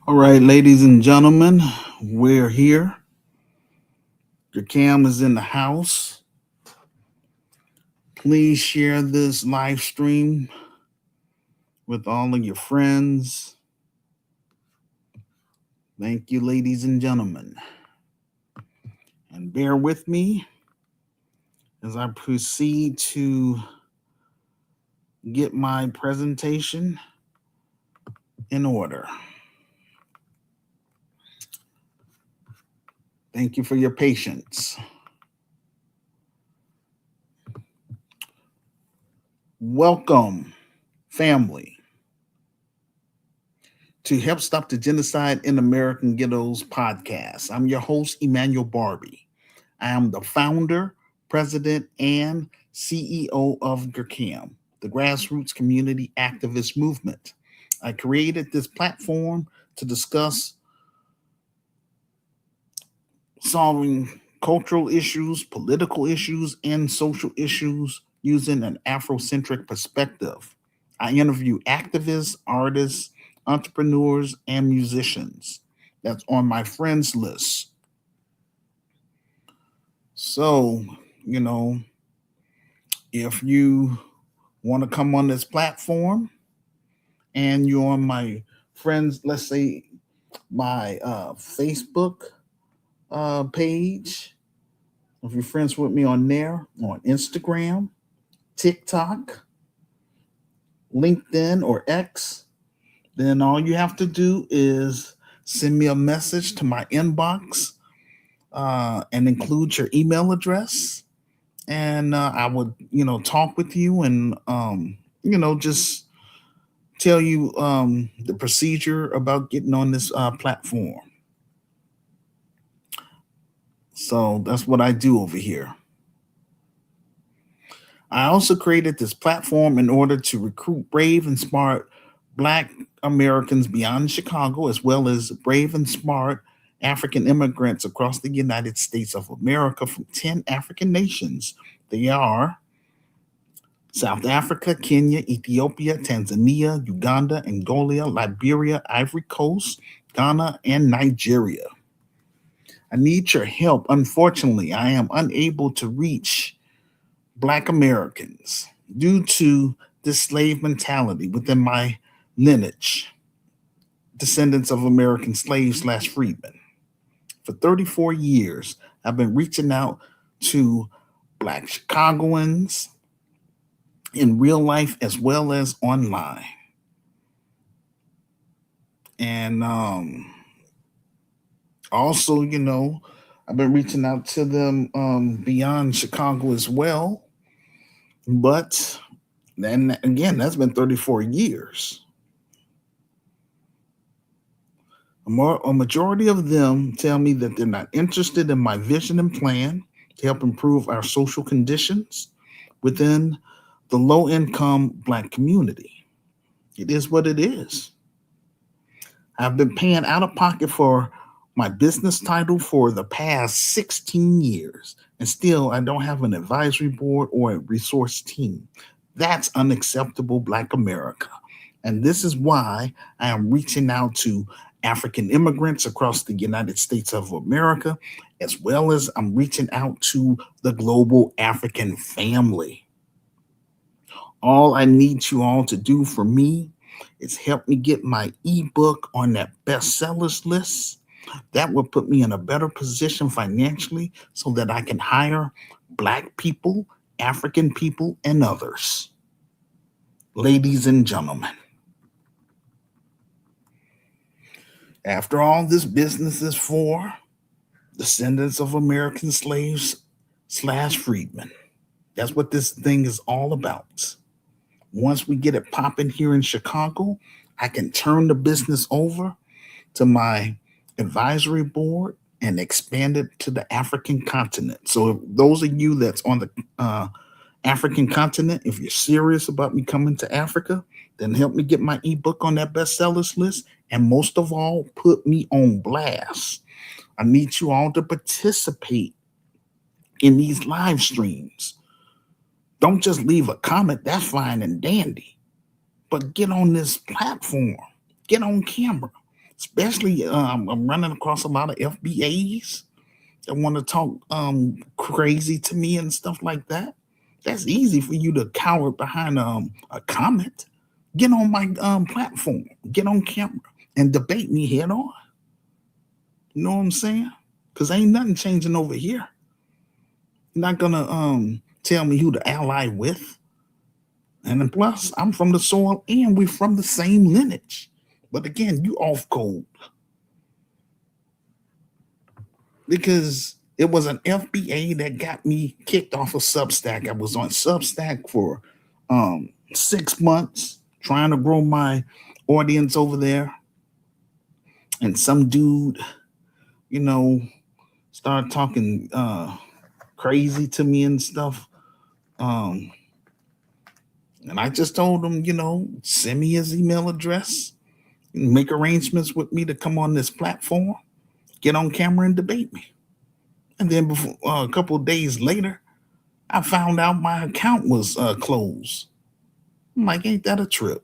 All right, ladies and gentlemen, we're here. Your cam is in the house. Please share this live stream with all of your friends. Thank you, ladies and gentlemen. And bear with me as I proceed to get my presentation in order. Thank you for your patience. Welcome, family, to Help Stop the Genocide in American Ghettos podcast. I'm your host, Emmanuel Barbie. I am the founder, president, and CEO of GERCAM, the Grassroots Community Activist Movement. I created this platform to discuss solving cultural issues, political issues, and social issues using an Afrocentric perspective. I interview activists, artists, entrepreneurs, and musicians. That's on my friends list. So, you know, if you want to come on this platform and you're on my friends, let's say my Facebook page, if you're friends with me on there, on Instagram, TikTok, LinkedIn, or X, then all you have to do is send me a message to my inbox and include your email address. And I would, talk with you and, just tell you the procedure about getting on this platform. So that's what I do over here. I also created this platform in order to recruit brave and smart Black Americans beyond Chicago, as well as brave and smart African immigrants across the United States of America from 10 African nations. They are South Africa, Kenya, Ethiopia, Tanzania, Uganda, Angola, Liberia, Ivory Coast, Ghana, and Nigeria. I need your help. Unfortunately, I am unable to reach Black Americans due to this slave mentality within my lineage, descendants of American slaves slash freedmen. For 34 years, I've been reaching out to Black Chicagoans in real life as well as online. And also, I've been reaching out to them beyond Chicago as well. But then again, that's been 34 years. A majority of them tell me that they're not interested in my vision and plan to help improve our social conditions within the low income Black community. It is what it is. I've been paying out of pocket for my business title for the past 16 years, and still I don't have an advisory board or a resource team. That's unacceptable, Black America. And this is why I am reaching out to African immigrants across the United States of America, as well as I'm reaching out to the global African family. All I need you all to do for me is help me get my ebook on that bestsellers list. That will put me in a better position financially so that I can hire Black people, African people, and others. Ladies and gentlemen, after all, this business is for descendants of American slaves slash freedmen. That's what this thing is all about. Once we get it popping here in Chicago, I can turn the business over to my advisory board and expand it to the African continent. So, if those of you that's on the African continent, if you're serious about me coming to Africa, then help me get my ebook on that bestsellers list. And most of all, put me on blast. I need you all to participate in these live streams. Don't just leave a comment, that's fine and dandy. But get on this platform, get on camera, Especially, I'm running across a lot of FBAs that want to talk crazy to me and stuff like that. That's easy for you to cower behind a comment. Get on my platform, get on camera, and debate me head on. You know what I'm saying? Because ain't nothing changing over here. You're not gonna tell me who to ally with. And then plus, I'm from the soil and we're from the same lineage. But again, you off code because it was an FBA that got me kicked off of Substack. I was on Substack for 6 months trying to grow my audience over there. And some dude, you know, started talking crazy to me and stuff. Um, and I just told him, send me his email address, make arrangements with me to come on this platform, get on camera and debate me. And then before a couple of days later, I found out my account was closed. I'm like, ain't that a trip?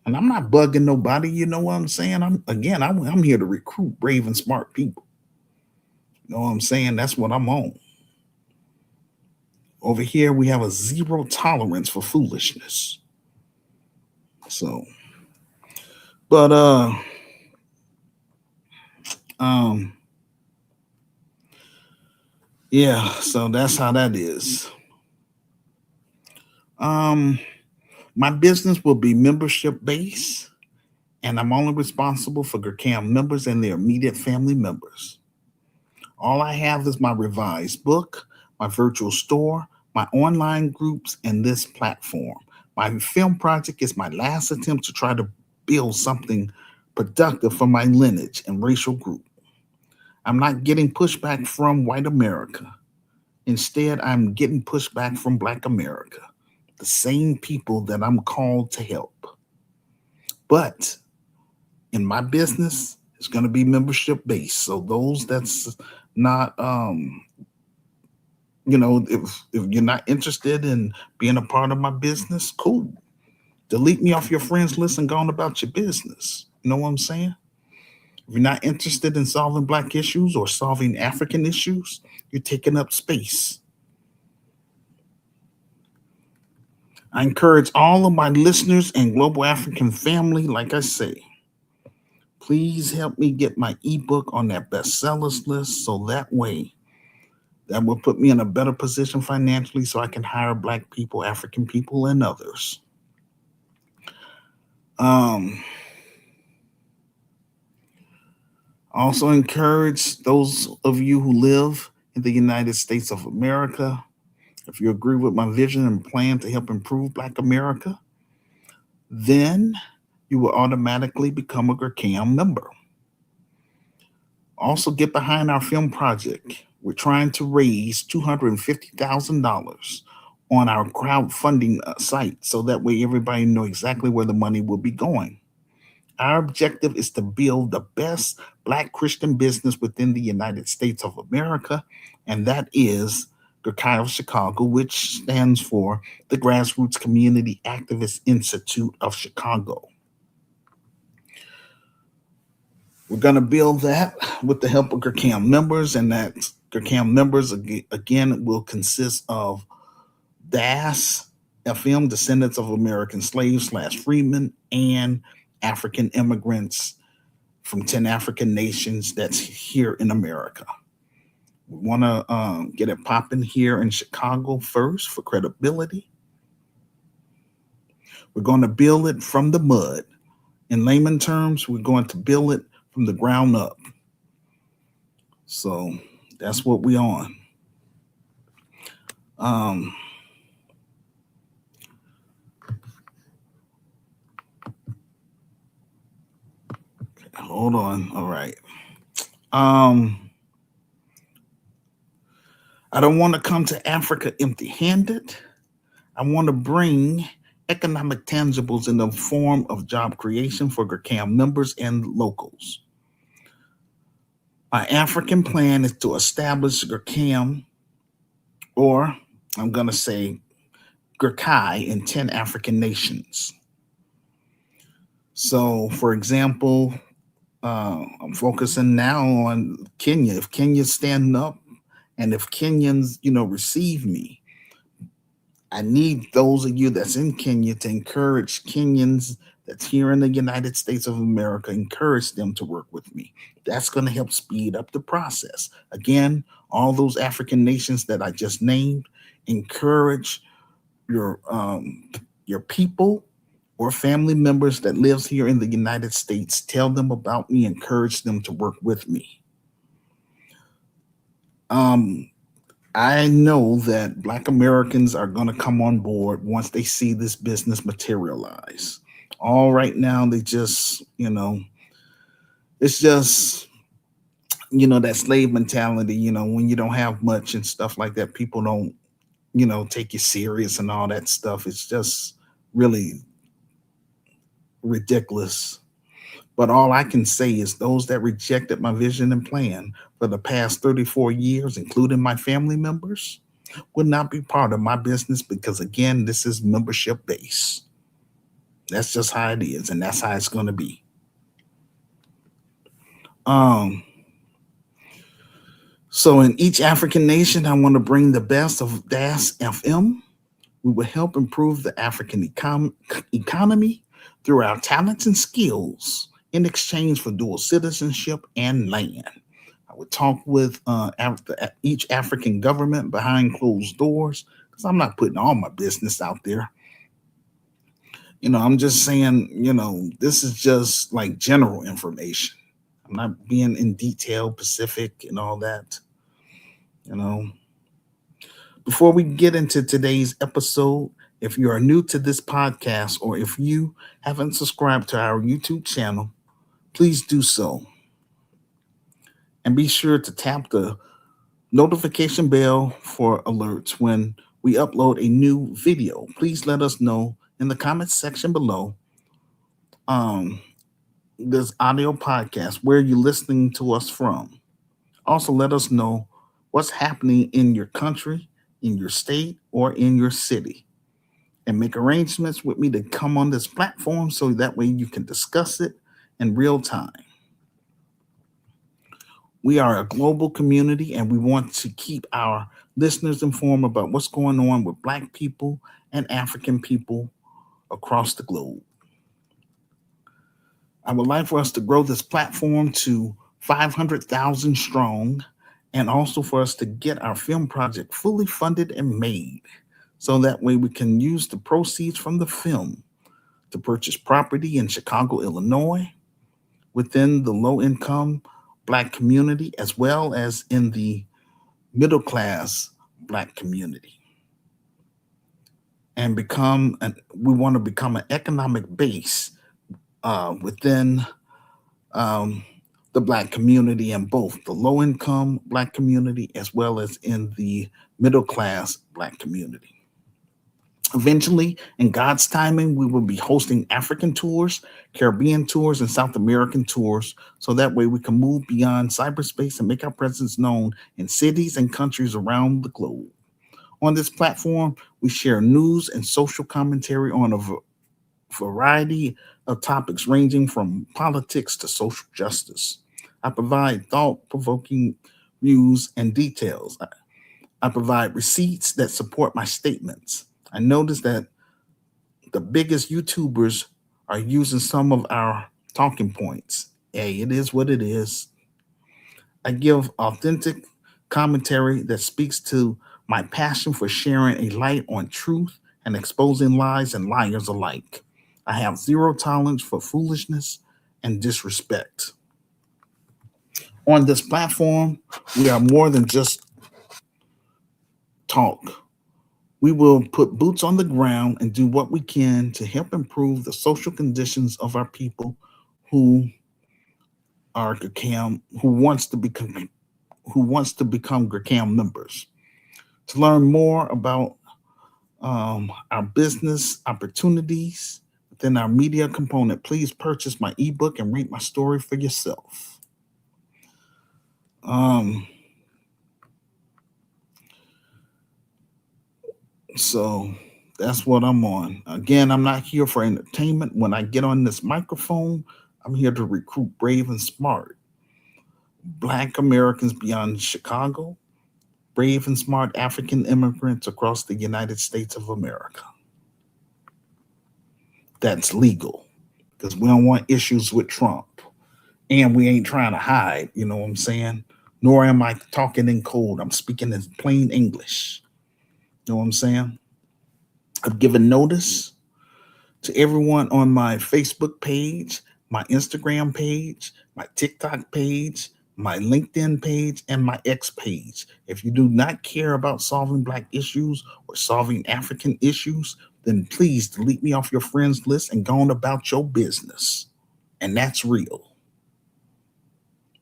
And I'm not bugging nobody. You know what I'm saying? I'm here to recruit brave and smart people. You know what I'm saying? That's what I'm on. Over here, we have a zero tolerance for foolishness. So, but um, yeah. So that's how that is. Um, my business will be membership based, and I'm only responsible for GERCAM members and their immediate family members. All I have is my revised book, my virtual store, my online groups, and this platform. My film project is my last attempt to try to build something productive for my lineage and racial group. I'm not getting pushback from white America. Instead, I'm getting pushback from Black America, the same people that I'm called to help. But in my business, it's going to be membership based. So those that's not if you're not interested in being a part of my business, cool. Delete me off your friends list and go on about your business. You know what I'm saying? If you're not interested in solving black issues or solving African issues, you're taking up space. I encourage all of my listeners and global African family, like I say, please help me get my ebook on that bestsellers list so that way that will put me in a better position financially so I can hire black people, African people, and others. Um, also encourage those of you who live in the United States of America, if you agree with my vision and plan to help improve Black America, then you will automatically become a GERCAM member. Also, get behind our film project. We're trying to raise $250,000 on our crowdfunding site so that way everybody know exactly where the money will be going. Our objective is to build the best Black Christian business within the United States of America, and that is GERCI of Chicago, which stands for the Grassroots Community Activist Institute of Chicago. We're going to build that with the help of GERCAM members, and that GERCAM members, again, will consist of DAS, FM, Descendants of American Slaves / Freedmen, and African immigrants from 10 African nations that's here in America. We want to get it popping here in Chicago first for credibility. We're going to build it from the mud. In layman terms, we're going to build it from the ground up. So that's what we're on. Um, hold on. All right. I don't want to come to Africa empty handed. I want to bring economic tangibles in the form of job creation for GERCAM members and locals. My African plan is to establish GERCAM, or I'm going to say GERCI, in 10 African nations. So, for example, I'm focusing now on Kenya. If Kenya's standing up and if Kenyans, receive me, I need those of you that's in Kenya to encourage Kenyans that's here in the United States of America, encourage them to work with me. That's going to help speed up the process. Again, all those African nations that I just named, encourage your your people or family members that lives here in the United States. Tell them about me. Encourage them to work with me. Um, I know that Black Americans are going to come on board once they see this business materialize. All right now, they just, it's just, that slave mentality, when you don't have much and stuff like that, people don't, take you serious and all that stuff. It's just really ridiculous. But all I can say is those that rejected my vision and plan for the past 34 years, including my family members, would not be part of my business because, again, this is membership based. That's just how it is, and that's how it's going to be. Um, so, in each African nation, I want to bring the best of DAS FM. We will help improve the African economy through our talents and skills in exchange for dual citizenship and land. I would talk with each African government behind closed doors because I'm not putting all my business out there. I'm just saying, this is just like general information. I'm not being in detail, Pacific, and all that. You know, Before we get into today's episode, if you are new to this podcast or if you haven't subscribed to our YouTube channel, please do so. And be sure to tap the notification bell for alerts when we upload a new video. Please let us know in the comments section below um, this audio podcast where you're listening to us from. Also, let us know what's happening in your country, in your state, or in your city. And make arrangements with me to come on this platform so that way you can discuss it in real time. We are a global community and we want to keep our listeners informed about what's going on with Black people and African people across the globe. I would like for us to grow this platform to 500,000 strong and also for us to get our film project fully funded and made so that way we can use the proceeds from the film to purchase property in Chicago, Illinois, within the low income Black community, as well as in the middle class Black community. And we want to become an economic base within um, the Black community in both the low income Black community as well as in the middle class Black community. Eventually, in God's timing, we will be hosting African tours, Caribbean tours, and South American tours. So that way we can move beyond cyberspace and make our presence known in cities and countries around the globe. On this platform, we share news and social commentary on a variety of topics ranging from politics to social justice. I provide thought provoking views and details. I provide receipts that support my statements. I noticed that the biggest YouTubers are using some of our talking points. Hey, it is what it is. I give authentic commentary that speaks to my passion for sharing a light on truth and exposing lies and liars alike. I have zero tolerance for foolishness and disrespect. On this platform, we are more than just talk. We will put boots on the ground and do what we can to help improve the social conditions of our people who are GCAM, who wants to become GCAM members. To learn more about our business opportunities within our media component, please purchase my ebook and read my story for yourself. Um, so That's what I'm on. Again, I'm not here for entertainment. When I get on this microphone, I'm here to recruit brave and smart Black Americans beyond Chicago, brave and smart African immigrants across the United States of America. That's legal because we don't want issues with Trump. And we ain't trying to hide, you know what I'm saying? Nor am I talking in code. I'm speaking in plain English. You know what I'm saying? I've given notice to everyone on my Facebook page, my Instagram page, my TikTok page, my LinkedIn page, and my X page. If you do not care about solving Black issues or solving African issues, then please delete me off your friends list and go on about your business. And that's real.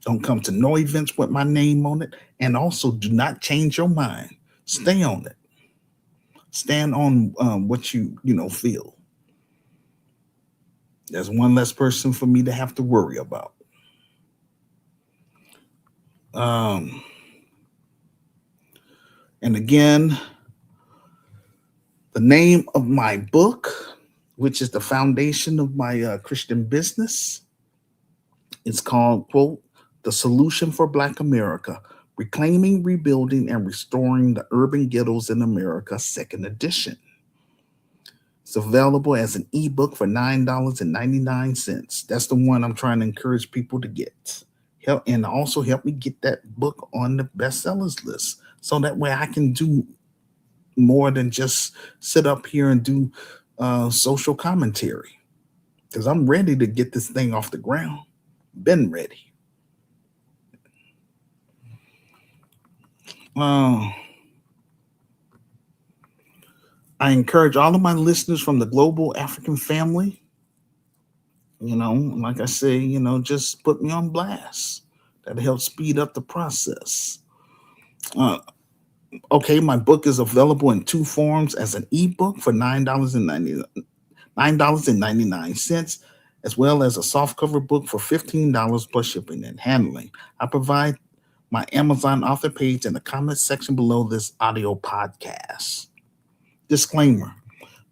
Don't come to no events with my name on it. And also do not change your mind. Stay on it. Stand on what you feel. There's one less person for me to have to worry about. Um, and again, the name of my book, which is the foundation of my Christian business, is called, quote, The Solution for Black America, Reclaiming, Rebuilding, and Restoring the Urban Ghettos in America, second edition. It's available as an ebook for $9.99. That's the one I'm trying to encourage people to get. Help and also help me get that book on the bestsellers list. So that way I can do more than just sit up here and do social commentary. Because I'm ready to get this thing off the ground. Been ready. Uh, I encourage all of my listeners from the global African family, like I say, just put me on blast. That helps speed up the process. Uh, okay, my book is available in two forms as an ebook for $9.99, as well as a softcover book for $15 plus shipping and handling. I provide my Amazon author page in the comments section below this audio podcast. Disclaimer.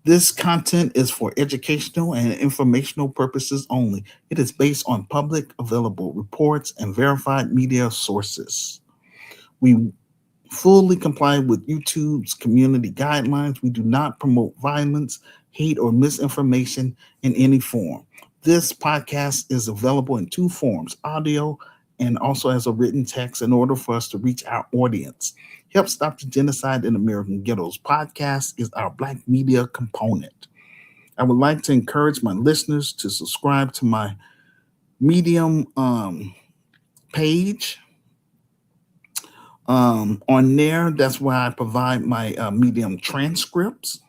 This content is for educational and informational purposes only. It is based on public available reports and verified media sources. We fully comply with YouTube's community guidelines. We do not promote violence, hate, or misinformation in any form. This podcast is available in two forms, audio and also as a written text, in order for us to reach our audience. Help Stop the Genocide in American Ghettos podcast is our Black media component. I would like to encourage my listeners to subscribe to my Medium page. On there, that's where I provide my Medium transcripts,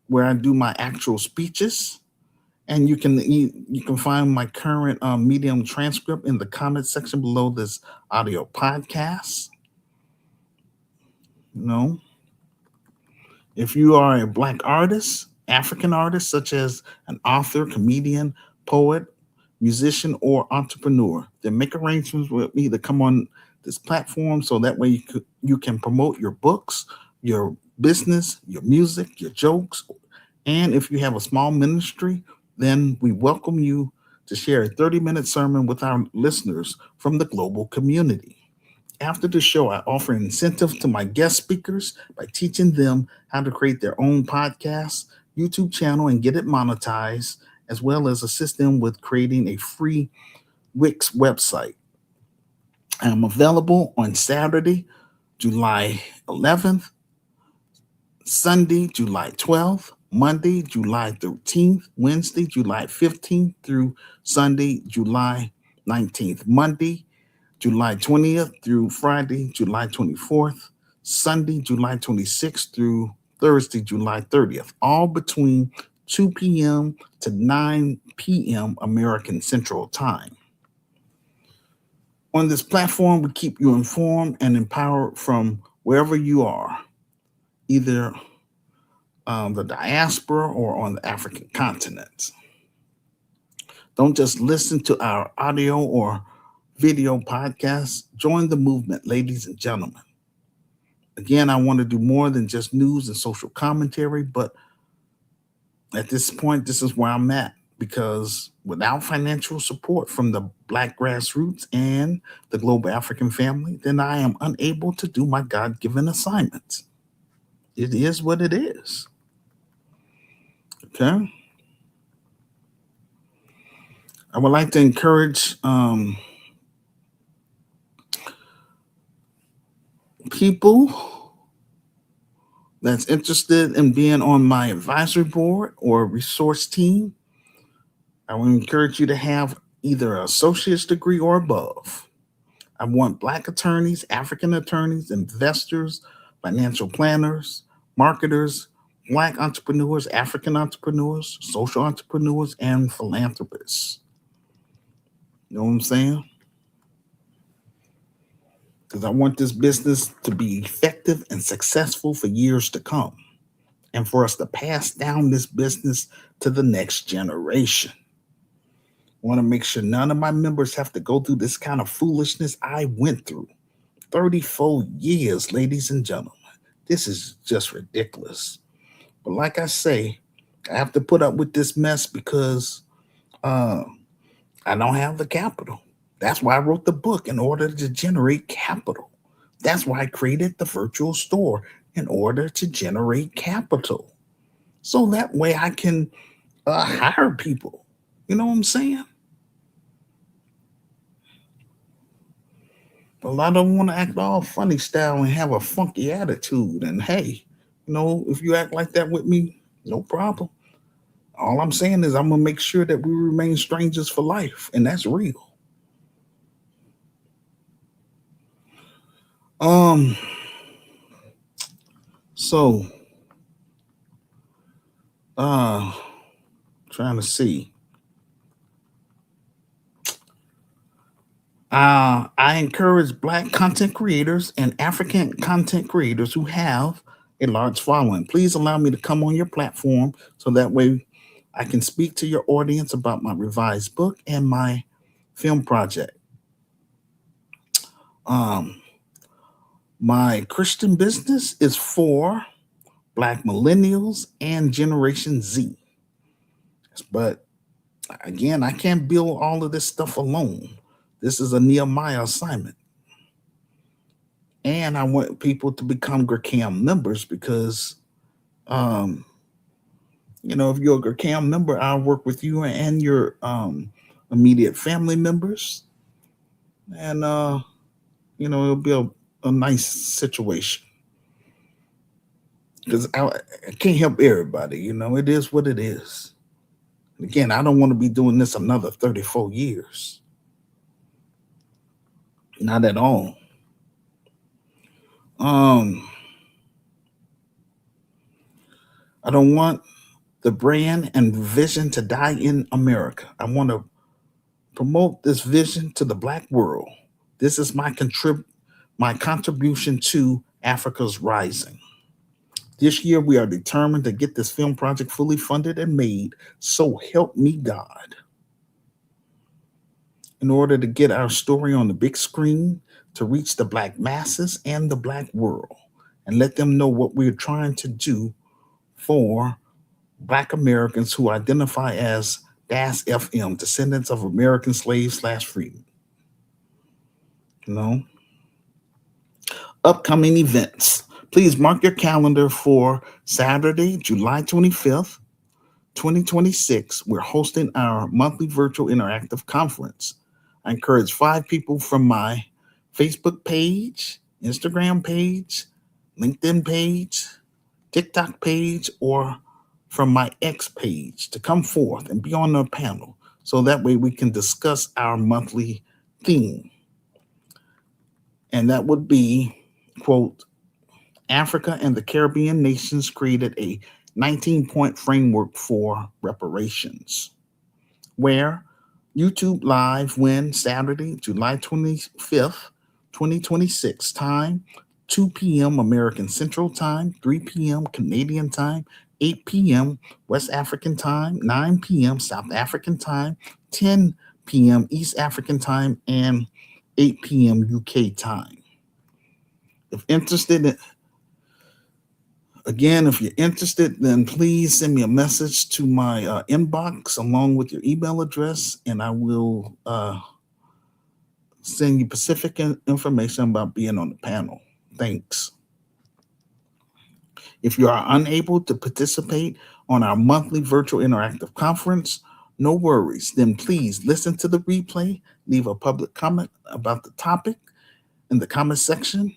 where I do my actual speeches. And you can find my current Medium transcript in the comment section below this audio podcast. You know, if you are a Black artist, African artist, such as an author, comedian, poet, musician, or entrepreneur, then make arrangements with me to come on this platform so that way you can promote your books, your business, your music, your jokes. And if you have a small ministry, then we welcome you to share a 30-minute sermon with our listeners from the global community. After the show, I offer an incentive to my guest speakers by teaching them how to create their own podcast, YouTube channel, and get it monetized, as well as assist them with creating a free Wix website. I'm available on Saturday, July 11th, Sunday, July 12th, Monday, July 13th, Wednesday, July 15th through Sunday, July 19th. Monday, July 20th through Friday, July 24th, Sunday, July 26th through Thursday, July 30th, all between 2 p.m. to 9 p.m. American Central Time. On this platform, we keep you informed and empowered from wherever you are, either the diaspora or on the African continent. Don't just listen to our audio or video podcasts. Join the movement, ladies and gentlemen. Again, I want to do more than just news and social commentary, but at this point, this is where I'm at because without financial support from the Black grassroots and the global African family, then I am unable to do my God given assignments. It is what it is. Okay. I would like to encourage people that's interested in being on my advisory board or resource team. I would encourage you to have either an associate's degree or above. I want Black attorneys, African attorneys, investors, financial planners, marketers, Black entrepreneurs, African entrepreneurs, social entrepreneurs, and philanthropists. You know what I'm saying? Because I want this business to be effective and successful for years to come, and for us to pass down this business to the next generation. I want to make sure none of my members have to go through this kind of foolishness I went through. 34 years, ladies and gentlemen. This is just ridiculous. But like I say, I have to put up with this mess because uh, I don't have the capital. That's why I wrote the book in order to generate capital. That's why I created the virtual store in order to generate capital. So that way I can hire people. You know what I'm saying? A lot of them want to act all funny style and have a funky attitude. And hey, if you act like that with me, no problem. All I'm saying is I'm gonna make sure that we remain strangers for life, and that's real. Um, so uh trying to see. I encourage Black content creators and African content creators who have a large following. Please allow me to come on your platform so that way I can speak to your audience about my revised book and my film project. Um, my Christian business is for Black millennials and Generation Z. But again, I can't build all of this stuff alone. This is a Nehemiah assignment. And I want people to become GRCAM members because, um, if you're a GRCAM member, I'll work with you and your immediate family members. And, it'll be a nice situation because I can't help everybody. It is what it is. Again, I don't want to be doing this another 34 years. Not at all. Um, I don't want the brand and vision to die in America. I want to promote this vision to the Black world. This is my contribution to Africa's rising. This year, we are determined to get this film project fully funded and made. So help me God. In order to get our story on the big screen, to reach the Black masses and the Black world, and let them know what we're trying to do for Black Americans who identify as DAS FM, descendants of American slaves slash freedom. You know, upcoming events. Please mark your calendar for Saturday, July 25th, 2026. We're hosting our monthly virtual interactive conference. I encourage 5 people from my Facebook page, Instagram page, LinkedIn page, TikTok page, or from my X page to come forth and be on the panel so that way we can discuss our monthly theme. And that would be, quote, Africa and the Caribbean nations created a 19-point framework for reparations, where YouTube Live when Saturday, July 25th, 2026 time, 2 p.m. American Central Time, 3 p.m. Canadian Time, 8 p.m. West African Time, 9 p.m. South African Time, 10 p.m. East African Time, and 8 p.m. UK Time. If interested Again, if you're interested, then please send me a message to my inbox along with your email address, and I will send you specific information about being on the panel. Thanks. If you are unable to participate on our monthly virtual interactive conference, no worries. Then please listen to the replay, leave a public comment about the topic in the comment section.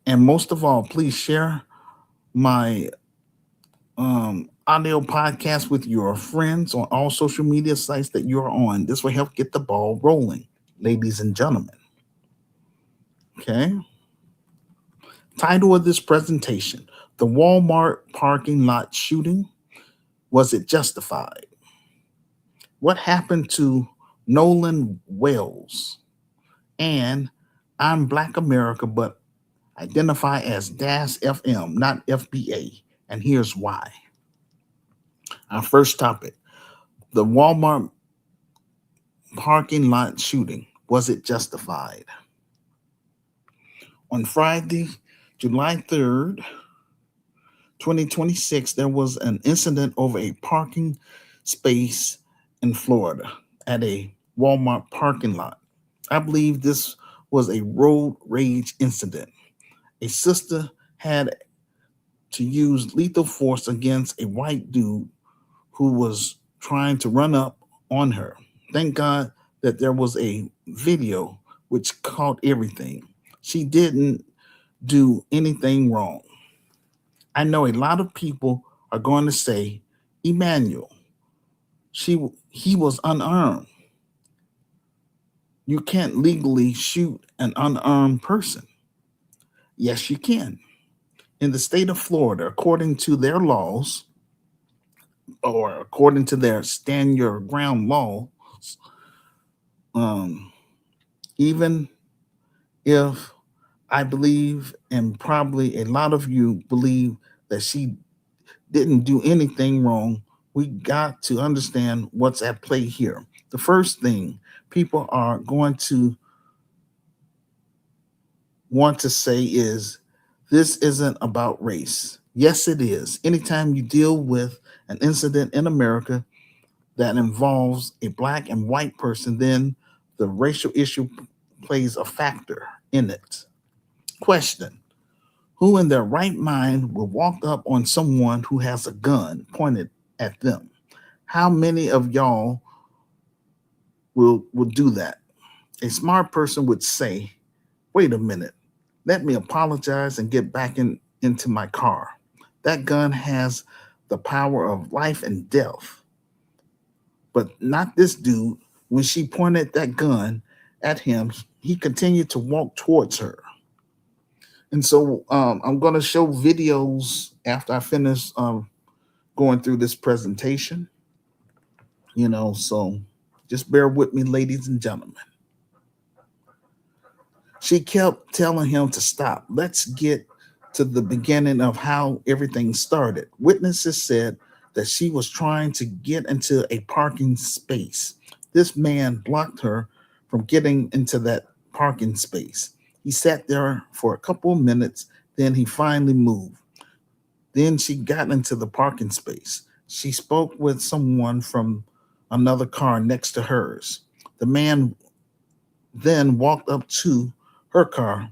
And most of all, please share my audio podcast with your friends on all social media sites that you're on. This will help get the ball rolling, ladies and gentlemen. Okay. Title of this presentation: The Walmart Parking Lot Shooting. Was it justified? What happened to Nolan Wells? And I'm Black America, but identify as DAS FM, not FBA. And here's why. Our first topic: the Walmart parking lot shooting. Was it justified? On Friday, July 3rd, 2026, there was an incident over a parking space in Florida at a Walmart parking lot. I believe this was a road rage incident. A sister had to use lethal force against a white dude who was trying to run up on her. Thank God that there was a video which caught everything. She didn't do anything wrong. I know a lot of people are going to say, Emmanuel, he was unarmed. You can't legally shoot an unarmed person. Yes, you can. In the state of Florida, according to their laws, or according to their stand your ground law, um, even if I believe, and probably a lot of you believe, that she didn't do anything wrong, we got to understand what's at play here. The first thing people are going to want to say is this isn't about race. Yes, it is. Anytime you deal with an incident in America that involves a black and white person, then the racial issue plays a factor in it. Question: who in their right mind will walk up on someone who has a gun pointed at them? How many of y'all will do that? A smart person would say, wait a minute, let me apologize and get back into my car. That gun has the power of life and death. But not this dude. When she pointed that gun at him, he continued to walk towards her. And so I'm going to show videos after I finish going through this presentation. So just bear with me, ladies and gentlemen. She kept telling him to stop. Let's get to the beginning of how everything started. Witnesses said that she was trying to get into a parking space. This man blocked her from getting into that parking space. He sat there for a couple of minutes, then he finally moved. Then she got into the parking space. She spoke with someone from another car next to hers. The man then walked up to her car.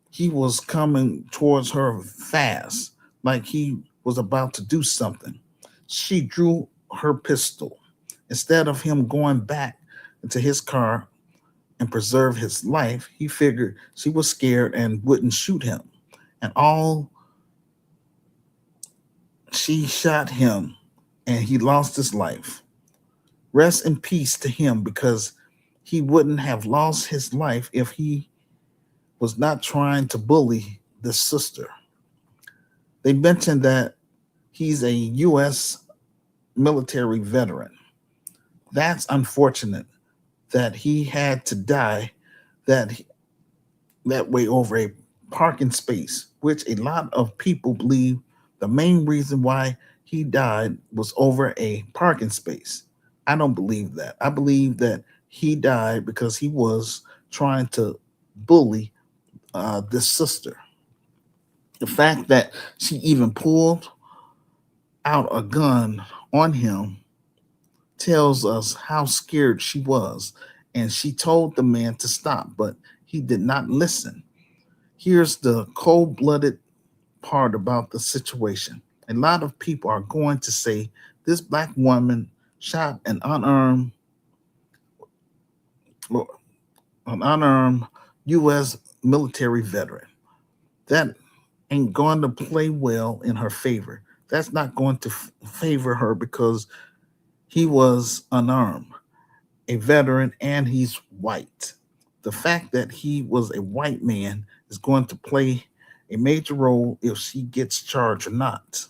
He was coming towards her fast, like he was about to do something. She drew her pistol. Instead of him going back into his car and preserve his life, he figured she was scared and wouldn't shoot him. And all she shot him and he lost his life. Rest in peace to him, because he wouldn't have lost his life if he was not trying to bully this sister. They mentioned that he's a U.S. military veteran. That's unfortunate that he had to die that that way over a parking space, which a lot of people believe the main reason why he died was over a parking space. I don't believe that. I believe that he died because he was trying to bully this sister. The fact that she even pulled out a gun on him tells us how scared she was. And she told the man to stop, but he did not listen. Here's the cold blooded part about the situation. A lot of people are going to say this black woman shot an unarmed U.S. military veteran. That ain't going to play well in her favor. That's not going to favor her because he was unarmed, a veteran, and he's white. The fact that he was a white man is going to play a major role if she gets charged or not.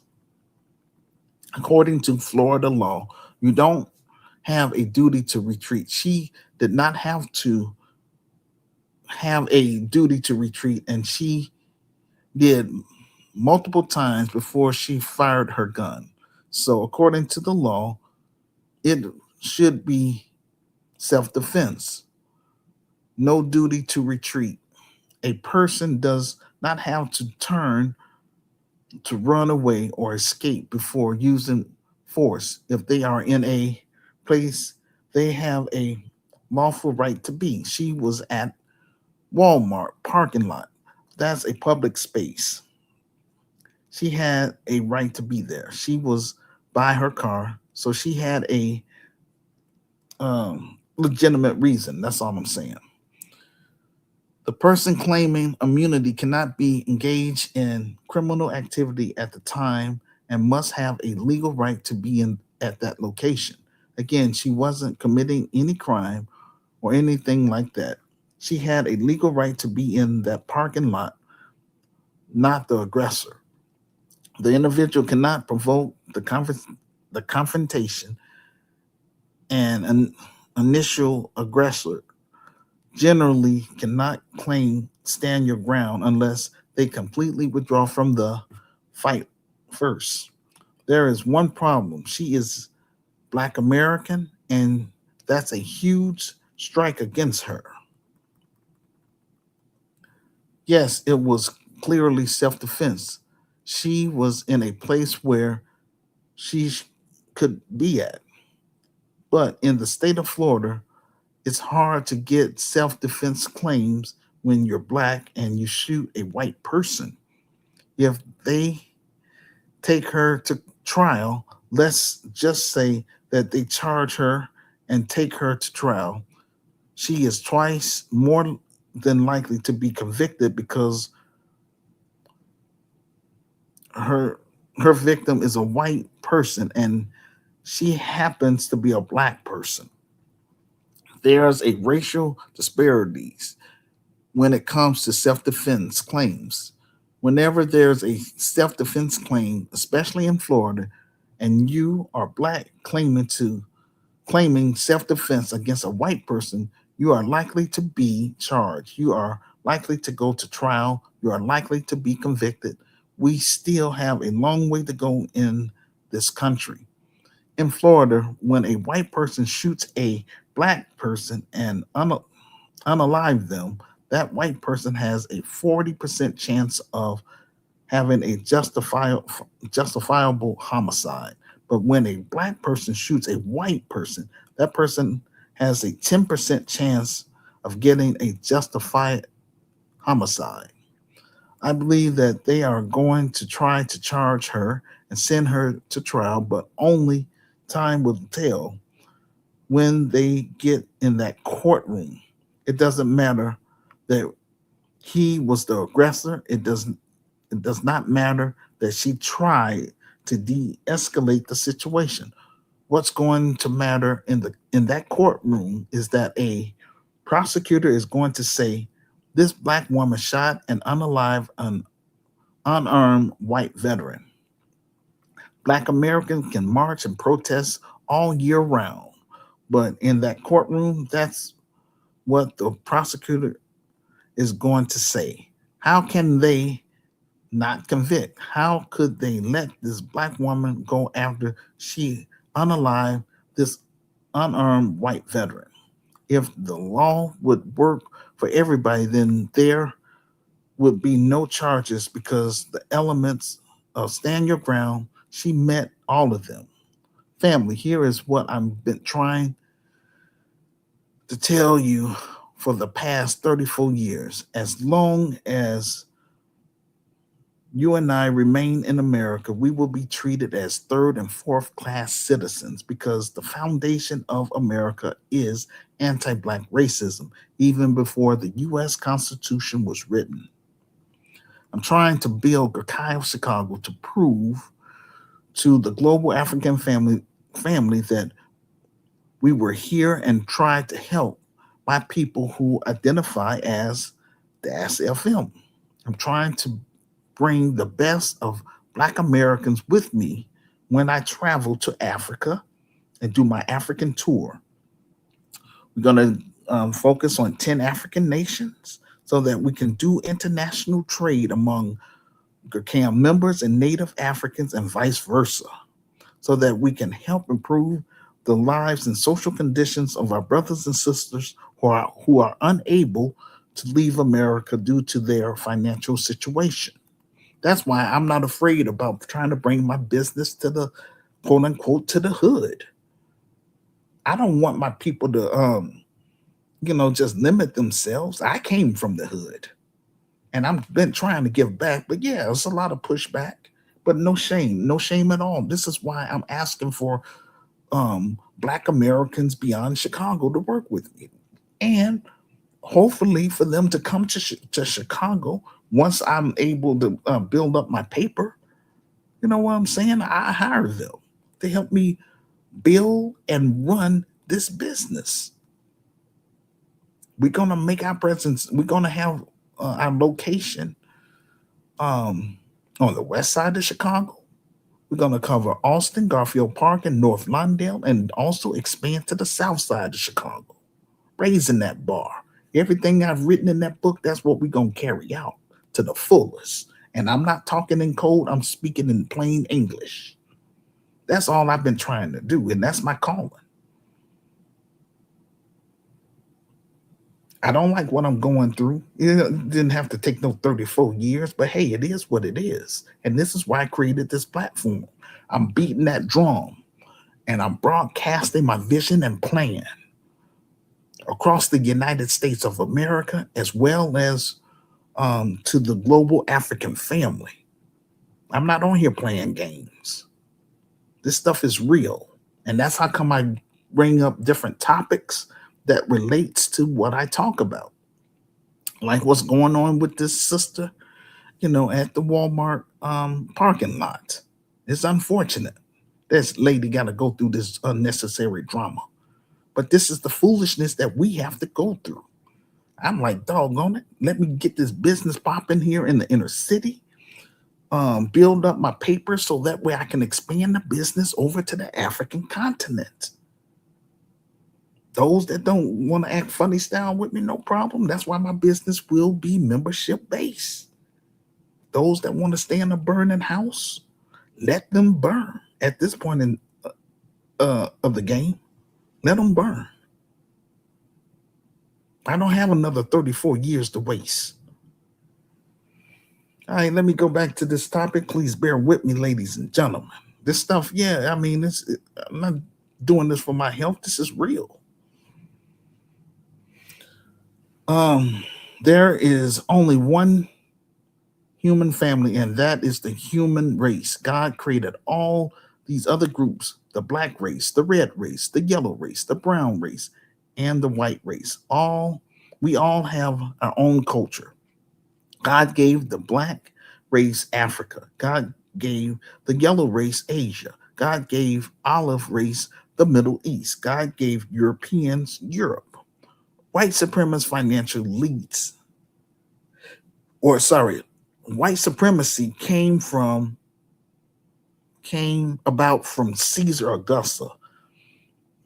According to Florida law, you don't have a duty to retreat. She did not have a duty to retreat, and she did multiple times before she fired her gun. So, according to the law, it should be self defense, no duty to retreat. A person does not have to turn to run away or escape before using force. If they are in a place they have a lawful right to be. She was at Walmart parking lot. That's a public space. She had a right to be there. She was by her car, so she had a legitimate reason. That's all I'm saying. The person claiming immunity cannot be engaged in criminal activity at the time and must have a legal right to be in at that location. Again, she wasn't committing any crime or anything like that. She had a legal right to be in that parking lot, not the aggressor. The individual cannot provoke the confrontation and an initial aggressor generally cannot claim stand your ground unless they completely withdraw from the fight first. There is one problem. She is Black American, and that's a huge strike against her. Yes, it was clearly self defense. She was in a place where she could be at. But in the state of Florida, it's hard to get self defense claims when you're black and you shoot a white person. If they take her to trial, let's just say that they charge her and take her to trial, she is twice more than likely to be convicted because her her victim is a white person and she happens to be a black person. There's a racial disparities when it comes to self defense claims. Whenever there's a self defense claim, especially in Florida, and you are black claiming self defense against a white person, you are likely to be charged. You are likely to go to trial. You are likely to be convicted. We still have a long way to go in this country. In Florida, when a white person shoots a black person and unalive them, that white person has a 40% chance of having a justifiable homicide. But when a black person shoots a white person, that person has a 10% chance of getting a justified homicide. I believe that they are going to try to charge her and send her to trial, but only time will tell when they get in that courtroom. It doesn't matter that he was the aggressor. It does not matter that she tried to de-escalate the situation. What's going to matter in that courtroom is that a prosecutor is going to say this black woman shot and unalive an unarmed white veteran. Black Americans can march and protest all year round, but in that courtroom, that's what the prosecutor is going to say. How can they not convict? How could they let this black woman go after she unalive this unarmed white veteran? If the law would work for everybody, then there would be no charges because the elements of stand your ground, she met all of them. Family, here is what I've been trying to tell you for the past 34 years. As long as you and I remain in America, we will be treated as third and fourth class citizens because the foundation of America is anti Black racism, even before the US Constitution was written. I'm trying to build Gakai of Chicago to prove to the global African family that we were here and tried to help by people who identify as the SFM. I'm trying to bring the best of Black Americans with me when I travel to Africa and do my African tour. We're going to focus on 10 African nations so that we can do international trade among GCAM members and Native Africans and vice versa, so that we can help improve the lives and social conditions of our brothers and sisters who are unable to leave America due to their financial situation. That's why I'm not afraid about trying to bring my business to the quote unquote to the hood. I don't want my people to just limit themselves. I came from the hood and I've been trying to give back, but yeah, it's a lot of pushback, but no shame at all. This is why I'm asking for Black Americans beyond Chicago to work with me, and hopefully for them to come to Chicago once I'm able to build up my paper. You know what I'm saying? I hire them to help me build and run this business. We're gonna make our presence. We're gonna have our location um, on the west side of Chicago. We're gonna cover Austin, Garfield Park, and North Lawndale, and also expand to the south side of Chicago, raising that bar. Everything I've written in that book, that's what we're gonna carry out to the fullest. And I'm not talking in code, I'm speaking in plain English. That's all I've been trying to do, and that's my calling. I don't like what I'm going through. It didn't have to take no 34 years, but hey, it is what it is. And this is why I created this platform. I'm beating that drum and I'm broadcasting my vision and plan across the United States of America as well as to the global African family. I'm not on here playing games. This stuff is real. And that's how come I bring up different topics that relates to what I talk about. Like what's going on with this sister, at the Walmart parking lot. It's unfortunate. This lady got to go through this unnecessary drama. But this is the foolishness that we have to go through. I'm like, doggone it. Let me get this business popping here in the inner city. Build up my papers so that way I can expand the business over to the African continent. Those that don't want to act funny style with me, no problem. That's why my business will be membership based. Those that want to stay in a burning house, let them burn. At this point in of the game, let them burn. I don't have another 34 years to waste. All right, let me go back to this topic. Please bear with me, ladies and gentlemen. This stuff, yeah, I mean, I'm not doing this for my health. This is real. Um, there is only one human family, and that is the human race. God created all these other groups: the black race, the red race, the yellow race, the brown race, and the white race. We all have our own culture. God gave the black race Africa. God gave the yellow race Asia. God gave olive race the Middle East. God gave Europeans Europe. White supremacist financial elites, or sorry, white supremacy came about from Caesar Augusta.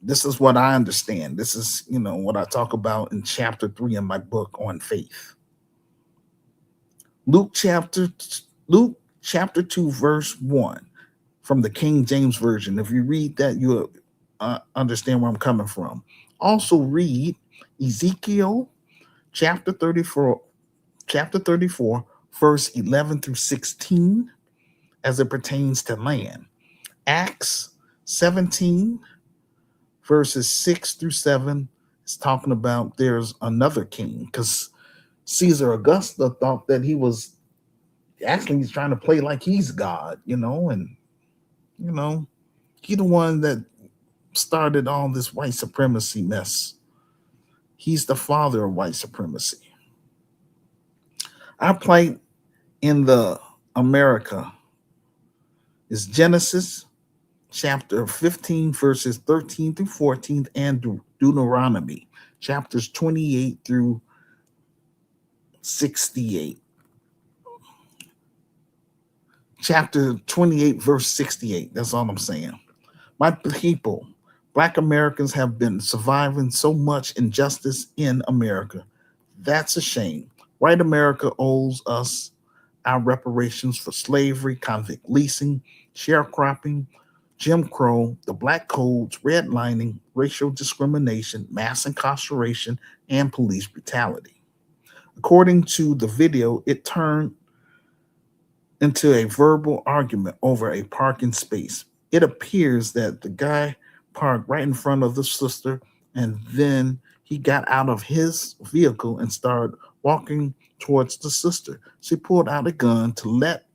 This is what I understand. This is, what I talk about in chapter 3 of my book on faith. Luke chapter Luke chapter 2 verse 1 from the King James version. If you read that, you'll understand where I'm coming from. Also read Ezekiel chapter 34 chapter 34, verse 11 through 16, as it pertains to land. Acts 17, verses 6 through 7, is talking about there's another king, because Caesar Augusta thought that he's trying to play like he's God, and you know, he the one that started all this white supremacy mess. He's the father of white supremacy. Our plight in the America is Genesis chapter 15, verses 13 through 14, and Deuteronomy chapters 28 through 68. Chapter 28, verse 68. That's all I'm saying. My people, Black Americans, have been surviving so much injustice in America. That's a shame. White America owes us our reparations for slavery, convict leasing, sharecropping, Jim Crow, the Black Codes, redlining, racial discrimination, mass incarceration, and police brutality. According to the video, it turned into a verbal argument over a parking space. It appears that the guy parked right in front of the sister, and then he got out of his vehicle and started walking towards the sister. She pulled out a gun to let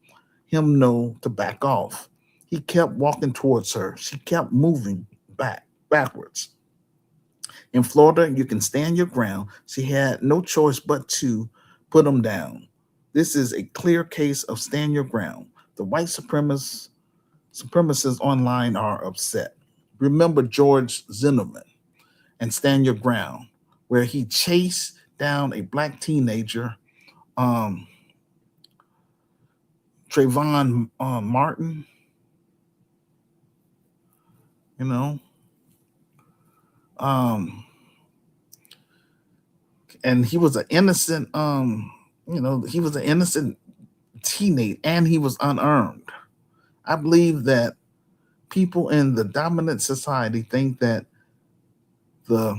him know to back off. He kept walking towards her. She kept moving backwards. In Florida, you can stand your ground. She had no choice but to put him down. This is a clear case of stand your ground. The white supremacists online are upset. Remember George Zimmerman and Stand Your Ground, where he chased down a black teenager, um, Trayvon Martin, you know, um, and he was an innocent, he was an innocent teenage, and he was unarmed. I believe that people in the dominant society think that the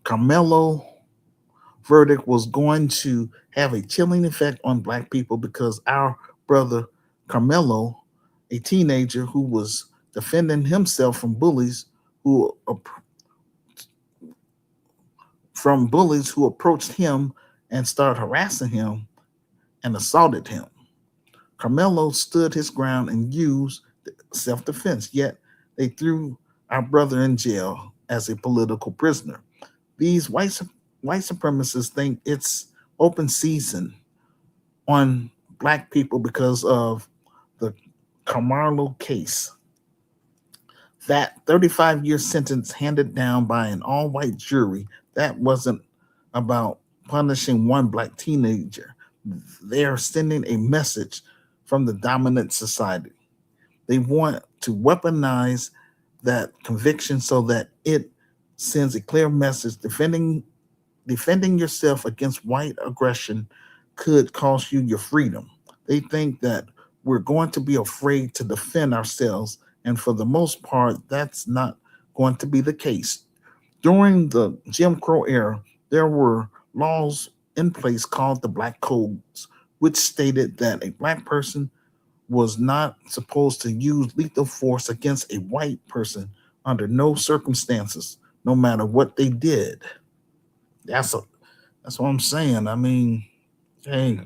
Carmelo verdict was going to have a chilling effect on black people because our brother Carmelo, a teenager who was defending himself who from bullies who approached him and started harassing him and assaulted him. Carmelo stood his ground and used self-defense, yet they threw our brother in jail as a political prisoner. These white supremacists think it's open season on black people because of the Carmelo case. That 35-year sentence handed down by an all-white jury, that wasn't about punishing one black teenager. They're sending a message from the dominant society. They want to weaponize that conviction so that it sends a clear message. Defending yourself against white aggression could cost you your freedom. They think that we're going to be afraid to defend ourselves, and for the most part, that's not going to be the case. During the Jim Crow era, there were laws in place called the Black Codes, which stated that a black person was not supposed to use lethal force against a white person under no circumstances, no matter what they did. That's a that's what I'm saying. I mean, hey,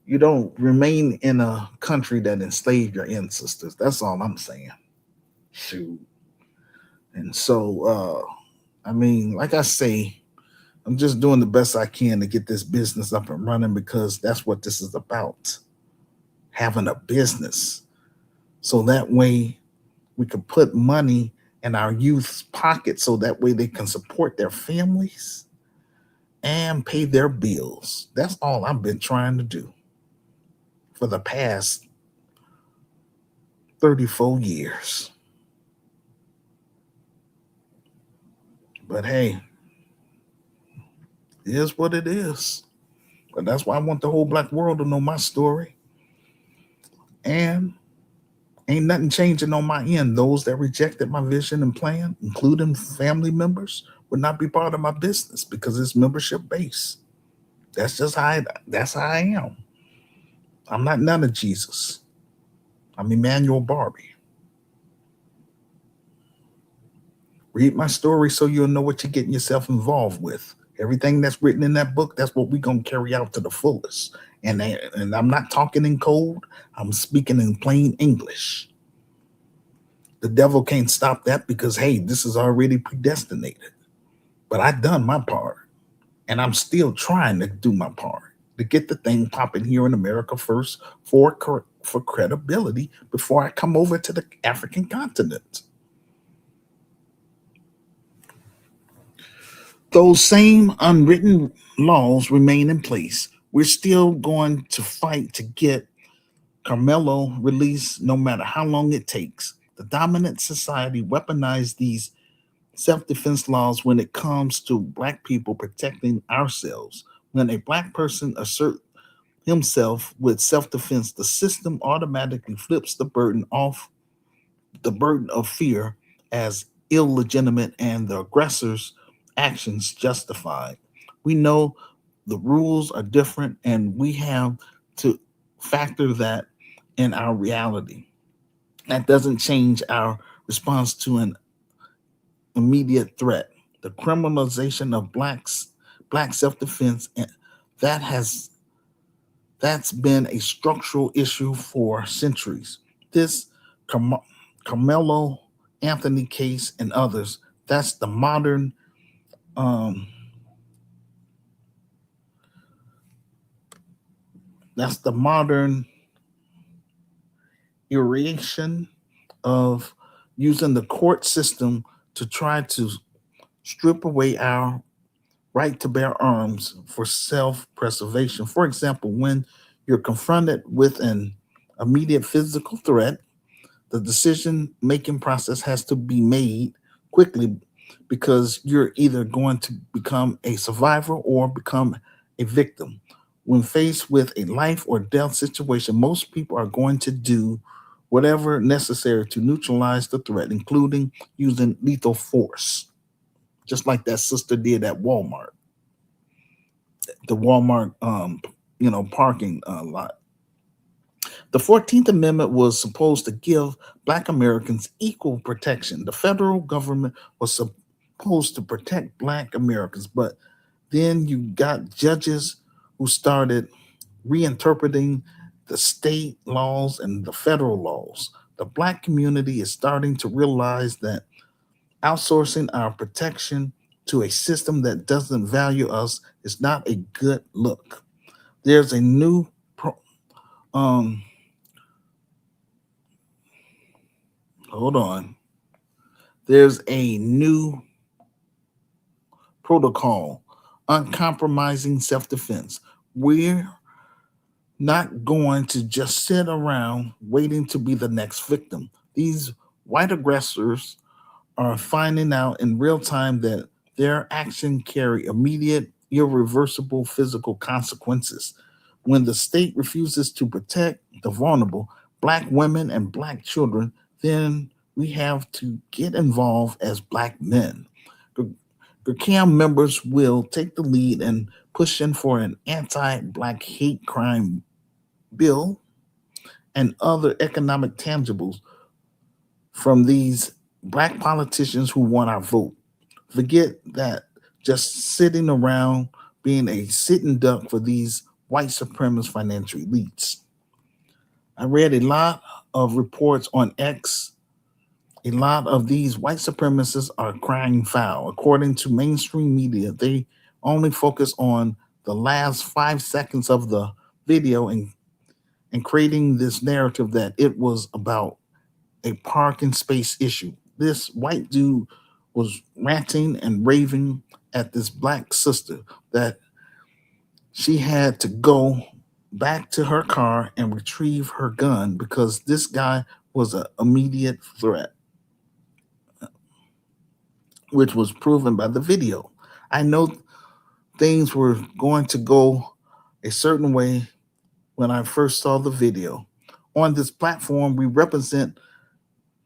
you don't remain in a country that enslaved your ancestors. That's all I'm saying. Shoot. And so I mean, like I say, I'm just doing the best I can to get this business up and running because that's what this is about. Having a business. So that way we can put money in our youth's pockets so that way they can support their families and pay their bills. That's all I've been trying to do for the past 34 years. But hey, it is what it is. But that's why I want the whole black world to know my story. And ain't nothing changing on my end. Those that rejected my vision and plan, including family members, would not be part of my business because it's membership based. That's how I am. I'm not none of Jesus. I'm Emmanuel Barbie. Read my story so you'll know what you're getting yourself involved with. Everything that's written in that book, that's what we're gonna carry out to the fullest. And I'm not talking in code. I'm speaking in plain English. The devil can't stop that because hey, this is already predestinated. But I done my part, and I'm still trying to do my part to get the thing popping here in America first for credibility before I come over to the African continent. Those same unwritten laws remain in place. We're still going to fight to get Carmelo released no matter how long it takes. The dominant society weaponized these self defense laws when it comes to black people protecting ourselves. When a black person asserts himself with self defense, the system automatically flips the burden of fear as illegitimate and the aggressor's actions justified. We know the rules are different and we have to factor that in our reality. That doesn't change our response to an immediate threat. The criminalization of black self-defense that has that's been a structural issue for centuries. This Carm- Carmelo Anthony case and others, that's the modern um, that's the modern iteration of using the court system to try to strip away our right to bear arms for self-preservation. For example, when you're confronted with an immediate physical threat, the decision making process has to be made quickly because you're either going to become a survivor or become a victim. When faced with a life or death situation, most people are going to do whatever necessary to neutralize the threat, including using lethal force, just like that sister did at Walmart, the Walmart, parking lot. The 14th Amendment was supposed to give Black Americans equal protection. The federal government was supposed to protect Black Americans, but then you got judges who started reinterpreting the state laws and the federal laws. The Black community is starting to realize that outsourcing our protection to a system that doesn't value us is not a good look. There's a new pro- um hold on. There's a new protocol, uncompromising self defense. We're not going to just sit around waiting to be the next victim. These white aggressors are finding out in real time that their action carry immediate, irreversible physical consequences. When the state refuses to protect the vulnerable, black women and black children, then we have to get involved as black men. The CAM members will take the lead and push in for an anti-black hate crime bill and other economic tangibles from these black politicians who want our vote. Forget that just sitting around being a sitting duck for these white supremacist financial elites. I read a lot of reports on X. A lot of these white supremacists are crying foul. According to mainstream media, they only focus on the last 5 seconds of the video and creating this narrative that it was about a parking space issue. This white dude was ranting and raving at this black sister that she had to go back to her car and retrieve her gun because this guy was an immediate threat, which was proven by the video. I know things were going to go a certain way when I first saw the video. On this platform, we represent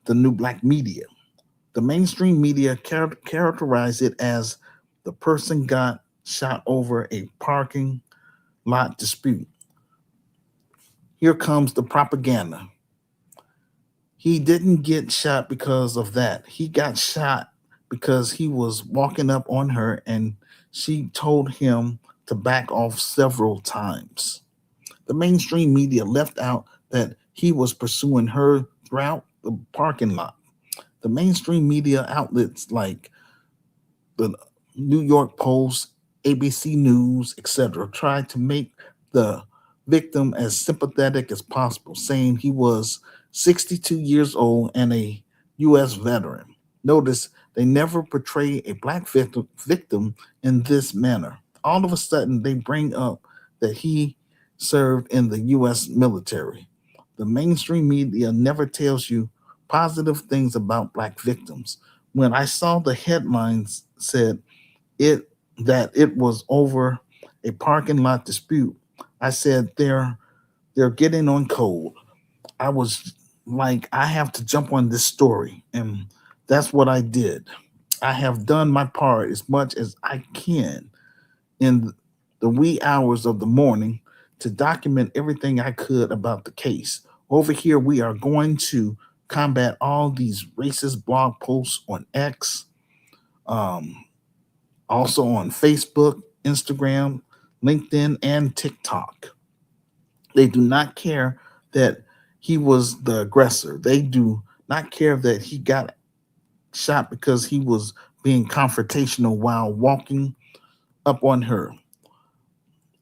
the new black media. The mainstream media characterized it as the person got shot over a parking. lot dispute. Here comes the propaganda. He didn't get shot because of that. He got shot because he was walking up on her and she told him to back off several times. The mainstream media left out that he was pursuing her throughout the parking lot. The mainstream media outlets like the New York Post, ABC News, etc., tried to make the victim as sympathetic as possible, saying he was 62 years old and a U.S. veteran. Notice they never portray a black victim in this manner. All of a sudden, they bring up that he served in the U.S. military. The mainstream media never tells you positive things about black victims. When I saw the headlines said it that it was over a parking lot dispute, I said they're getting on cold. I was like, I have to jump on this story, and that's what I did. I have done my part as much as I can in the wee hours of the morning to document everything I could about the case. Over here, we are going to combat all these racist blog posts on X, um, also on Facebook, Instagram, LinkedIn, and TikTok. They do not care that he was the aggressor. They do not care that he got shot because he was being confrontational while walking up on her.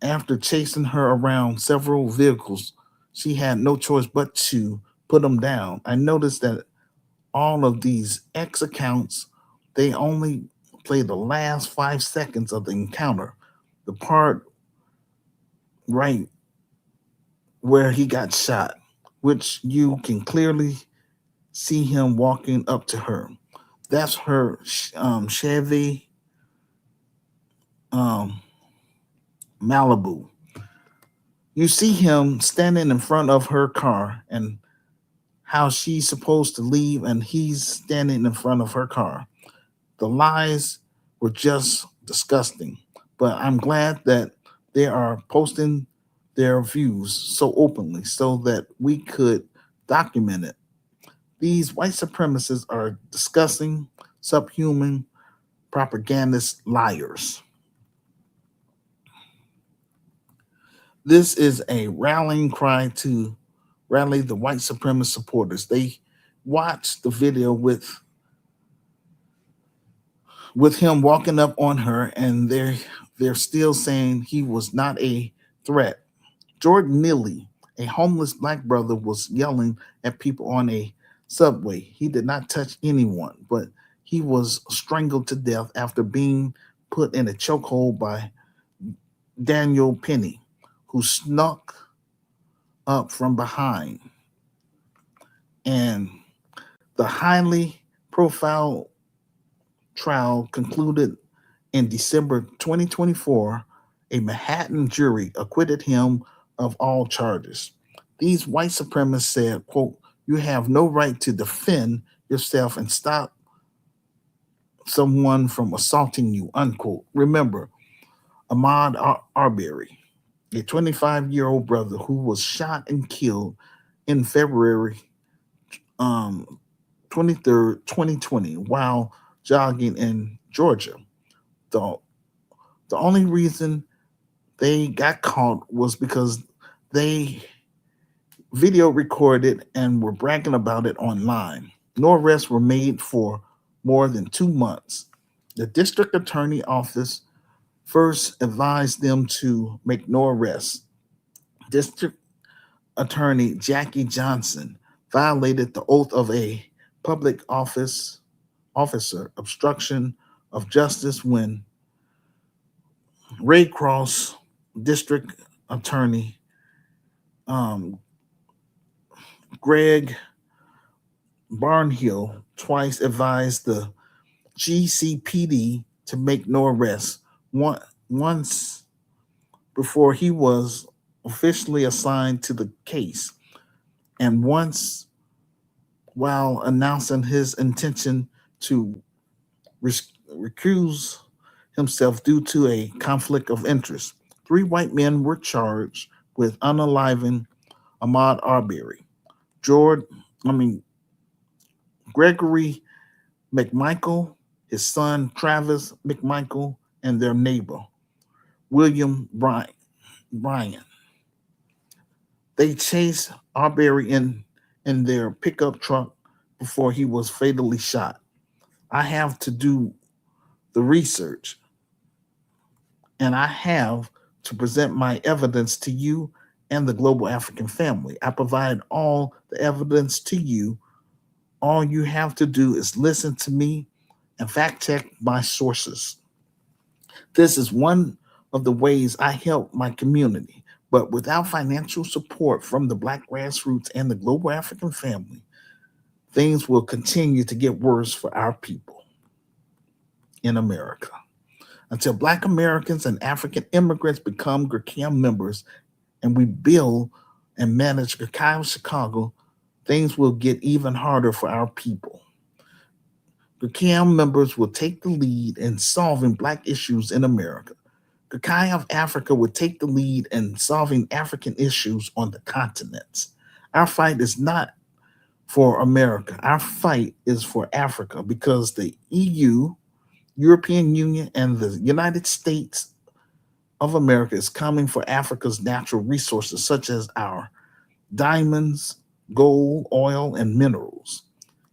After chasing her around several vehicles, she had no choice but to put him down. I noticed that all of these X accounts, they only play the last 5 seconds of the encounter, the part right where he got shot, which you can clearly see him walking up to her. That's her Chevy um, Malibu. You see him standing in front of her car and how she's supposed to leave, and he's standing in front of her car. The lies were just disgusting. But I'm glad that they are posting their views so openly so that we could document it. These white supremacists are disgusting, subhuman, propagandist liars. This is a rallying cry to rally the white supremacist supporters. They watched the video with him walking up on her, and they're still saying he was not a threat. Jordan Neely, a homeless black brother, was yelling at people on a subway. He did not touch anyone, but he was strangled to death after being put in a chokehold by Daniel Penny, who snuck up from behind. And the highly profile trial concluded in December 2024. A Manhattan jury acquitted him of all charges. These white supremacists said, quote, you have no right to defend yourself and stop someone from assaulting you, unquote. Remember, Arbery, a 25-year-old brother who was shot and killed in February 23rd, 2020, while jogging in Georgia. The, the only reason they got caught was because they video recorded and were bragging about it online. No arrests were made for more than 2 months. The district attorney office first advised them to make no arrests. District Attorney Jackie Johnson violated the oath of a public office officer, obstruction of justice, when Ray Cross District Attorney um, Greg Barnhill twice advised the GCPD to make no arrests. Once before he was officially assigned to the case, and once while announcing his intention to recuse himself due to a conflict of interest. Three white men were charged with unaliving Ahmaud Arbery. George, I mean Gregory McMichael, his son Travis McMichael, and their neighbor William Bryan. They chased Arbery in their pickup truck before he was fatally shot. I have to do the research and I have to present my evidence to you and the global African family. I provide all the evidence to you. All you have to do is listen to me and fact check my sources. This is one of the ways I help my community. But without financial support from the Black grassroots and the global African family, things will continue to get worse for our people in America. Until Black Americans and African immigrants become GRCAM members and we build and manage GRCAM Chicago, things will get even harder for our people. GRCAM members will take the lead in solving Black issues in America. GRCAI of Africa will take the lead in solving African issues on the continents. Our fight is not for America. Our fight is for Africa because the EU, European Union, and the United States of America is coming for Africa's natural resources, such as our diamonds, gold, oil, and minerals.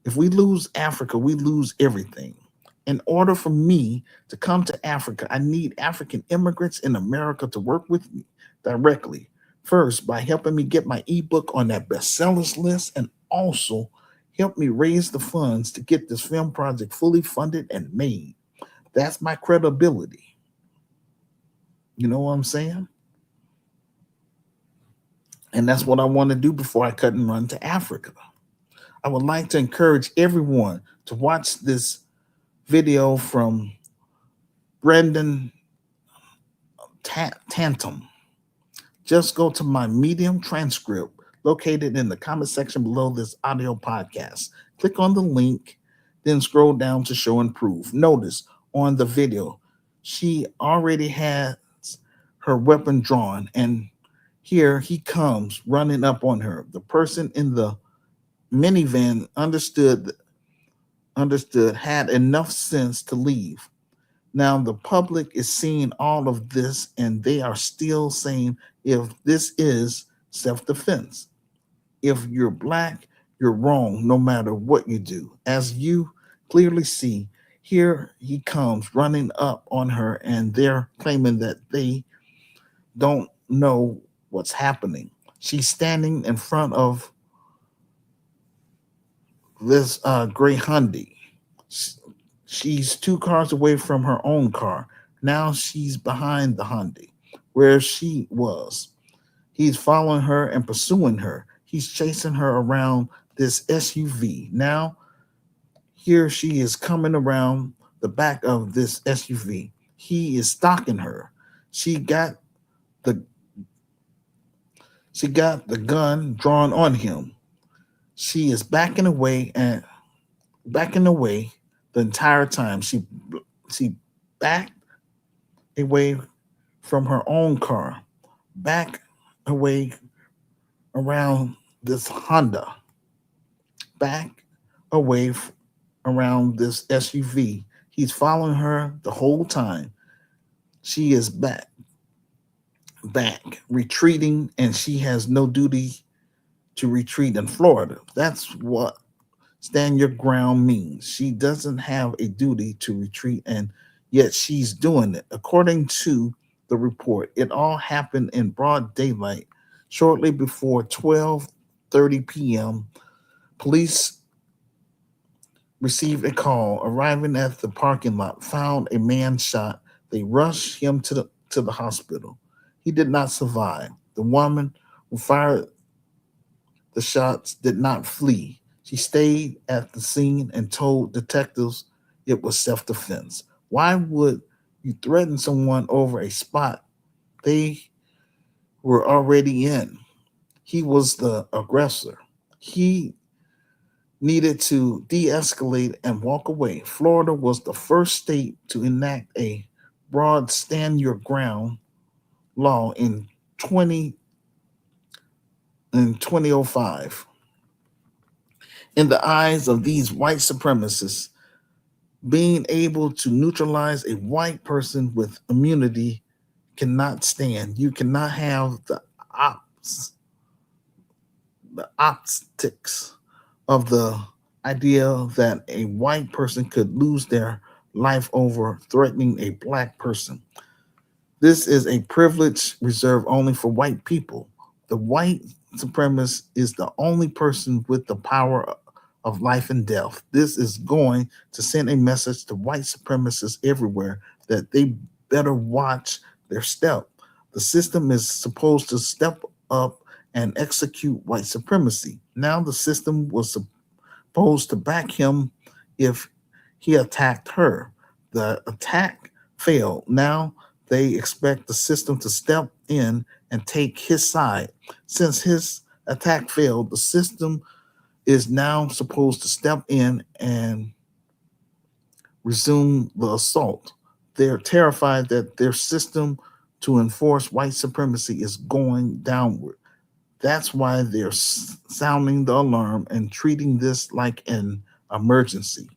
If we lose Africa, we lose everything. In order for me to come to Africa, I need African immigrants in America to work with me directly. First, by helping me get my ebook on that bestsellers list, and also help me raise the funds to get this film project fully funded and made. That's my credibility. You know what I'm saying? And that's what I want to do before I cut and run to Africa. I would like to encourage everyone to watch this video from Brendan Tantum. Just go to my Medium transcript located in the comment section below this audio podcast. Click on the link, then scroll down to show and prove. Notice on the video, she already has her weapon drawn, and here he comes running up on her. The person in the minivan understood had enough sense to leave. Now the public is seeing all of this and they are still saying if this is self-defense. If you're Black, you're wrong no matter what you do. As you clearly see, here he comes running up on her and they're claiming that they don't know what's happening. She's standing in front of this gray Hyundai. She's two cars away from her own car. Now she's behind the Hyundai where she was. He's following her and pursuing her. He's chasing her around this SUV. Now, here she is coming around the back of this SUV. He is stalking her. She got the she got the gun drawn on him. She is backing away the entire time. She backed away from her own car, back away around this Honda, back away around this SUV. He's following her the whole time. She is back, retreating, and she has no duty to retreat in Florida. That's what stand your ground means. She doesn't have a duty to retreat, and yet she's doing it. According to the report, it all happened in broad daylight shortly before 12:30 p.m. Police received a call. Arriving at the parking lot, found a man shot. They rushed him to the hospital. He did not survive. The woman who fired the shots did not flee. She stayed at the scene and told detectives it was self-defense. Why would you threaten someone over a spot they were already in? He was the aggressor. He needed to de escalate and walk away. Florida was the first state to enact a broad stand your ground law in 20 in 2005. In the eyes of these white supremacists, being able to neutralize a white person with immunity cannot stand. You cannot have the optics of the idea that a white person could lose their life over threatening a black person. This is a privilege reserved only for white people. The white supremacist is the only person with the power of life and death. This is going to send a message to white supremacists everywhere that they better watch their step. The system is supposed to step up and execute white supremacy. Now the system was supposed to back him if he attacked her. The attack failed. Now they expect the system to step in and take his side. Since his attack failed, the system is now supposed to step in and resume the assault. They're terrified that their system to enforce white supremacy is going downward. That's why they're sounding the alarm and treating this like an emergency.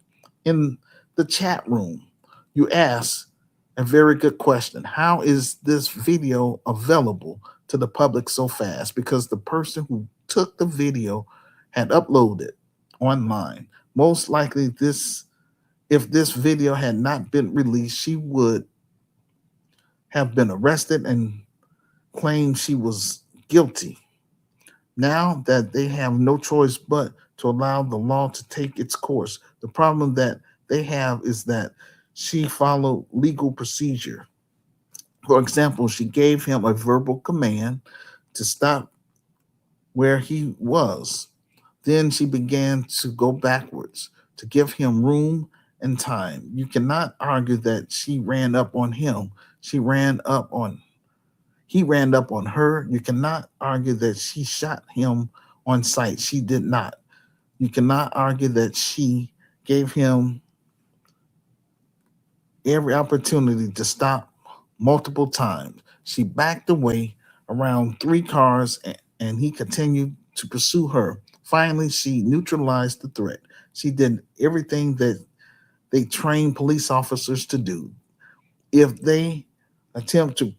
In the chat room, you ask a very good question. How is this video available to the public so fast? Because the person who took the video had uploaded online. Most likely this if this video had not been released, she would have been arrested and claimed she was guilty. Now that they have no choice but to allow the law to take its course, the problem that they have is that she followed legal procedure. For example, she gave him a verbal command to stop where he was. Then she began to go backwards to give him room and time. You cannot argue that she ran up on him. She ran up on He ran up on her. You cannot argue that she shot him on sight. She did not. You cannot argue that she gave him every opportunity to stop multiple times. She backed away around three cars and he continued to pursue her. Finally, she neutralized the threat. She did everything that they train police officers to do. If they attempt to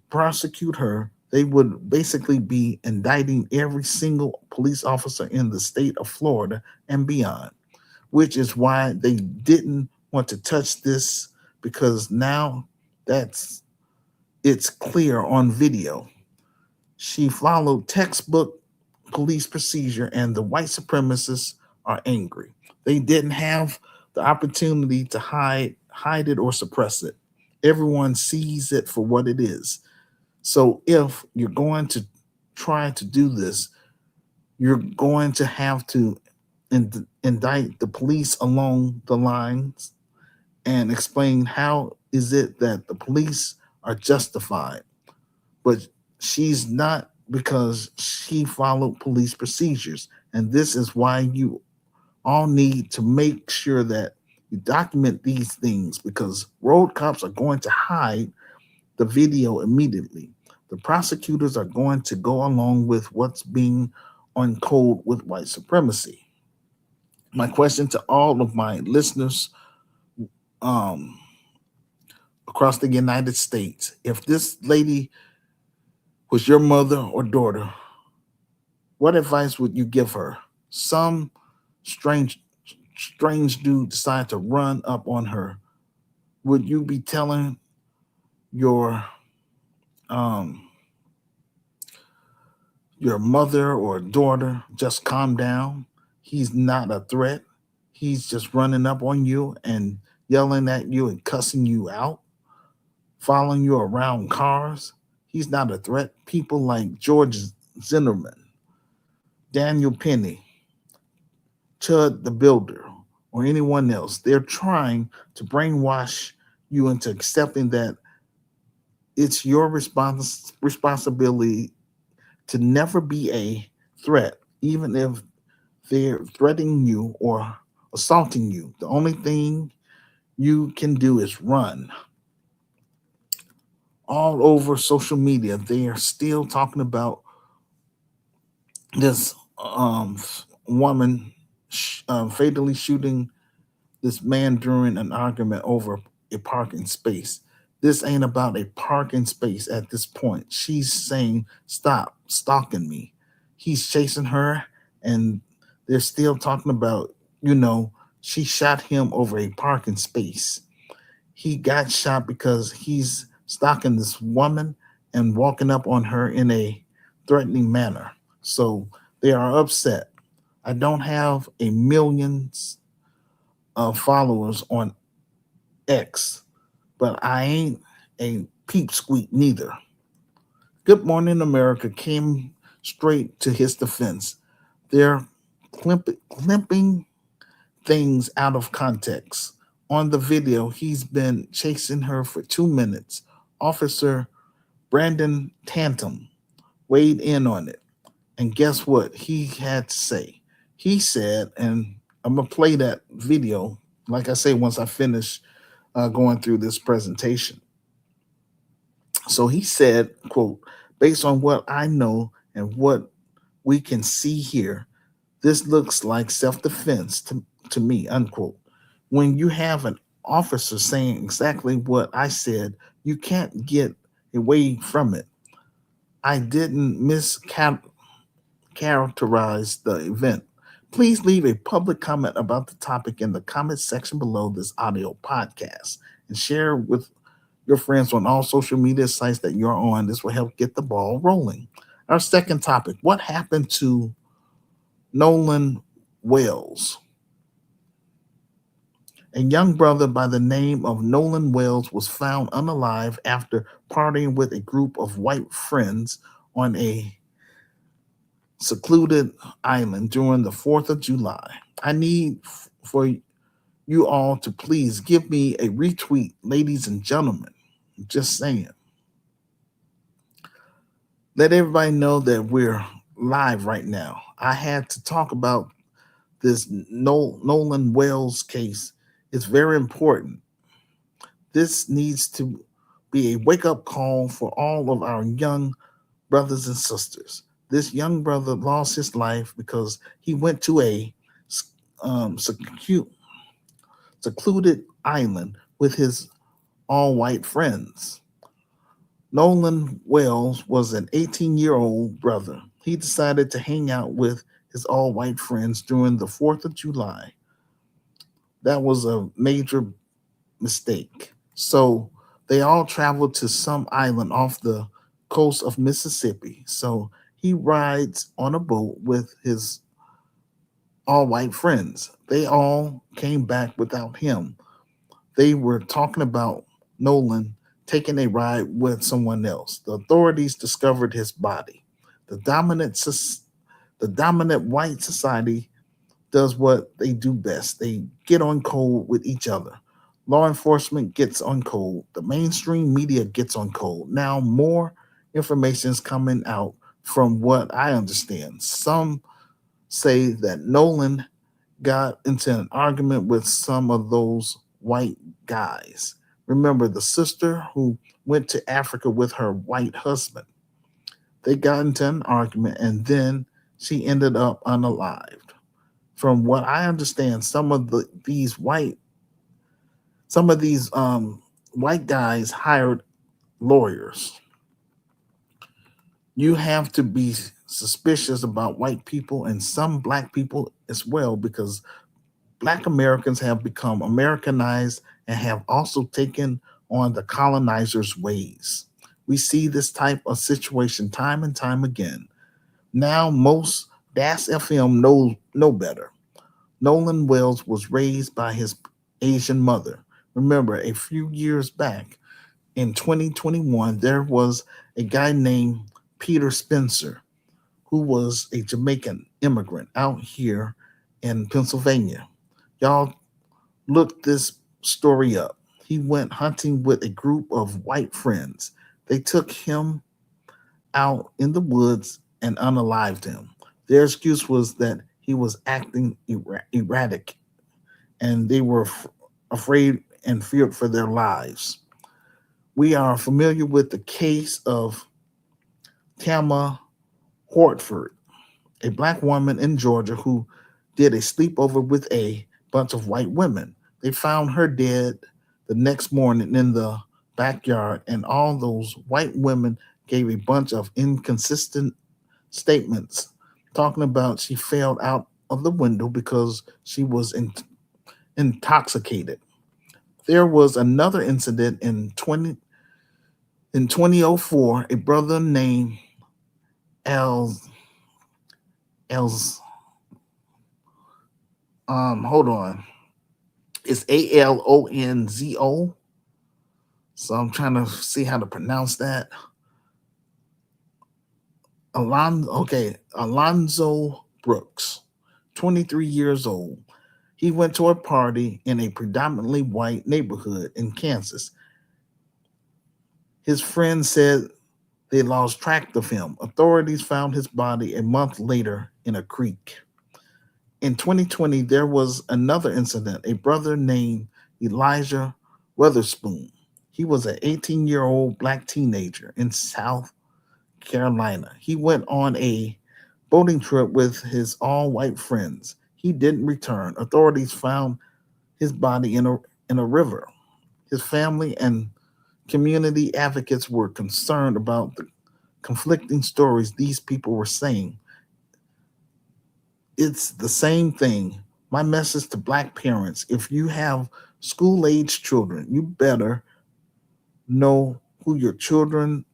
prosecute her, they would basically be indicting every single police officer in the state of Florida and beyond, which is why they didn't want to touch this because now that's it's clear on video. She followed textbook police procedure and the white supremacists are angry. They didn't have the opportunity to hide it or suppress it. Everyone sees it for what it is. So if you're going to try to do this, you're going to have to indict the police along the lines and explain how is it that the police are justified. But she's not because she followed police procedures. And this is why you all need to make sure that you document these things because road cops are going to hide the video immediately. The prosecutors are going to go along with what's being on code with white supremacy. My question to all of my listeners um, across the United States, if this lady was your mother or daughter, what advice would you give her? Some strange strange dude decided to run up on her. Would you be telling your um your mother or daughter just calm down? He's not a threat. He's just running up on you and yelling at you and cussing you out, following you around cars. He's not a threat. People like George Zimmerman, Daniel Penny, Chud the Builder, or anyone else, they're trying to brainwash you into accepting that it's your responsibility to never be a threat, even if they're threatening you or assaulting you. The only thing you can do is run. all over social media. They are still talking about this woman fatally shooting this man during an argument over a parking space. This ain't about a parking space at this point. She's saying, "Stop stalking me." He's chasing her, and they're still talking about, you know, she shot him over a parking space. He got shot because he's stalking this woman and walking up on her in a threatening manner. So they are upset. I don't have a millions of followers on X, but I ain't a peep squeak neither. Good Morning America came straight to his defense. They're clipping things out of context. On the video, he's been chasing her for 2 minutes. Officer Brandon Tantum weighed in on it. And guess what he had to say? He said, and I'm going to play that video, like I say, once I finish going through this presentation. So he said, quote, based on what I know and what we can see here, this looks like self-defense to me, unquote. When you have an officer saying exactly what I said, you can't get away from it. I didn't mischaracterize the event. Please leave a public comment about the topic in the comment section below this audio podcast and share with your friends on all social media sites that you're on. This will help get the ball rolling. Our second topic: what happened to Nolan Wells? A young brother by the name of Nolan Wells was found unalive after partying with a group of white friends on a secluded island during the 4th of July. I need for you all to please give me a retweet, ladies and gentlemen. Just saying. Let everybody know that we're live right now. I had to talk about this Nolan Wells case. It's very important. This needs to be a wake up call for all of our young brothers and sisters. This young brother lost his life because he went to a secluded island with his all white friends. Nolan Wells was an 18-year-old brother. He decided to hang out with his all white friends during the 4th of July. That was a major mistake. So they all traveled to some island off the coast of Mississippi. So he rides on a boat with his all white friends. They all came back without him. They were talking about Nolan taking a ride with someone else. The authorities discovered his body. The dominant the dominant white society does what they do best. They get on cold with each other. Law enforcement gets on cold. The mainstream media gets on cold. Now more information is coming out from what I understand. Some say that Nolan got into an argument with some of those white guys. Remember the sister who went to Africa with her white husband. They got into an argument and then she ended up unalived. From what I understand, some of these white guys hired lawyers. You have to be suspicious about white people and some black people as well because Black Americans have become Americanized and have also taken on the colonizers' ways. We see this type of situation time and time again. Now most DAS FM know better. Nolan Wells was raised by his Asian mother. Remember, a few years back in 2021, there was a guy named Peter Spencer who was a Jamaican immigrant out here in Pennsylvania. Y'all look this story up. He went hunting with a group of white friends. They took him out in the woods and unalived him. Their excuse was that he was acting erratic and they were afraid and feared for their lives. We are familiar with the case of Tama Hortford, a black woman in Georgia who did a sleepover with a bunch of white women. They found her dead the next morning in the backyard, and all those white women gave a bunch of inconsistent statements talking about she fell out of the window because she was intoxicated. There was another incident in 2004. A brother named Els Els hold on. It's Alonzo. So I'm trying to see how to pronounce that. Alonzo Brooks, 23 years old. He went to a party in a predominantly white neighborhood in Kansas. His friends said they lost track of him. Authorities found his body a month later in a creek. In 2020, there was another incident. A brother named Elijah Weatherspoon. He was an 18-year-old black teenager in South Carolina. He went on a boating trip with his all white friends. He didn't return. Authorities found his body in a river. His family and community advocates were concerned about the conflicting stories these people were saying. It's the same thing. My message to black parents: if you have school age children, you better know who your children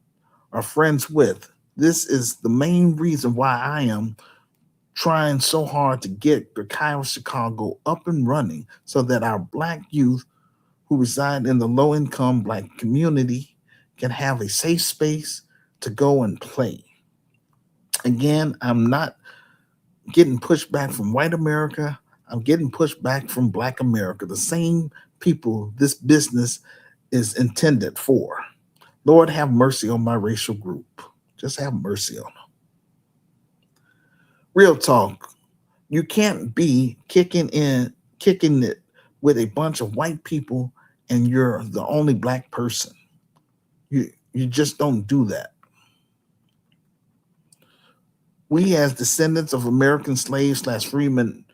are friends with. This is the main reason why I am trying so hard to get the Kairos Chicago up and running so that our black youth who reside in the low income black community can have a safe space to go and play. Again, I'm not getting pushback from white America. I'm getting pushback from black America, the same people this business is intended for. Lord, have mercy on my racial group. Just have mercy on them. Real talk. You can't be kicking it with a bunch of white people and you're the only black person. You just don't do that. We as descendants of American slaves slash freemen,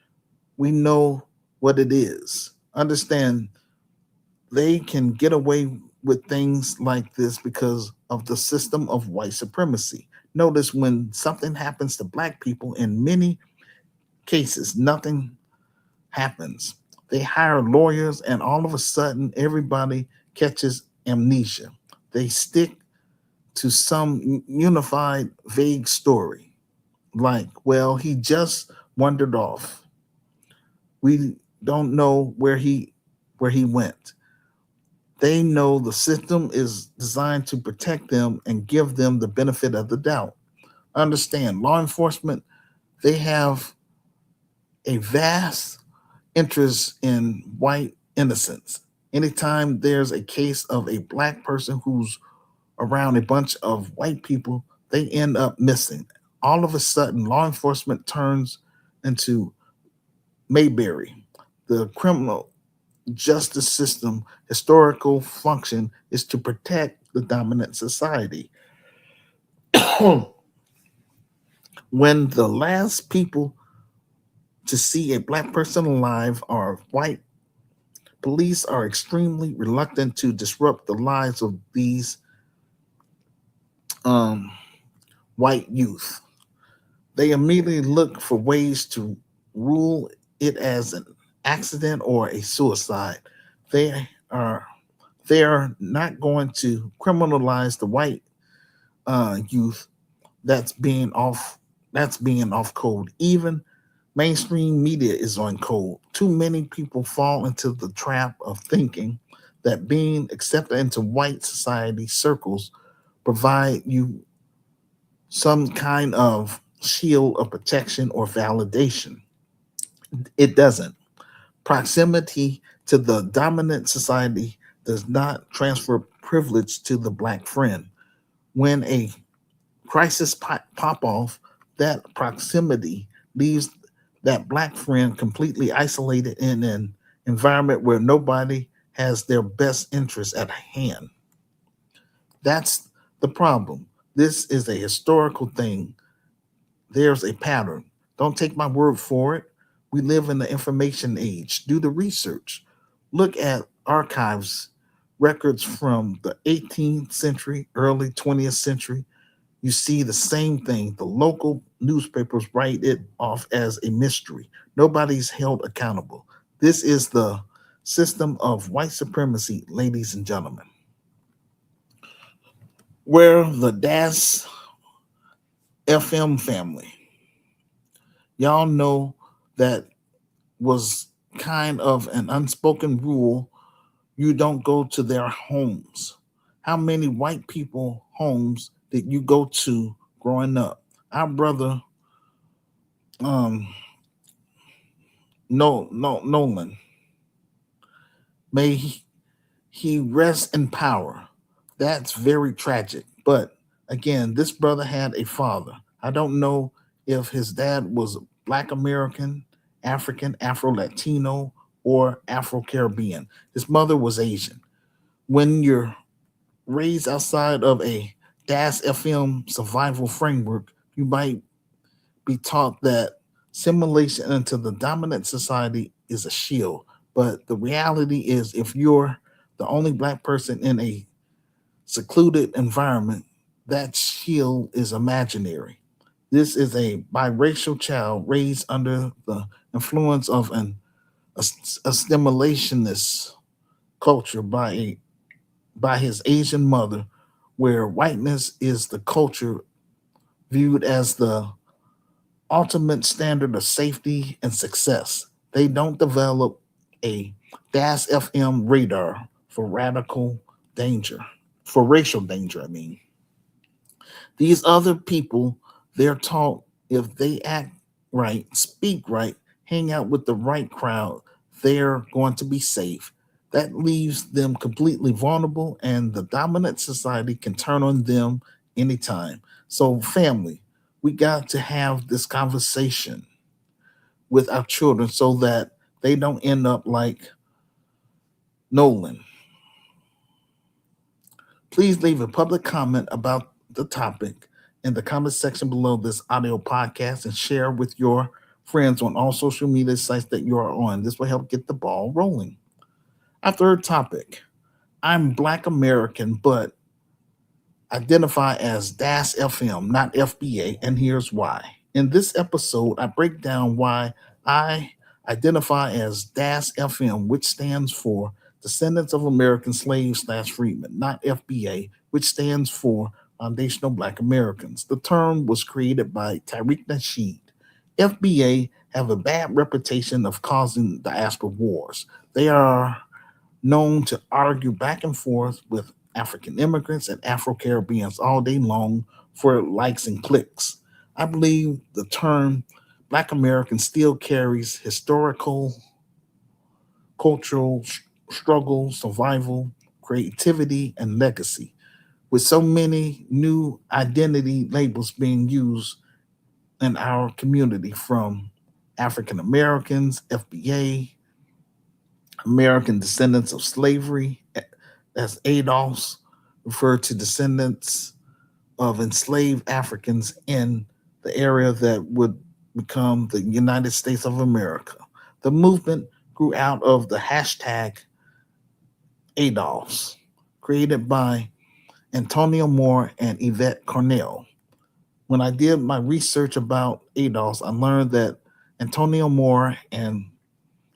we know what it is. Understand they can get away with things like this because of the system of white supremacy. Notice when something happens to black people, in many cases, nothing happens. They hire lawyers, and all of a sudden, everybody catches amnesia. They stick to some unified, vague story, like, well, he just wandered off. We don't know where he went. They know the system is designed to protect them and give them the benefit of the doubt. Understand, law enforcement, they have a vast interest in white innocence. Anytime there's a case of a black person who's around a bunch of white people, they end up missing. All of a sudden, law enforcement turns into Mayberry. The criminal justice system historical function is to protect the dominant society. When the last people to see a black person alive are white, police are extremely reluctant to disrupt the lives of these um, white youth. They immediately look for ways to rule it as an accident or a suicide. They are they are not going to criminalize the white youth that's being off code. Even mainstream media is on code. Too many people fall into the trap of thinking that being accepted into white society circles provide you some kind of shield of protection or validation. It doesn't. Proximity to the dominant society does not transfer privilege to the black friend. When a crisis pop off, that proximity leaves that black friend completely isolated in an environment where nobody has their best interests at hand. That's the problem. This is a historical thing. There's a pattern. Don't take my word for it. We live in the information age. Do the research. Look at archives, records from the 18th century, early 20th century. You see the same thing. The local newspapers write it off as a mystery. Nobody's held accountable. This is the system of white supremacy, ladies and gentlemen, where the Das FM family, y'all know that was kind of an unspoken rule. You don't go to their homes. How many white people homes did you go to growing up? Our brother, um, Nolan, may he rest in power. That's very tragic. But again, this brother had a father. I don't know if his dad was Black American, African, Afro Latino, or Afro Caribbean. His mother was Asian. When you're raised outside of a DAS FM survival framework, you might be taught that simulation into the dominant society is a shield. But the reality is, if you're the only Black person in a secluded environment, that shield is imaginary. This is a biracial child raised under the influence of an assimilationist culture by his Asian mother, where whiteness is the culture viewed as the ultimate standard of safety and success. They don't develop a DAS FM radar for radical danger, for racial danger, I mean. These other people, they're taught if they act right, speak right, hang out with the right crowd, they're going to be safe. That leaves them completely vulnerable, and the dominant society can turn on them anytime. So, family, we got to have this conversation with our children so that they don't end up like Nolan. Please leave a public comment about the topic in the comment section below this audio podcast and share with your friends on all social media sites that you are on. This will help get the ball rolling. Our third topic: I'm Black American, but identify as DAS FM, not FBA, and here's why. In this episode, I break down why I identify as DAS FM, which stands for Descendants of American Slaves slash Freedmen, not FBA, which stands for Foundational Black Americans. The term was created by Tariq Nasheed. FBA have a bad reputation of causing diaspora wars. They are known to argue back and forth with African immigrants and Afro Caribbeans all day long for likes and clicks. I believe the term Black American still carries historical, cultural struggle, survival, creativity, and legacy. With so many new identity labels being used in our community, from African Americans, FBA, American descendants of slavery, as ADOS, refer to descendants of enslaved Africans in the area that would become the United States of America. The movement grew out of the hashtag ADOS, created by Antonio Moore and Yvette Cornell. When I did my research about ADOS, I learned that Antonio Moore and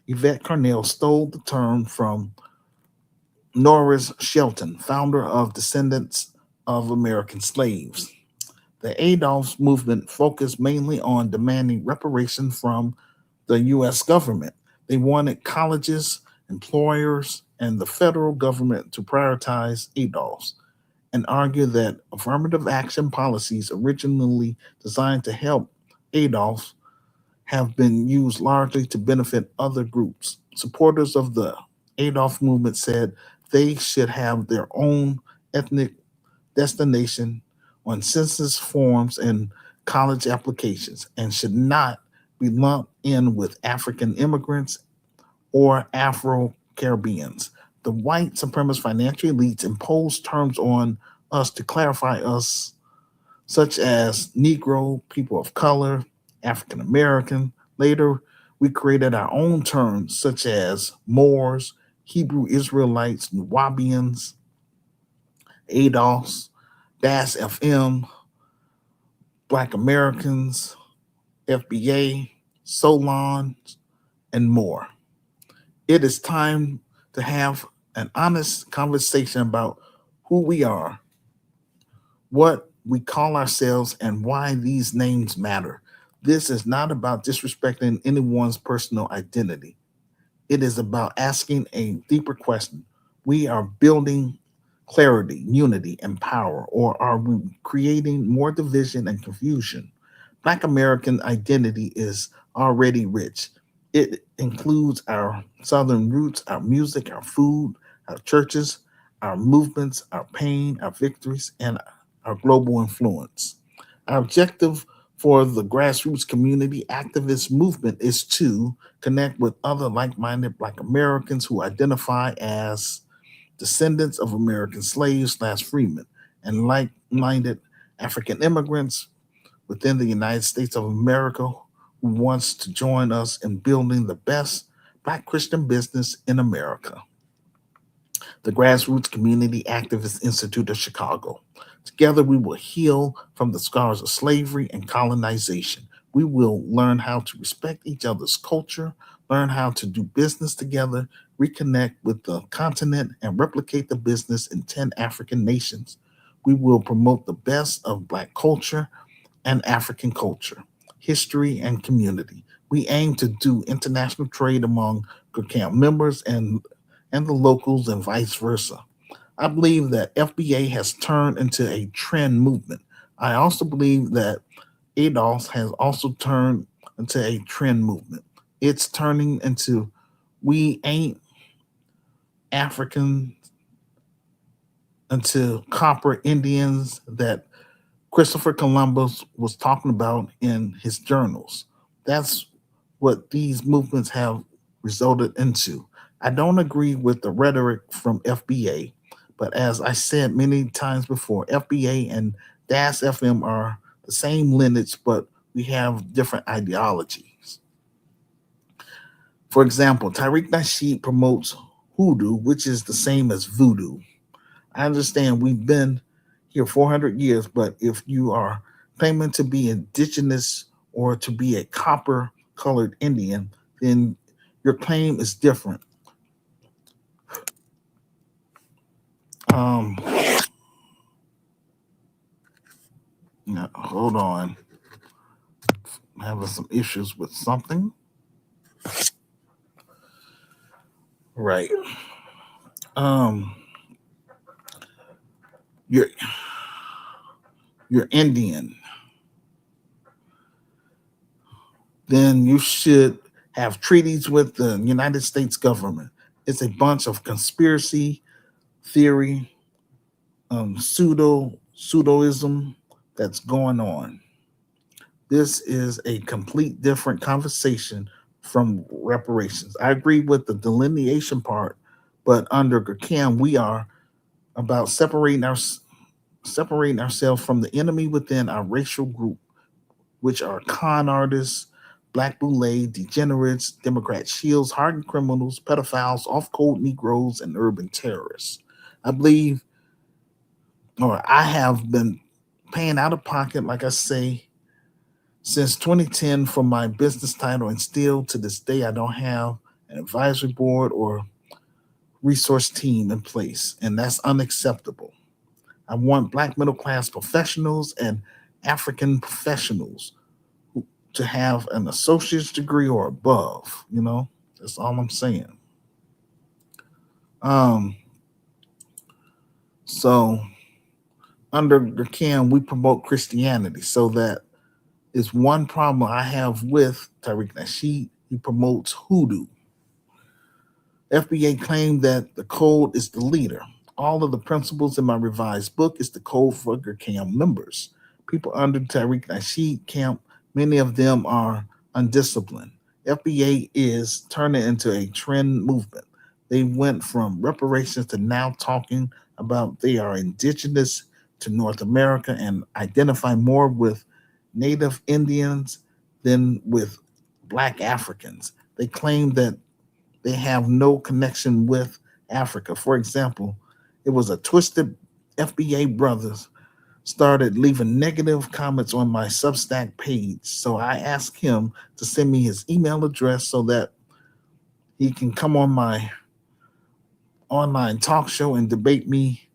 Yvette Cornell stole the term from Norris Shelton, founder of Descendants of American Slaves. The ADOS movement focused mainly on demanding reparations from the U.S. government. They wanted colleges, employers, and the federal government to prioritize ADOS and argue that affirmative action policies originally designed to help ADOS have been used largely to benefit other groups. Supporters of the ADOS movement said they should have their own ethnic destination on census forms and college applications and should not be lumped in with African immigrants or Afro Caribbeans. The white supremacist financial elites imposed terms on us to clarify us, such as Negro, people of color, African American. Later, we created our own terms, such as Moors, Hebrew Israelites, Nubians, ADOS, DAS FM, Black Americans, FBA, Solon, and more. It is time to have an honest conversation about who we are, what we call ourselves, and why these names matter. This is not about disrespecting anyone's personal identity. It is about asking a deeper question. We are building clarity, unity, and power, or are we creating more division and confusion? Black American identity is already rich. It includes our Southern roots, our music, our food, our churches, our movements, our pain, our victories, and our global influence. Our objective for the grassroots community activist movement is to connect with other like minded Black Americans who identify as descendants of American slaves slash freemen and like minded African immigrants within the United States of America who wants to join us in building the best Black Christian business in America, the Grassroots Community Activist Institute of Chicago. Together, we will heal from the scars of slavery and colonization. We will learn how to respect each other's culture, learn how to do business together, reconnect with the continent, and replicate the business in 10 African nations. We will promote the best of Black culture and African culture, history, and community. We aim to do international trade among CACAM members and the locals and vice versa. I believe that FBA has turned into a trend movement. I also believe that ADOS has also turned into a trend movement. It's turning into we ain't African until copper Indians that Christopher Columbus was talking about in his journals. That's what these movements have resulted into. I don't agree with the rhetoric from FBA, but as I said many times before, FBA and DAS FM are the same lineage, but we have different ideologies. For example, Tariq Nasheed promotes hoodoo, which is the same as voodoo. I understand we've been here 400 years, but if you are claiming to be indigenous or to be a copper colored Indian, then your claim is different. Um, Now, hold on. I'm having some issues with something. Right. Um, you're you're Indian, then you should have treaties with the United States government. It's a bunch of conspiracy theory, pseudoism that's going on. This is a complete different conversation from reparations. I agree with the delineation part, but under GACAM, we are about separating ourselves from the enemy within our racial group, which are con artists, black boule, degenerates, Democrat shields, hardened criminals, pedophiles, off code Negroes, and urban terrorists. I believe, or I have been paying out of pocket, like I say, since 2010 for my business title, and still to this day, I don't have an advisory board or resource team in place, and that's unacceptable. I want Black middle class professionals and African professionals to have an associate's degree or above. That's all I'm saying. Um, so under the CAM, we promote Christianity. So that is one problem I have with Tariq Nasheed. He promotes hoodoo. FBA claimed that the code is the leader. All of the principles in my revised book is the code for CAM members. People under Tariq Nasheed camp, many of them are undisciplined. FBA is turning into a trend movement. They went from reparations to now talking about they are indigenous to North America and identify more with Native Indians than with Black Africans. They claim that they have no connection with Africa. For example, it was a twisted FBA brothers started leaving negative comments on my Substack page. So I asked him to send me his email address so that he can come on my online talk show and debate me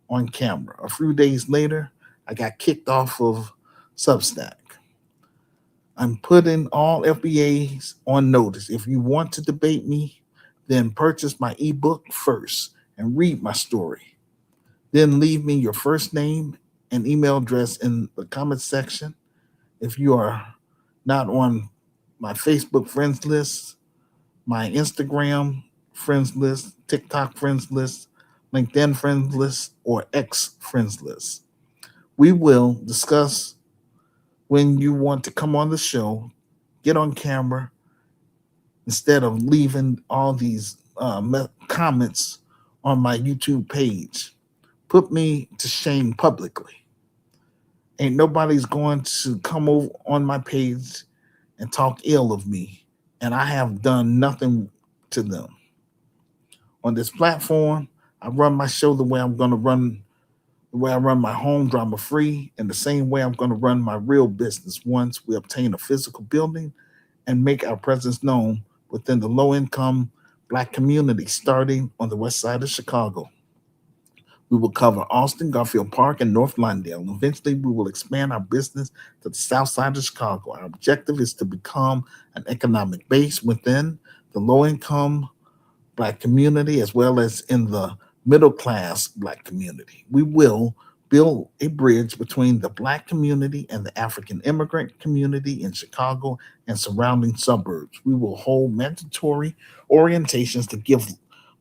on camera. A few days later, I got kicked off of Substack. I'm putting all FBAs on notice. If you want to debate me, then purchase my ebook first and read my story. Then leave me your first name and email address in the comment section. If you are not on my Facebook friends list, my Instagram friends list, TikTok friends list, LinkedIn friends list, or X friends list, we will discuss when you want to come on the show, get on camera instead of leaving all these comments on my YouTube page. Put me to shame publicly. Ain't nobody's going to come over on my page and talk ill of me, and I have done nothing to them. On this platform, I run my show the way I'm going to run the way I run my home drama free, and the same way I'm going to run my real business once we obtain a physical building and make our presence known within the low income Black community starting on the west side of Chicago. We will cover Austin, Garfield Park, and North Lawndale. Eventually, we will expand our business to the south side of Chicago. Our objective is to become an economic base within the low income Black community as well as in the middle class Black community. We will build a bridge between the Black community and the African immigrant community in Chicago and surrounding suburbs. We will hold mandatory orientations to give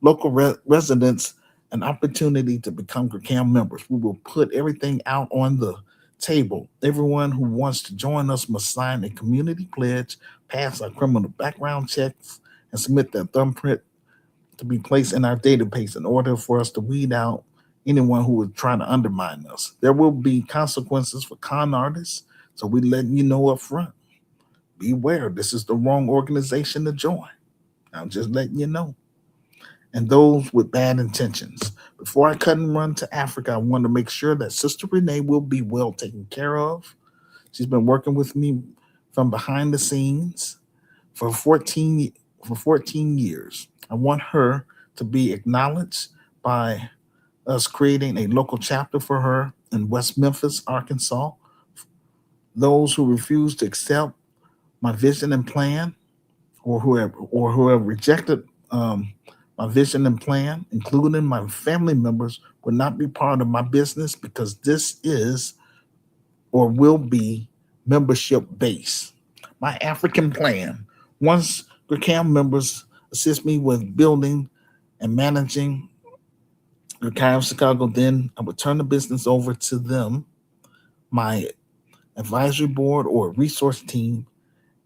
local residents an opportunity to become GRCAM members. We will put everything out on the table. Everyone who wants to join us must sign a community pledge, pass our criminal background checks, and submit their thumbprint to be placed in our database in order for us to weed out anyone who would try to undermine us. There will be consequences for con artists, so we letting you know up front. Beware, this is the wrong organization to join. I'm just letting you know. And those with bad intentions. Before I cut and run to Africa, I want to make sure that Sister Renee will be well taken care of. She's been working with me from behind the scenes for 14 years. I want her to be acknowledged by us creating a local chapter for her in West Memphis, Arkansas. Those who refuse to accept my vision and plan, or who have rejected my vision and plan, including my family members, will not be part of my business because this is or will be membership based. My African plan. Once GRCAM members assist me with building and managing GRCAM Chicago, then I would turn the business over to them, my advisory board or resource team,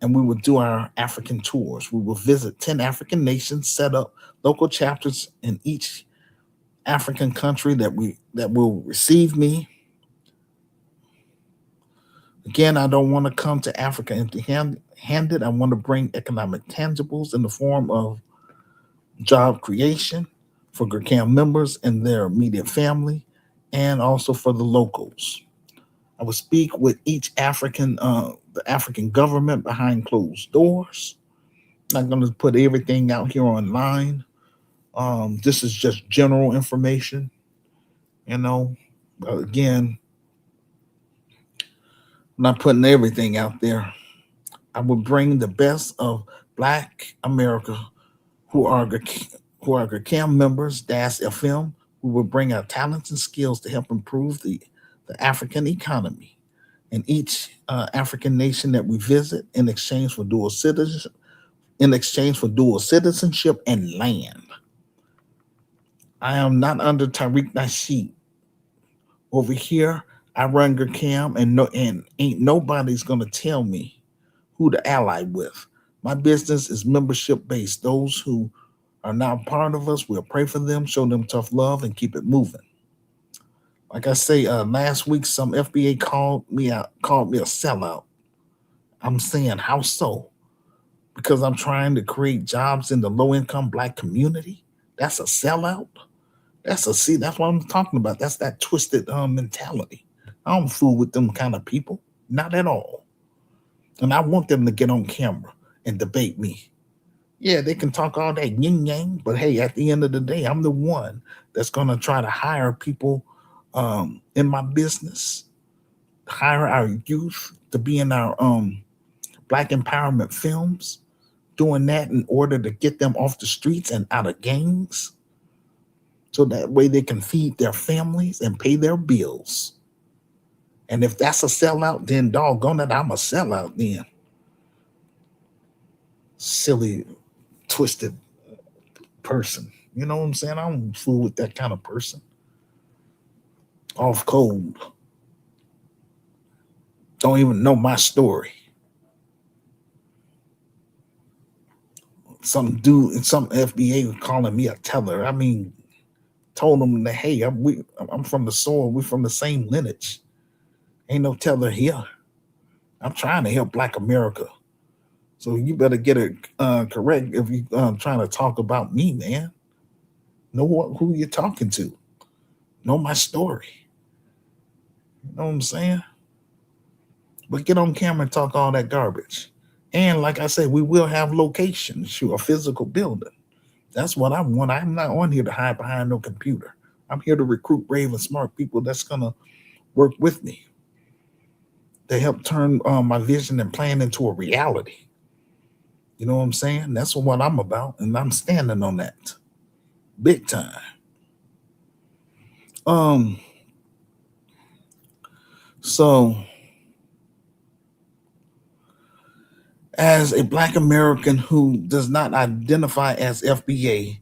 and we will do our African tours. We will visit 10 African nations, set up local chapters in each African country that will receive me. Again, I don't want to come to Africa empty-handed. I want to bring economic tangibles in the form of job creation for GRCAM members and their immediate family, and also for the locals. I will speak with each the African government behind closed doors. I'm not going to put everything out here online. This is just general information, you know. Again, I'm not putting everything out there. I will bring the best of Black America who are GRCAM members, DAS FM. We will bring our talents and skills to help improve the African economy in each African nation that we visit in exchange for dual citizenship and land. I am not under Tariq Nasheed. Over here, I run GRCAM, and ain't nobody's gonna tell me who to ally with. My business is membership based. Those who are not part of us, we'll pray for them, show them tough love, and keep it moving. Like I say, last week some FBA called me a sellout. I'm saying how so? Because I'm trying to create jobs in the low income black community. That's a sellout. That's what I'm talking about. That's that twisted mentality. I don't fool with them kind of people, not at all. And I want them to get on camera and debate me. Yeah, they can talk all that yin yang, but hey, at the end of the day, I'm the one that's gonna try to hire people in my business, hire our youth to be in our black empowerment films, doing that in order to get them off the streets and out of gangs, so that way they can feed their families and pay their bills. And if that's a sellout, then doggone it, I'm a sellout then. Silly, twisted person. You know what I'm saying? I don't fool with that kind of person. Off cold. Don't even know my story. Some dude, some FBA was calling me a teller. I mean, told them that, hey, I'm from the soil. We're from the same lineage. Ain't no teller here. I'm trying to help Black America. So you better get it correct if you trying to talk about me, man. Know who you're talking to. Know my story. You know what I'm saying? But get on camera and talk all that garbage. And like I said, we will have locations, shoot, a physical building. That's what I want. I'm not on here to hide behind no computer. I'm here to recruit brave and smart people that's gonna work with me. They help turn my vision and plan into a reality. You know what I'm saying? That's what I'm about, and I'm standing on that big time. Um, so as a Black American who does not identify as FBA,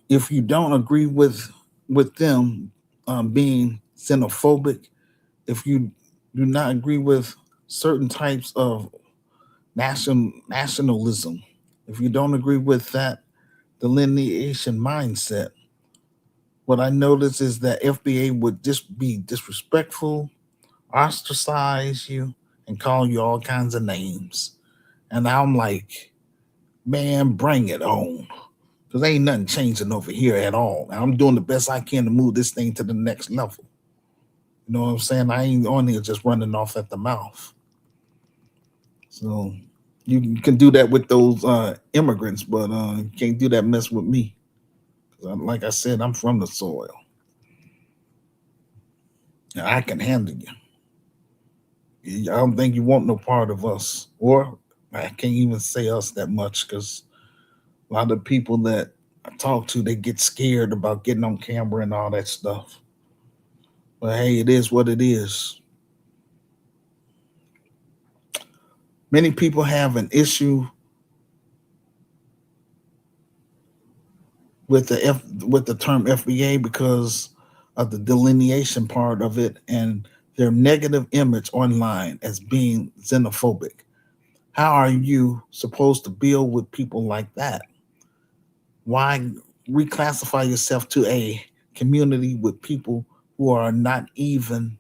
if you don't agree with them being xenophobic, if you do not agree with certain types of nationalism, if you don't agree with that delineation mindset, what I notice is that FBA would just be disrespectful, ostracize you, and call you all kinds of names. And I'm like, man, bring it on. Because ain't nothing changing over here at all. I'm doing the best I can to move this thing to the next level. You know what I'm saying? I ain't on here just running off at the mouth. So you can do that with those immigrants, but you can't do that mess with me. Like I said, I'm from the soil. And I can handle you. I don't think you want no part of us. Or I can't even say us that much because a lot of people that I talk to, they get scared about getting on camera and all that stuff. But hey, it is what it is. Many people have an issue with the term FBA because of the delineation part of it and their negative image online as being xenophobic. How are you supposed to build with people like that? Why reclassify yourself to a community with people who are not even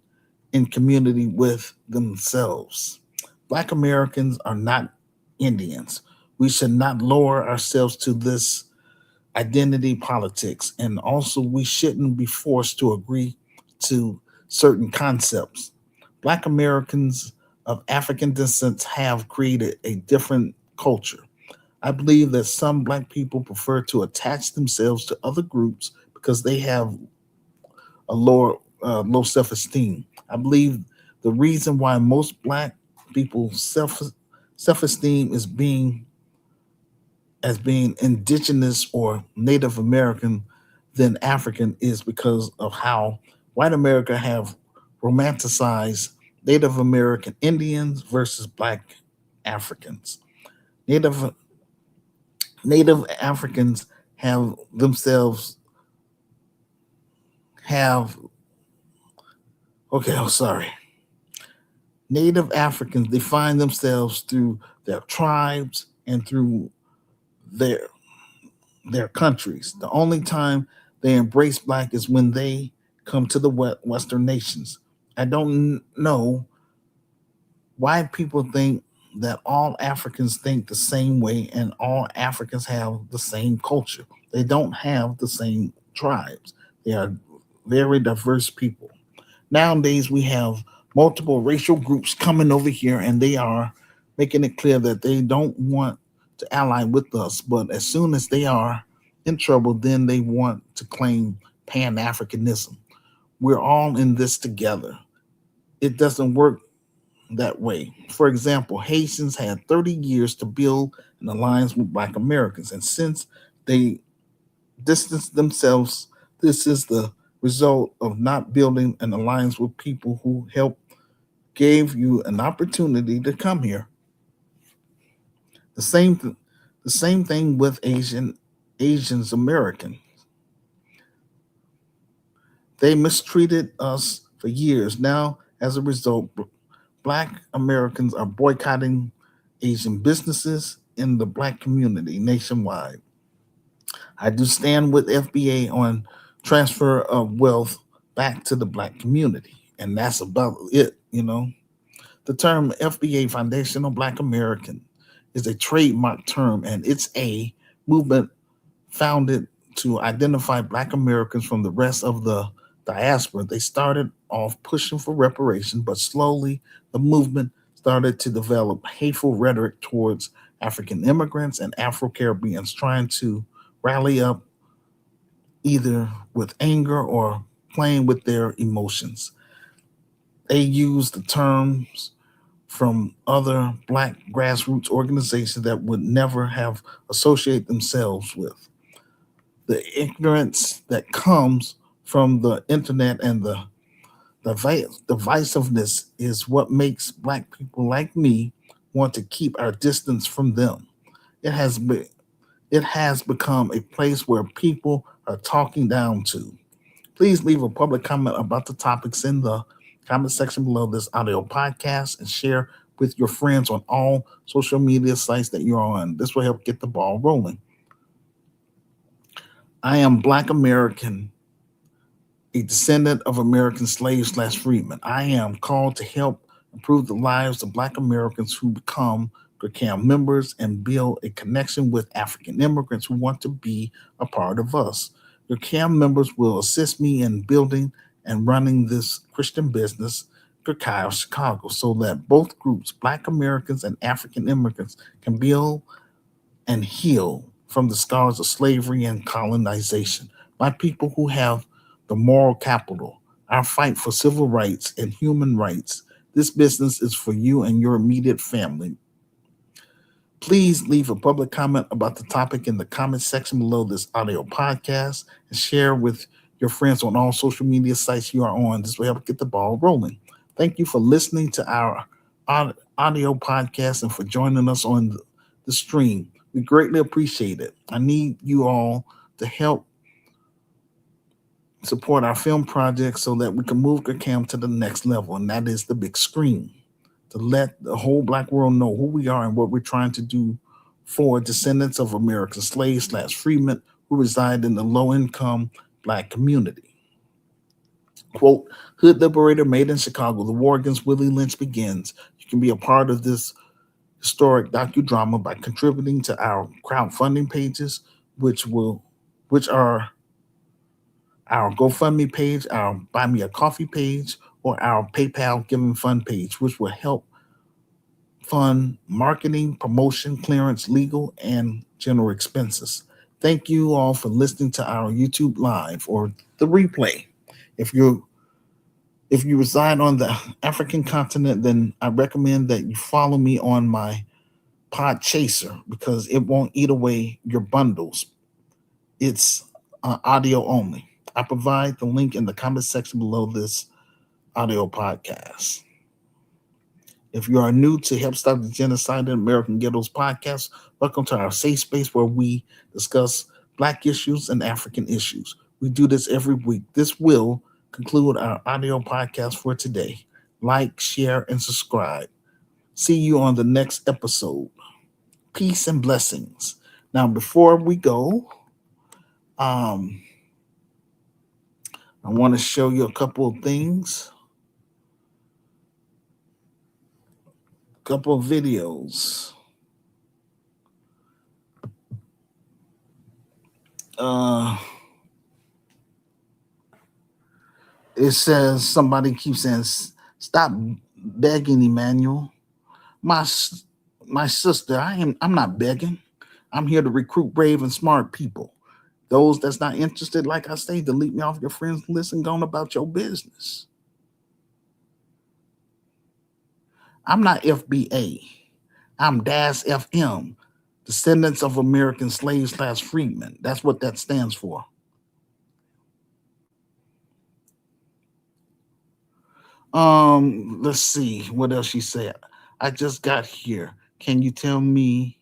in community with themselves? Black Americans are not Indians. We should not lower ourselves to this identity politics. And also, we shouldn't be forced to agree to certain concepts. Black Americans of African descent have created a different culture. I believe that some Black people prefer to attach themselves to other groups because they have a low self esteem. I believe the reason why most Black people self esteem is being indigenous or Native American than African is because of how white America have romanticized Native American Indians versus Black Africans. Native Native Africans have themselves have okay, oh sorry. Native Africans define themselves through their tribes and through their countries. The only time they embrace black is when they come to the Western nations. I don't know why people think that all Africans think the same way and all Africans have the same culture. They don't have the same tribes. They are very diverse people. Nowadays, we have multiple racial groups coming over here and they are making it clear that they don't want to ally with us. But as soon as they are in trouble, then they want to claim Pan Africanism. We're all in this together. It doesn't work that way. For example, Haitians had 30 years to build an alliance with Black Americans, and since they distanced themselves, this is the result of not building an alliance with people who helped gave you an opportunity to come here. The same, the same thing with Asians American. They mistreated us for years. Now, as a result, Black Americans are boycotting Asian businesses in the Black community nationwide. I do stand with FBA on transfer of wealth back to the Black community, and that's about it. The term FBA, Foundational Black American, is a trademark term, and it's a movement founded to identify Black Americans from the rest of the diaspora. They started off pushing for reparation, but slowly the movement started to develop hateful rhetoric towards African immigrants and Afro Caribbeans, trying to rally up either with anger or playing with their emotions. They use the terms from other Black grassroots organizations that would never have associated themselves with. The ignorance that comes from the internet and the divisiveness is what makes Black people like me want to keep our distance from them. It has been it has become a place where people are talking down to. Please leave a public comment about the topics in the comment section below this audio podcast and share with your friends on all social media sites that you're on. This will help get the ball rolling. I am Black American, a descendant of American slaves slash freedmen. I am called to help improve the lives of Black Americans who become GRCAM members and build a connection with African immigrants who want to be a part of us. GRCAM members will assist me in building and running this Christian business, Gurkai Chicago, so that both groups, Black Americans and African immigrants, can build and heal from the scars of slavery and colonization. My people who have the moral capital, our fight for civil rights and human rights. This business is for you and your immediate family. Please leave a public comment about the topic in the comment section below this audio podcast and share with your friends on all social media sites you are on. This will help get the ball rolling. Thank you for listening to our audio podcast and for joining us on the stream. We greatly appreciate it. I need you all to help support our film project so that we can move Cam to the next level, and that is the big screen. To let the whole Black world know who we are and what we're trying to do for descendants of American slaves slash freedmen who reside in the low income Black community. Quote, Hood Liberator made in Chicago, the war against Willie Lynch begins. You can be a part of this historic docudrama by contributing to our crowdfunding pages, which are our GoFundMe page, our Buy Me a Coffee page, or our PayPal Giving Fund page, which will help fund marketing, promotion, clearance, legal, and general expenses. Thank you all for listening to our YouTube live or the replay. If you reside on the African continent, then I recommend that you follow me on my Pod Chaser because it won't eat away your bundles. It's audio only. I provide the link in the comment section below this audio podcast. If you are new to Help Stop the Genocide in American Ghettos podcast, welcome to our safe space where we discuss Black issues and African issues. We do this every week. This will conclude our audio podcast for today. Like, share, and subscribe. See you on the next episode. Peace and blessings. Now, before we go, um, I want to show you a couple of things, a couple of videos. Uh, it says somebody keeps saying, "Stop begging, Emmanuel." My my sister, I'm not begging. I'm here to recruit brave and smart people. Those that's not interested, like I say, delete me off your friends list and go on about your business. I'm not FBA. I'm DAS FM, descendants of American slaves slash freedmen. That's what that stands for. Let's see what else she said. I just got here. Can you tell me?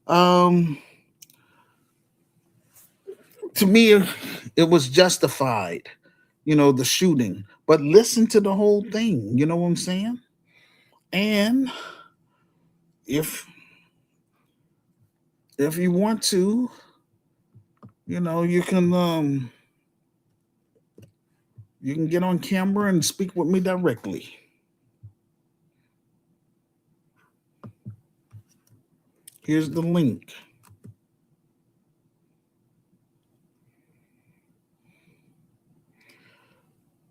Um, to me, it was justified, the shooting. But listen to the whole thing. You know what I'm saying? And if if you want to, you can get on camera and speak with me directly. Here's the link.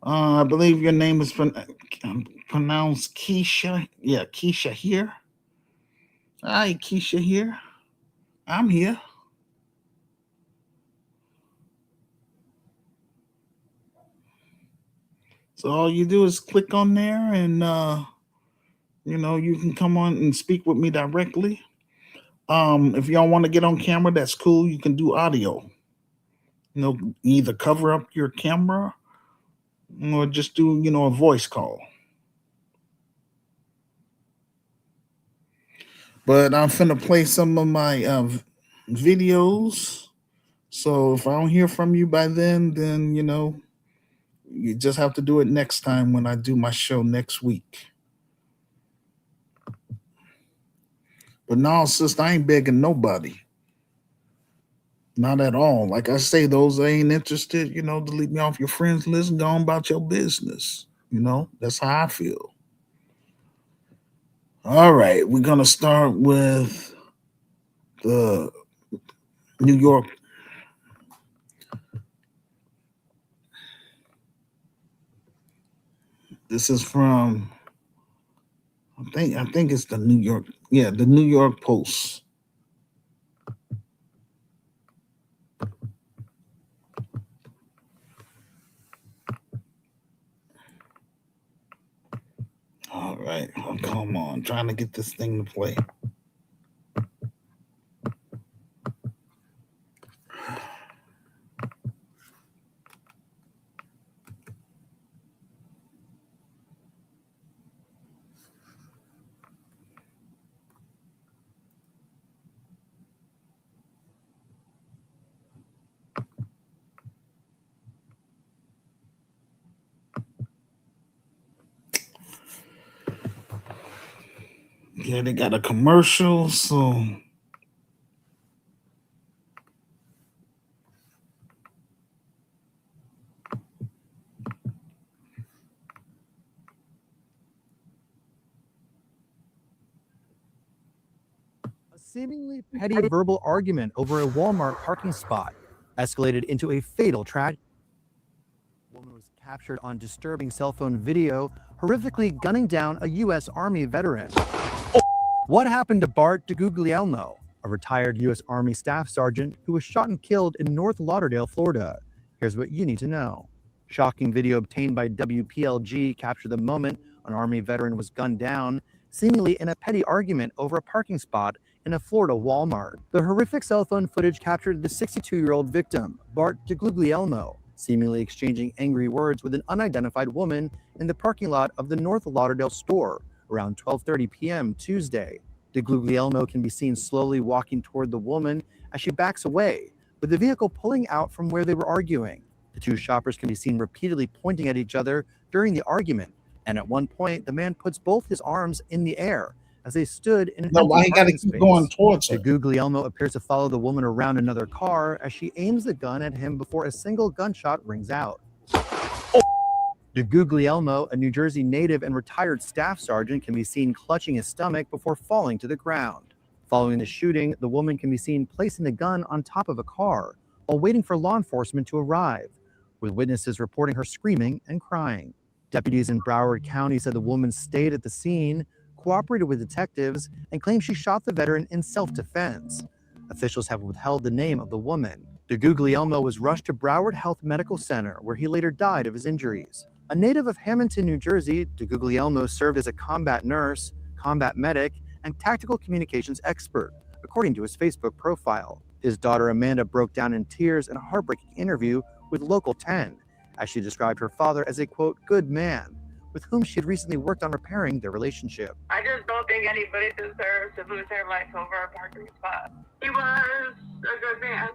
I believe your name is pronounced Keisha. Yeah, Keisha here. Hi, Keisha here. I'm here. So all you do is click on there, and you can come on and speak with me directly. If y'all want to get on camera, that's cool. You can do audio. Either cover up your camera or just do a voice call. But I'm finna play some of my videos. So if I don't hear from you by then you just have to do it next time when I do my show next week. But no, sister, I ain't begging nobody. Not at all. Like I say, those that ain't interested, delete me off your friends list and go on about your business. That's how I feel. All right, we're gonna start with the New York. This is from I think it's the New York. Yeah, the New York Post. All right, oh, come on, trying to get this thing to play. Yeah, they got a commercial, so A seemingly petty verbal argument over a Walmart parking spot escalated into a fatal tragedy. A woman was captured on disturbing cell phone video, horrifically gunning down a U.S. Army veteran. What happened to Bart DeGuglielmo, a retired U.S. Army staff sergeant who was shot and killed in North Lauderdale, Florida? Here's what you need to know. Shocking video obtained by WPLG captured the moment an Army veteran was gunned down, seemingly in a petty argument over a parking spot in a Florida Walmart. The horrific cell phone footage captured the 62-year-old victim, Bart DeGuglielmo, seemingly exchanging angry words with an unidentified woman in the parking lot of the North Lauderdale store around 12:30 p.m. Tuesday. DeGuglielmo can be seen slowly walking toward the woman as she backs away, with the vehicle pulling out from where they were arguing. The two shoppers can be seen repeatedly pointing at each other during the argument, and at one point, the man puts both his arms in the air, as they stood in an No, why empty he got to parking keep space. going towards her? DeGuglielmo appears to follow the woman around another car as she aims the gun at him before a single gunshot rings out. DeGuglielmo, a New Jersey native and retired staff sergeant, can be seen clutching his stomach before falling to the ground. Following the shooting, the woman can be seen placing the gun on top of a car while waiting for law enforcement to arrive, with witnesses reporting her screaming and crying. Deputies in Broward County said the woman stayed at the scene, cooperated with detectives, and claimed she shot the veteran in self-defense. Officials have withheld the name of the woman. DeGuglielmo was rushed to Broward Health Medical Center, where he later died of his injuries. A native of Hamilton, New Jersey, DeGuglielmo served as a combat nurse, combat medic, and tactical communications expert, according to his Facebook profile. His daughter Amanda broke down in tears in a heartbreaking interview with Local 10, as she described her father as a, quote, good man, with whom she had recently worked on repairing their relationship. I just don't think anybody deserves to lose their life over a parking spot. He was a good man.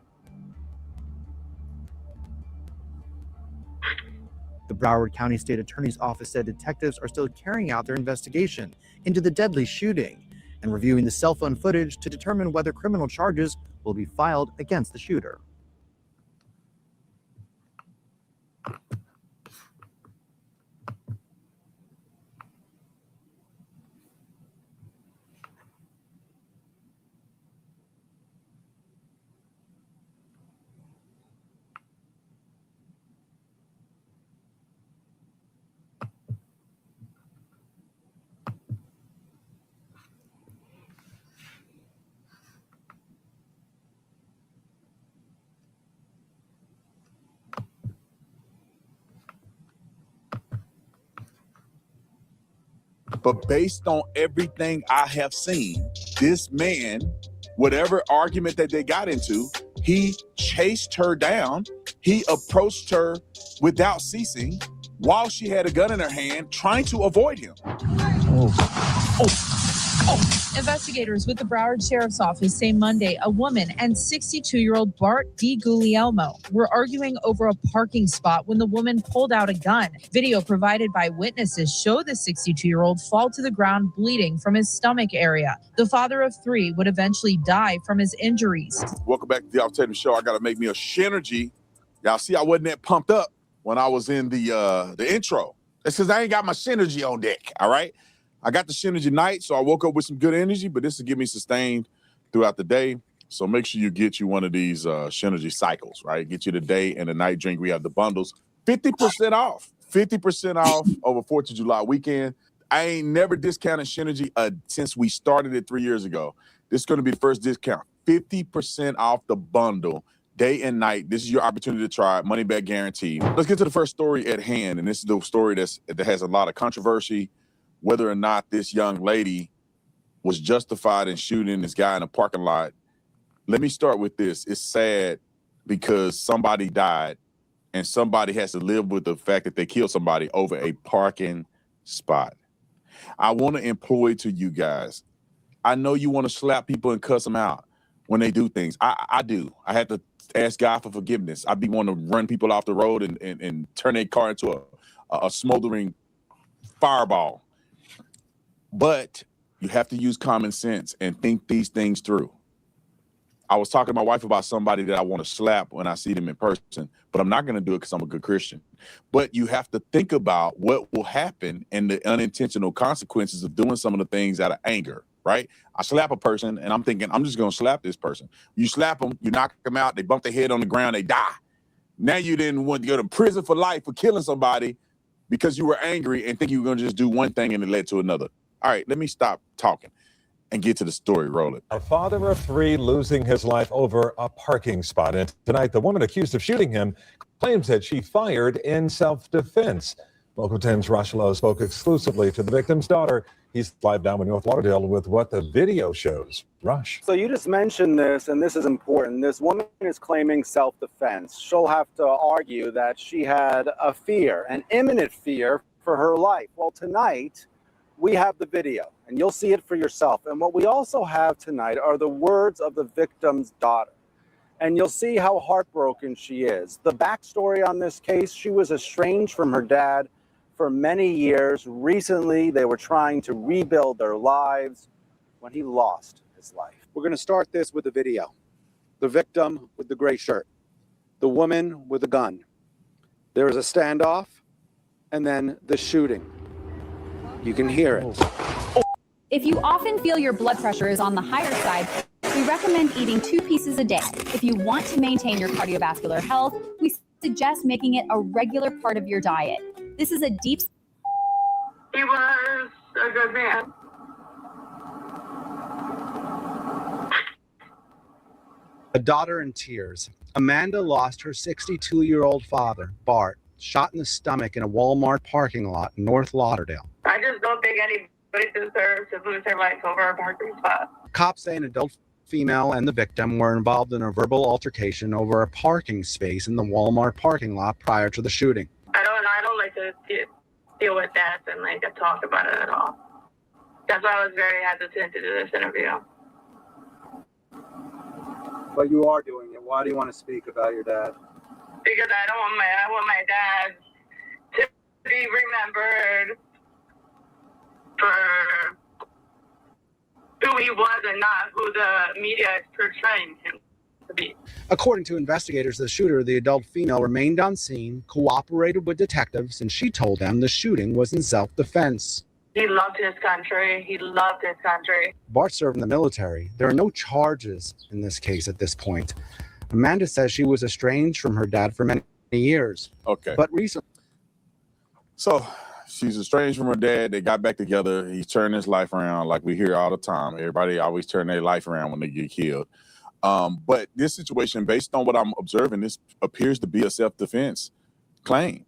The Broward County State Attorney's Office said detectives are still carrying out their investigation into the deadly shooting and reviewing the cell phone footage to determine whether criminal charges will be filed against the shooter. But based on everything I have seen, this man, whatever argument that they got into, he chased her down. He approached her without ceasing while she had a gun in her hand, trying to avoid him. Investigators with the Broward Sheriff's Office say Monday a woman and 62-year-old Bart DeGuglielmo were arguing over a parking spot when the woman pulled out a gun. Video provided by witnesses show the 62-year-old fall to the ground bleeding from his stomach area. The father of three would eventually die from his injuries. Welcome back to the Alternative Show. I got to make me a Synergy. Y'all see I wasn't that pumped up when I was in the intro. It's because I ain't got my Synergy on deck, all right? I got the Synergy night, so I woke up with some good energy, but this will get me sustained throughout the day. So make sure you get you one of these Synergy cycles, right? Get you the day and the night drink. We have the bundles, 50% off, 50% off over 4th of July weekend. I ain't never discounted Synergy since we started it 3 years ago. This is going to be the first discount, 50% off the bundle, day and night. This is your opportunity to try it, money back guarantee. Let's get to the first story at hand, and this is the story that has a lot of controversy, whether or not this young lady was justified in shooting this guy in a parking lot. Let me start with this. It's sad because somebody died and somebody has to live with the fact that they killed somebody over a parking spot. I want to employ to you guys. I know you want to slap people and cuss them out when they do things. I do. I had to ask God for forgiveness. I'd be wanting to run people off the road and turn their car into a smoldering fireball. But you have to use common sense and think these things through. I was talking to my wife about somebody that I want to slap when I see them in person, but I'm not going to do it because I'm a good Christian. But you have to think about what will happen and the unintentional consequences of doing some of the things out of anger, right? I slap a person and I'm thinking, I'm just going to slap this person. You slap them, you knock them out, they bump their head on the ground, they die. Now you didn't want to go to prison for life for killing somebody because you were angry and think you were going to just do one thing and it led to another. All right, let me stop talking and get to the story. Roll it. A father of three losing his life over a parking spot. And tonight, the woman accused of shooting him claims that she fired in self-defense. Local 10's Rush Lowe spoke exclusively to the victim's daughter. He's live down in North Lauderdale with what the video shows. Rush. So you just mentioned this, and this is important. This woman is claiming self-defense. She'll have to argue that she had a fear, an imminent fear for her life. Well, tonight, we have the video, and you'll see it for yourself. And what we also have tonight are the words of the victim's daughter. And you'll see how heartbroken she is. The backstory on this case, she was estranged from her dad for many years. Recently, they were trying to rebuild their lives. when he lost his life. We're going to start this with a video. The victim with the gray shirt, the woman with a gun. There is a standoff, and then the shooting. You can hear it. If you often feel your blood pressure is on the higher side, we recommend eating 2 pieces a day. If you want to maintain your cardiovascular health, we suggest making it a regular part of your diet. This is a deep... He was a good man. A daughter in tears. Amanda lost her 62-year-old father, Bart, shot in the stomach in a Walmart parking lot in North Lauderdale. I just don't think anybody deserves to lose their life over a parking spot. Cops say an adult female and the victim were involved in a verbal altercation over a parking space in the Walmart parking lot prior to the shooting. I don't like to deal with that and like to talk about it at all. That's why I was very hesitant to do this interview. But you are doing it. Why do you want to speak about your dad? Because I want my dad to be remembered for who he was and not who the media is portraying him to be. According to investigators, the shooter, the adult female, remained on scene, cooperated with detectives, and she told them the shooting was in self-defense. He loved his country. He loved his country. Bart served in the military. There are no charges in this case at this point. Amanda says she was estranged from her dad for many years. Okay. But recently... So she's estranged from her dad. They got back together. He's turned his life around like we hear all the time. Everybody always turn their life around when they get killed. But this situation, based on what I'm observing, this appears to be a self-defense claim.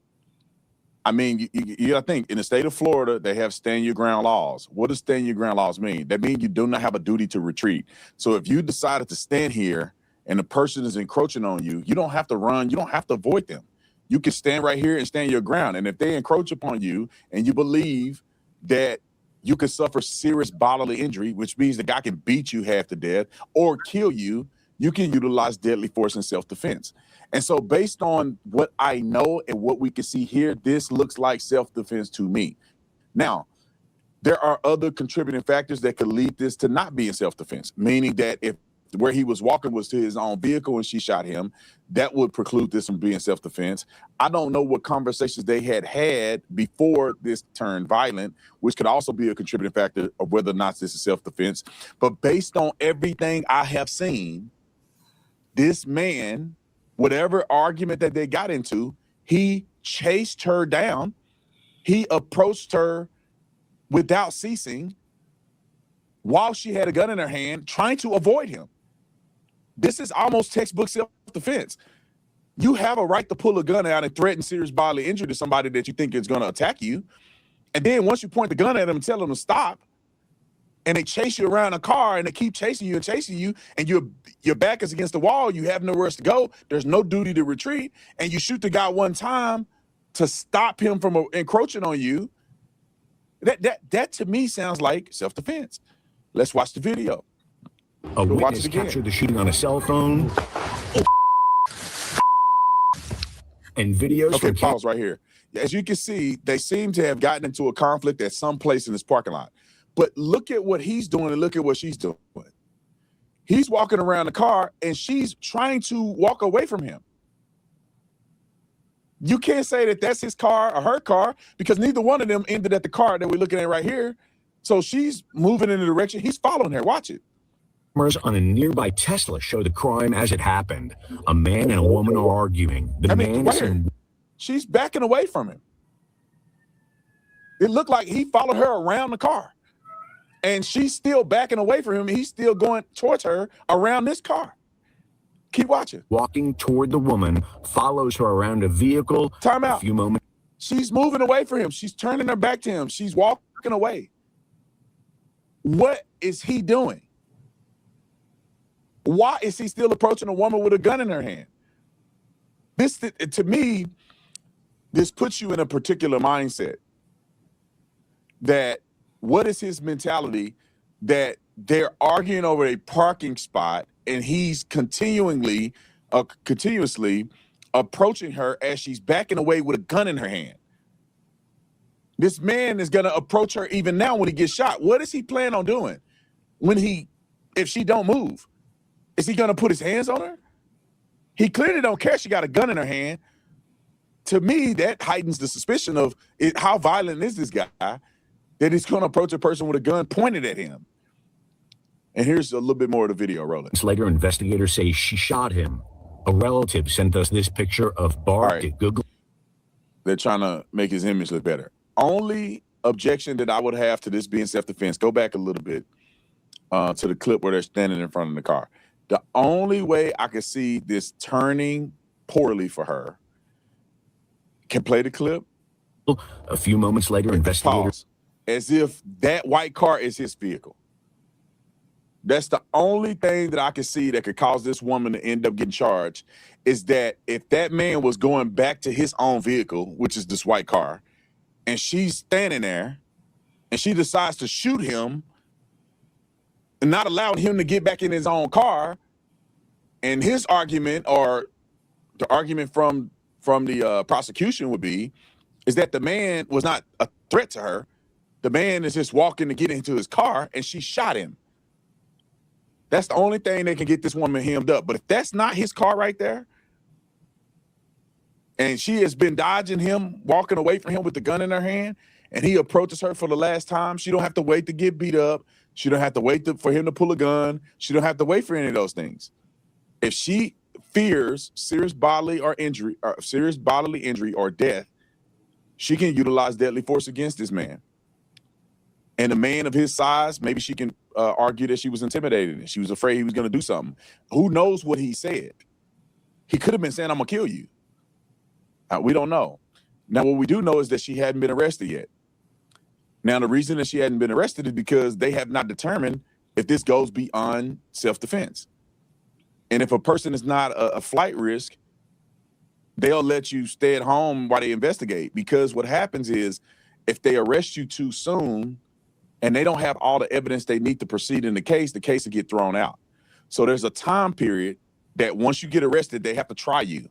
I mean, you got to think, in the state of Florida, they have stand your ground laws. What does stand your ground laws mean? That means you do not have a duty to retreat. So if you decided to stand here and the person is encroaching on you, you don't have to run. You don't have to avoid them. You can stand right here and stand your ground. And if they encroach upon you and you believe that you could suffer serious bodily injury, which means the guy can beat you half to death or kill you, you can utilize deadly force in self-defense. And so based on what I know and what we can see here, this looks like self-defense to me. Now, there are other contributing factors that could lead this to not be in self-defense, meaning that if where he was walking was to his own vehicle and she shot him, that would preclude this from being self-defense. I don't know what conversations they had before this turned violent, which could also be a contributing factor of whether or not this is self-defense. But based on everything I have seen, this man, whatever argument that they got into, he chased her down. He approached her without ceasing while she had a gun in her hand, trying to avoid him. This is almost textbook self-defense. You have a right to pull a gun out and threaten serious bodily injury to somebody that you think is going to attack you. And then once you point the gun at them and tell them to stop, and they chase you around a car and they keep chasing you, and your back is against the wall, you have nowhere else to go, there's no duty to retreat, and you shoot the guy one time to stop him from encroaching on you, that to me sounds like self-defense. Let's watch the video. A witness captured the shooting on a cell phone. And videos. Okay, pause right here. As you can see, they seem to have gotten into a conflict at some place in this parking lot. But look at what he's doing and look at what she's doing. He's walking around the car and she's trying to walk away from him. You can't say that that's his car or her car because neither one of them ended at the car that we're looking at right here. So she's moving in the direction. He's following her. Watch it. Cameras on a nearby Tesla show the crime as it happened. A man and a woman are arguing. The man is in... She's backing away from him. It looked like he followed her around the car. And she's still backing away from him. And he's still going towards her around this car. Keep watching. Walking toward the woman, follows her around a vehicle. Time out. A few moments. She's moving away from him. She's turning her back to him. She's walking away. What is he doing? Why is he still approaching a woman with a gun in her hand? This, to me, this puts you in a particular mindset. That what is his mentality that they're arguing over a parking spot and he's continuously approaching her as she's backing away with a gun in her hand. This man is going to approach her even now when he gets shot. What is he planning on doing? if she don't move? Is he gonna put his hands on her? He clearly don't care she got a gun in her hand. To me, that heightens the suspicion of how violent is this guy that he's gonna approach a person with a gun pointed at him. And here's a little bit more of the video rolling. Later, investigators say she shot him. A relative sent us this picture of Bart Right. at Google. They're trying to make his image look better. Only objection that I would have to this being self-defense, go back a little bit to the clip where they're standing in front of the car. The only way I could see this turning poorly for her, can play the clip. A few moments later, investigators. Pause. As if that white car is his vehicle. That's the only thing that I could see that could cause this woman to end up getting charged, is that if that man was going back to his own vehicle, which is this white car, and she's standing there and she decides to shoot him and not allowing him to get back in his own car, and his argument, or the argument from the prosecution would be, is that the man was not a threat to her. The man is just walking to get into his car and she shot him. That's the only thing that can get this woman hemmed up. But if that's not his car right there, and she has been dodging him, walking away from him with the gun in her hand, and he approaches her for the last time, she don't have to wait to get beat up. She don't have to wait for him to pull a gun. She don't have to wait for any of those things. If she fears serious bodily injury or death, she can utilize deadly force against this man. And a man of his size, maybe she can argue that she was intimidated and she was afraid he was going to do something. Who knows what he said? He could have been saying, "I'm going to kill you." We don't know. Now, what we do know is that she hadn't been arrested yet. Now, the reason that she hadn't been arrested is because they have not determined if this goes beyond self-defense. And if a person is not a flight risk, they'll let you stay at home while they investigate. Because what happens is, if they arrest you too soon and they don't have all the evidence they need to proceed in the case will get thrown out. So there's a time period that once you get arrested, they have to try you.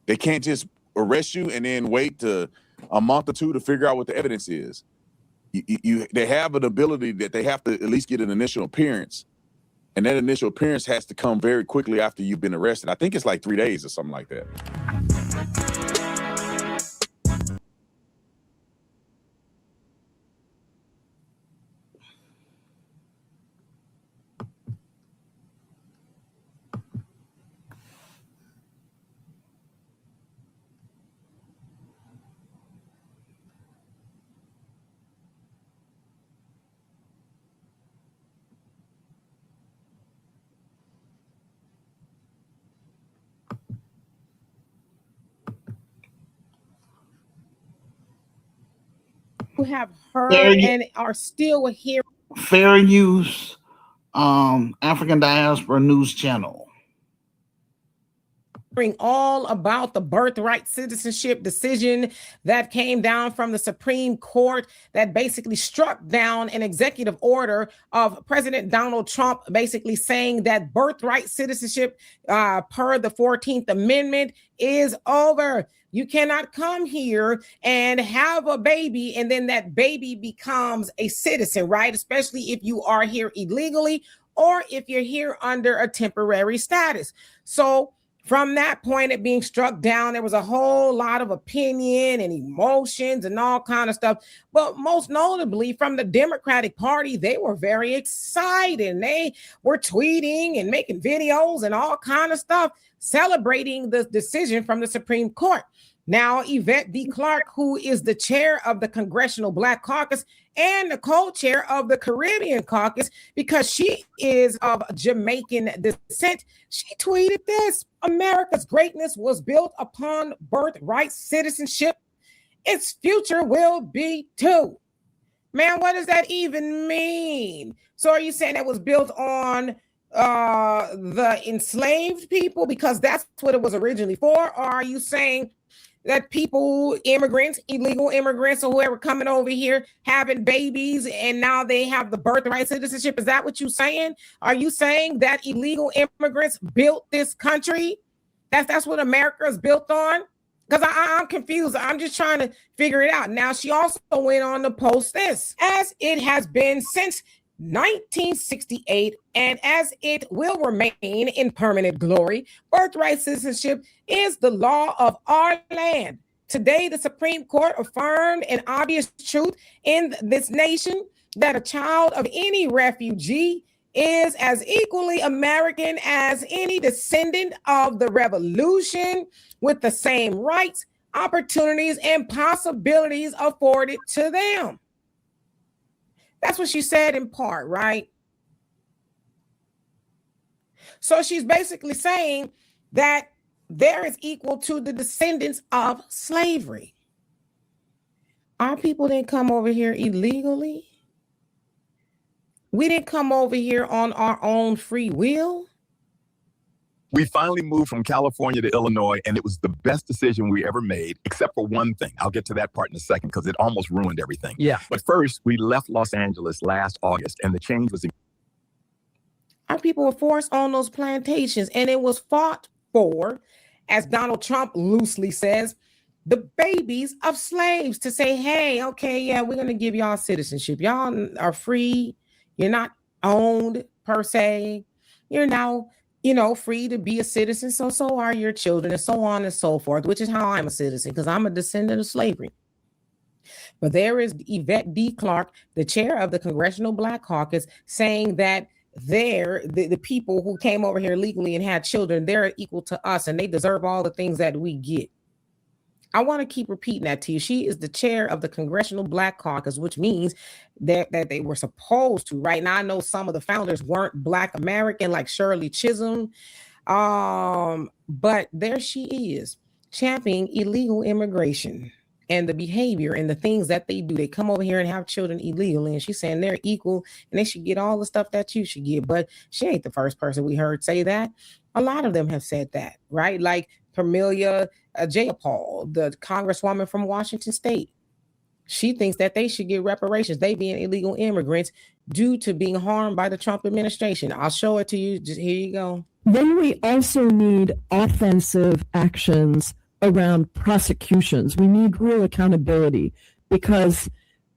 They can't just arrest you and then wait to a month or two to figure out what the evidence is. They have an ability that they have to at least get an initial appearance. And that initial appearance has to come very quickly after you've been arrested. I think it's like 3 days or something like that. Who have heard and are still here. Fair Use African Diaspora News Channel. All about the birthright citizenship decision that came down from the Supreme Court that basically struck down an executive order of President Donald Trump, basically saying that birthright citizenship per the 14th Amendment is over. You cannot come here and have a baby and then that baby becomes a citizen, right? Especially if you are here illegally or if you're here under a temporary status. So from that point, it being struck down, there was a whole lot of opinion and emotions and all kind of stuff. But most notably from the Democratic Party, they were very excited. And they were tweeting and making videos and all kind of stuff, celebrating the decision from the Supreme Court. Now, Yvette D. Clarke, who is the chair of the Congressional Black Caucus and the co-chair of the Caribbean Caucus, because she is of Jamaican descent, she tweeted this: "America's greatness was built upon birthright citizenship. Its future will be too." Man, what does that even mean? So are you saying that was built on the enslaved people because that's what it was originally for? Or are you saying that people, immigrants, illegal immigrants, or whoever coming over here having babies and now they have the birthright citizenship? Is that what you're saying? Are you saying that illegal immigrants built this country? That's what America is built on? Because I'm confused. I'm just trying to figure it out. Now, she also went on to post this: "As it has been since 1968, and as it will remain in permanent glory, birthright citizenship is the law of our land. Today, the Supreme Court affirmed an obvious truth in this nation that a child of any refugee is as equally American as any descendant of the revolution, with the same rights, opportunities, and possibilities afforded to them. That's what she said in part, right? So she's basically saying that there is equal to the descendants of slavery. Our people didn't come over here illegally. We didn't come over here on our own free will. We finally moved from California to Illinois, and it was the best decision we ever made, except for one thing. I'll get to that part in a second because it almost ruined everything. Yeah. But first, we left Los Angeles last August, and the change was... Our people were forced on those plantations, and it was fought for, as Donald Trump loosely says, the babies of slaves, to say, hey, okay, yeah, we're going to give y'all citizenship. Y'all are free. You're not owned per se. You're now, free to be a citizen. So are your children, and so on and so forth, which is how I'm a citizen, because I'm a descendant of slavery. But there is Yvette D. Clarke, the chair of the Congressional Black Caucus, saying that the people who came over here legally and had children, they're equal to us and they deserve all the things that we get. I want to keep repeating that to you. She is the chair of the Congressional Black Caucus, which means that they were supposed to, right? Now, I know some of the founders weren't Black American, like Shirley Chisholm, but there she is, championing illegal immigration and the behavior and the things that they do. They come over here and have children illegally, and she's saying they're equal and they should get all the stuff that you should get. But she ain't the first person we heard say that. A lot of them have said that, right? Like Pamelia Jayapal, the congresswoman from Washington State. She thinks that they should get reparations, they being illegal immigrants, due to being harmed by the Trump administration. I'll show it to you. Just here you go. Then we also need offensive actions around prosecutions. We need real accountability, because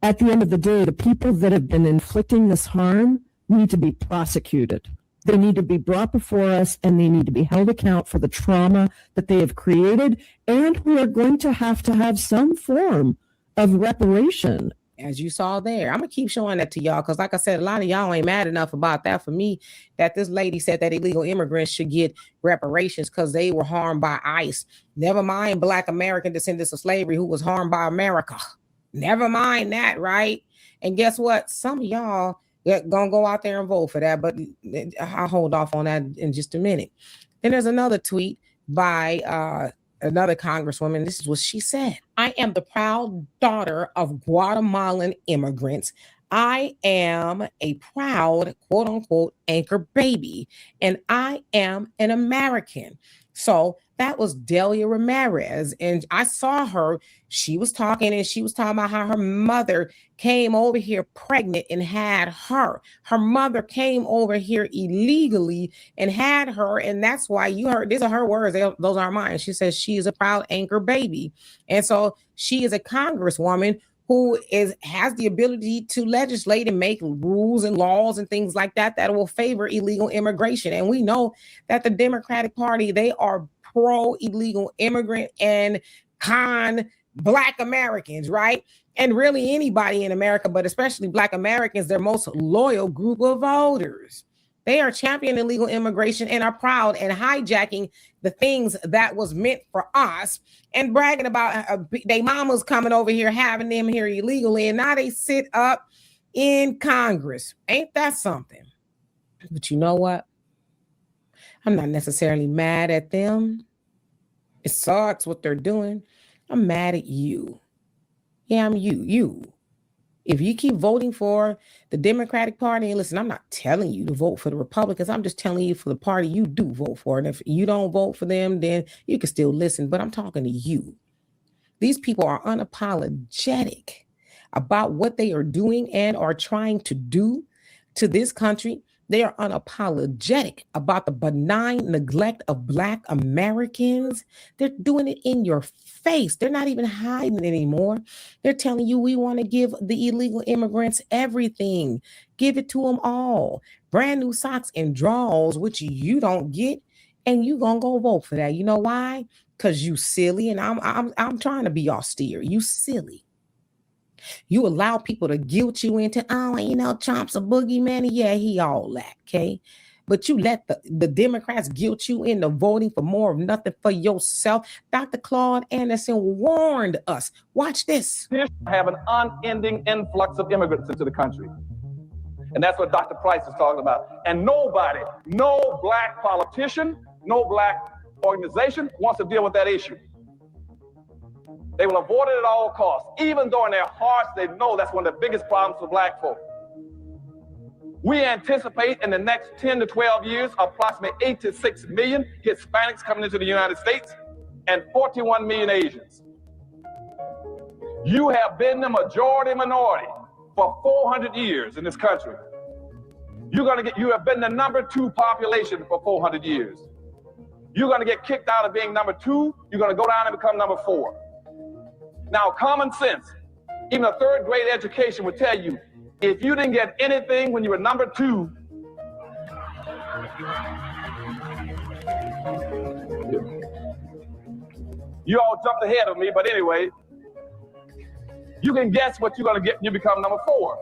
at the end of the day, the people that have been inflicting this harm need to be prosecuted. They need to be brought before us, and they need to be held account for the trauma that they have created, and we are going to have some form of reparation. As you saw there, I'm going to keep showing that to y'all, because like I said, a lot of y'all ain't mad enough about that for me, that this lady said that illegal immigrants should get reparations because they were harmed by ICE. Never mind Black American descendants of slavery who was harmed by America. Never mind that, right? And guess what? Some of y'all gonna go out there and vote for that, but I'll hold off on that in just a minute. Then there's another tweet by another congresswoman. This is what she said. I am the proud daughter of Guatemalan immigrants. I am a proud, quote unquote, anchor baby, and I am an American. So that was Delia Ramirez. And I saw her, she was talking about how her mother came over here pregnant and had her. Her mother came over here illegally and had her. And that's why you heard, these are her words, those aren't mine. She says she is a proud anchor baby. And so she is a congresswoman who has the ability to legislate and make rules and laws and things like that will favor illegal immigration. And we know that the Democratic Party, they are pro-illegal immigrant and con Black Americans, right? And really anybody in America, but especially Black Americans, their most loyal group of voters. They are championing illegal immigration and are proud and hijacking the things that was meant for us and bragging about they mamas coming over here, having them here illegally. And now they sit up in Congress. Ain't that something? But you know what? I'm not necessarily mad at them. It sucks what they're doing. I'm mad at you. Yeah, I'm you. If you keep voting for the Democratic Party, and listen, I'm not telling you to vote for the Republicans. I'm just telling you for the party you do vote for. And if you don't vote for them, then you can still listen. But I'm talking to you. These people are unapologetic about what they are doing and are trying to do to this country. They are unapologetic about the benign neglect of Black Americans. They're doing it in your face. They're not even hiding it anymore. They're telling you we want to give the illegal immigrants everything. Give it to them all. Brand new socks and drawers, which you don't get, and you gonna go vote for that. You know why? Because you silly, and I'm trying to be austere. You silly. You allow people to guilt you into, Trump's a boogeyman. Yeah, he all that, okay? But you let the Democrats guilt you into voting for more of nothing for yourself. Dr. Claude Anderson warned us. Watch this. Have an unending influx of immigrants into the country. And that's what Dr. Price is talking about. And nobody, no Black politician, no Black organization wants to deal with that issue. They will avoid it at all costs, even though in their hearts they know that's one of the biggest problems for Black folk. We anticipate in the next 10 to 12 years, approximately 8 to 6 million Hispanics coming into the United States and 41 million Asians. You have been the majority minority for 400 years in this country. You have been the number 2 population for 400 years. You're gonna get kicked out of being number 2, you're gonna go down and become number 4. Now, common sense, even a third grade education would tell you, if you didn't get anything when you were number 2, you all jumped ahead of me, but anyway, you can guess what you're gonna get when you become number 4.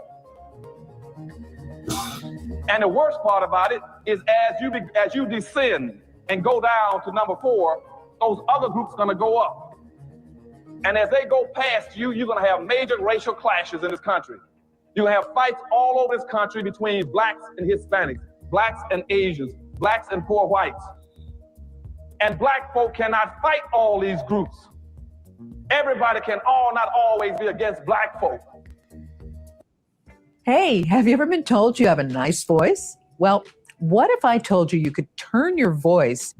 And the worst part about it is as you descend and go down to number 4, those other groups are gonna go up. And as they go past you, you're gonna have major racial clashes in this country. You're gonna have fights all over this country between Blacks and Hispanics, Blacks and Asians, Blacks and poor whites. And Black folk cannot fight all these groups. Everybody can not always be against Black folk. Hey, have you ever been told you have a nice voice? Well, what if I told you you could turn your voice?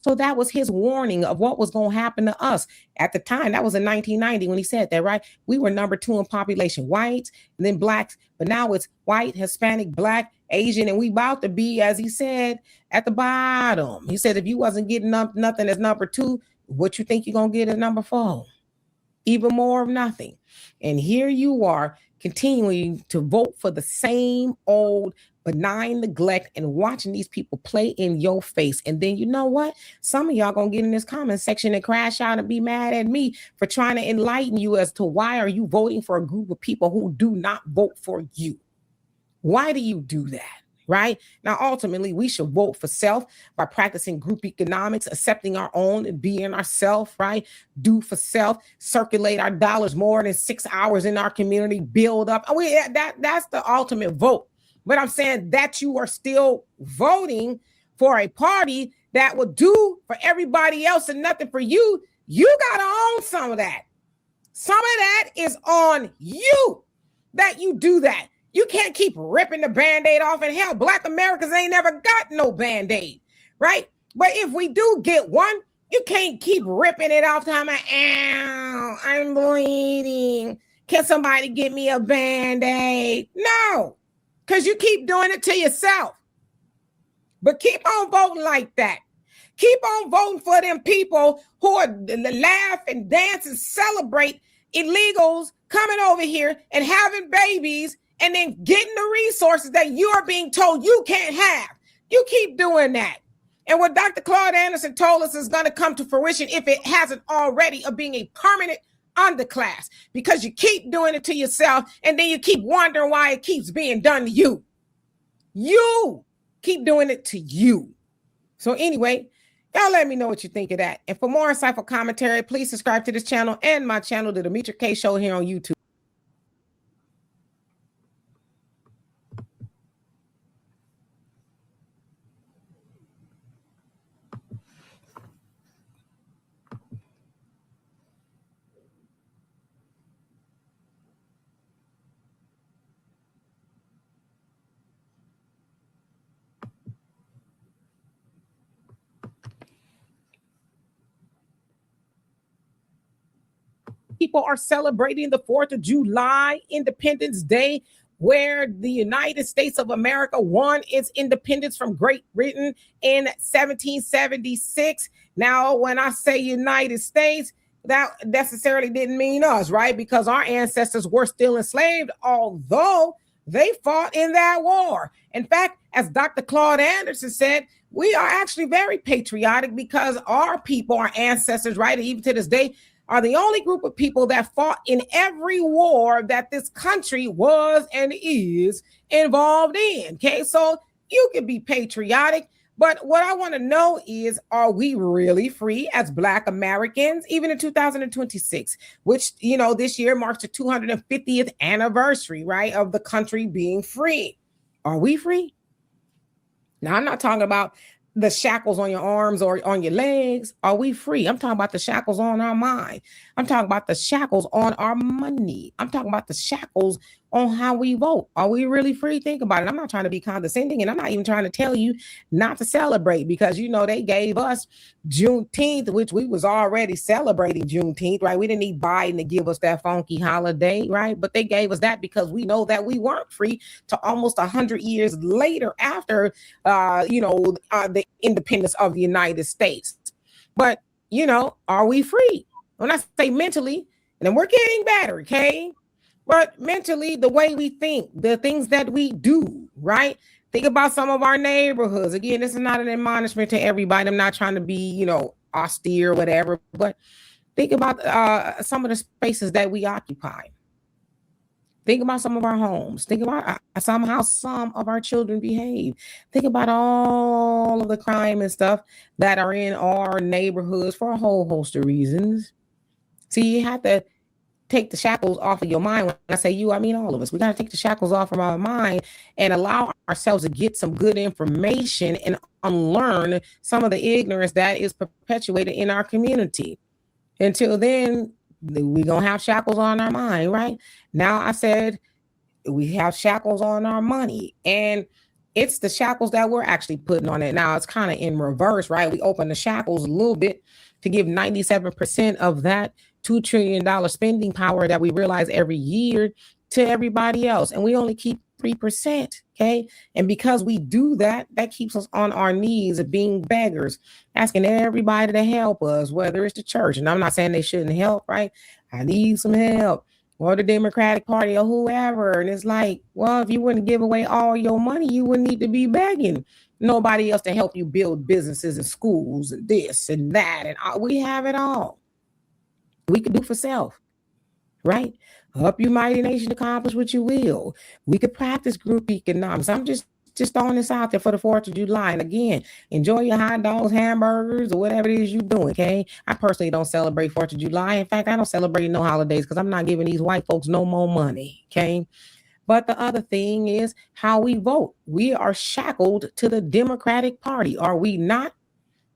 So that was his warning of what was going to happen to us at the time. That was in 1990 when he said that, right? We were number 2 in population, whites, and then Blacks. But now it's white, Hispanic, Black, Asian, and we about to be, as he said, at the bottom. He said if you wasn't getting nothing as number 2, what you think you're going to get as number 4? Even more of nothing. And here you are continuing to vote for the same old benign neglect and watching these people play in your face. And then you know what? Some of y'all gonna get in this comment section and crash out and be mad at me for trying to enlighten you as to why are you voting for a group of people who do not vote for you? Why do you do that? Right? Now, ultimately, we should vote for self by practicing group economics, accepting our own and being ourselves, right? Do for self, circulate our dollars more than 6 hours in our community, build up. That's the ultimate vote. But I'm saying that you are still voting for a party that will do for everybody else and nothing for you. You got to own some of that. Some of that is on you that you do that. You can't keep ripping the Band-Aid off. And hell, Black Americans ain't never got no Band-Aid, right? But if we do get one, you can't keep ripping it off time. Ow, I'm bleeding. Can somebody get me a Band-Aid? No, because you keep doing it to yourself. But keep on voting like that. Keep on voting for them people who are laugh and dance and celebrate illegals coming over here and having babies and then getting the resources that you are being told you can't have. You keep doing that. And what Dr. Claude Anderson told us is going to come to fruition, if it hasn't already, of being a permanent underclass, because you keep doing it to yourself and then you keep wondering why it keeps being done to you. You keep doing it to you. So anyway, y'all let me know what you think of that. And for more insightful commentary, please subscribe to this channel and my channel, The Demetra K Show, here on YouTube. People are celebrating the 4th of July, Independence Day, where the United States of America won its independence from Great Britain in 1776. Now, when I say United States, that necessarily didn't mean us, right? Because our ancestors were still enslaved, although they fought in that war. In fact, as Dr. Claude Anderson said, we are actually very patriotic because our people, our ancestors, right, even to this day, are the only group of people that fought in every war that this country was and is involved in. Okay, so you can be patriotic, but what I want to know is, are we really free as Black Americans, even in 2026, which, you know, this year marks the 250th anniversary, right, of the country being free? Are we free? Now, I'm not talking about the shackles on your arms or on your legs. Are we free? I'm talking about the shackles on our mind. I'm talking about the shackles on our money. I'm talking about the shackles on how we vote. Are we really free? Think about it. I'm not trying to be condescending, and I'm not even trying to tell you not to celebrate, because, you know, they gave us Juneteenth, which we was already celebrating Juneteenth, right? We didn't need Biden to give us that funky holiday, right? But they gave us that because we know that we weren't free to almost 100 years later after, the independence of the United States. But, you know, are we free? When I say mentally, and then we're getting better, okay? But mentally, the way we think, the things that we do, right? Think about some of our neighborhoods. Again, this is not an admonishment to everybody. I'm not trying to be, you know, austere or whatever, but think about some of the spaces that we occupy. Think about some of our homes. Think about how some of our children behave. Think about all of the crime and stuff that are in our neighborhoods for a whole host of reasons. See, you have to take the shackles off of your mind. When I say you, I mean all of us. We got to take the shackles off of our mind and allow ourselves to get some good information and unlearn some of the ignorance that is perpetuated in our community. Until then, we're going to have shackles on our mind, right? Now, I said we have shackles on our money, and it's the shackles that we're actually putting on it. Now, it's kind of in reverse, right? We open the shackles a little bit to give 97% of that $2 trillion spending power that we realize every year to everybody else. And we only keep 3%. Okay. And because we do that, that keeps us on our knees of being beggars, asking everybody to help us, whether it's the church. And I'm not saying they shouldn't help, right? I need some help, or the Democratic Party or whoever. And it's like, well, if you wouldn't give away all your money, you wouldn't need to be begging nobody else to help you build businesses and schools and this and that. And we have it all. We could do for self, right? Up you mighty nation, accomplish what you will. We could practice group economics. I'm just throwing this out there for the 4th of July. And again, enjoy your hot dogs, hamburgers, or whatever it is you're doing, okay? I personally don't celebrate 4th of July. In fact, I don't celebrate no holidays because I'm not giving these white folks no more money, okay? But the other thing is how we vote. We are shackled to the Democratic Party, are we not?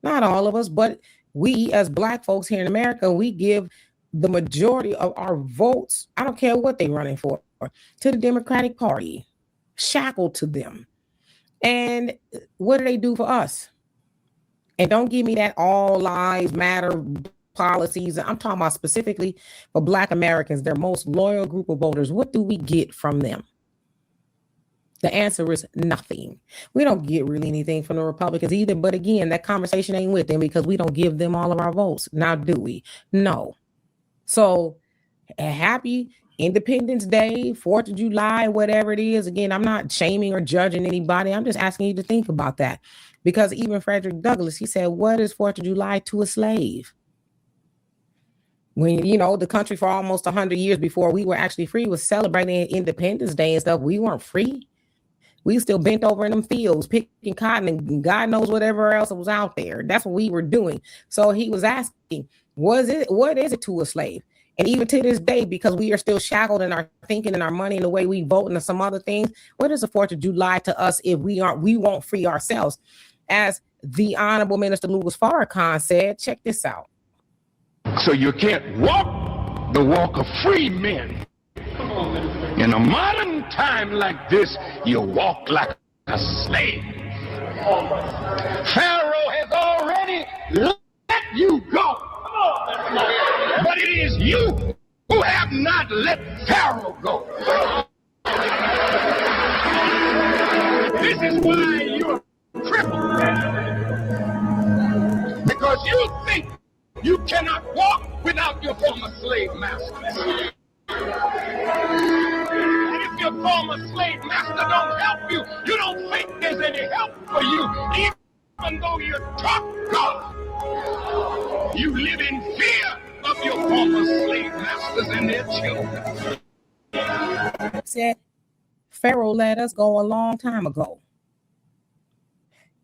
Not all of us, but we as Black folks here in America, we give the majority of our votes, I don't care what they're running for, to the Democratic Party, shackled to them. And what do they do for us? And don't give me that all lives matter policies. I'm talking about specifically for Black Americans, their most loyal group of voters. What do we get from them? The answer is nothing. We don't get really anything from the Republicans either. But again, that conversation ain't with them because we don't give them all of our votes. Now, do we? No. So happy Independence Day, 4th of July, whatever it is. Again, I'm not shaming or judging anybody. I'm just asking you to think about that. Because even Frederick Douglass, he said, what is 4th of July to a slave? When, you know, the country for almost 100 years before we were actually free was celebrating Independence Day and stuff, we weren't free. We still bent over in them fields, picking cotton and God knows whatever else was out there. That's what we were doing. So he was asking, what is it to a slave? And even to this day, because we are still shackled in our thinking and our money and the way we vote and some other things, what is the 4th of July to us if we won't free ourselves? As the Honorable Minister Louis Farrakhan said, check this out. So you can't walk the walk of free men. In a modern time like this, you walk like a slave. Pharaoh has already let you go. But it is you who have not let Pharaoh go. Because you think you cannot walk without your former slave master. And if your former slave master don't help you, you don't think there's any help for you. Even though you talk God, you live in fear of your former slave masters and their children. Said Pharaoh let us go a long time ago,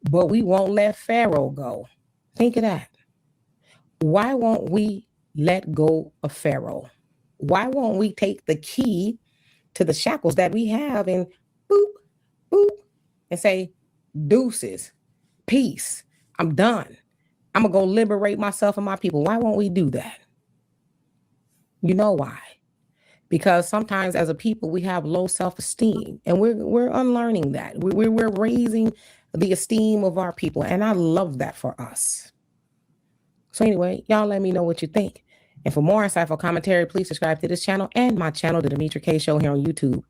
but we won't let Pharaoh go. Think of that. Why won't we let go of Pharaoh? Why won't we take the key to the shackles that we have and boop, boop, and say, deuces, peace, I'm done. I'm going to go liberate myself and my people. Why won't we do that? You know why? Because sometimes as a people, we have low self-esteem, and we're unlearning that. We're raising the esteem of our people, and I love that for us. So anyway, y'all let me know what you think. And for more insightful commentary, please subscribe to this channel and my channel, The Demetra K Show, here on YouTube.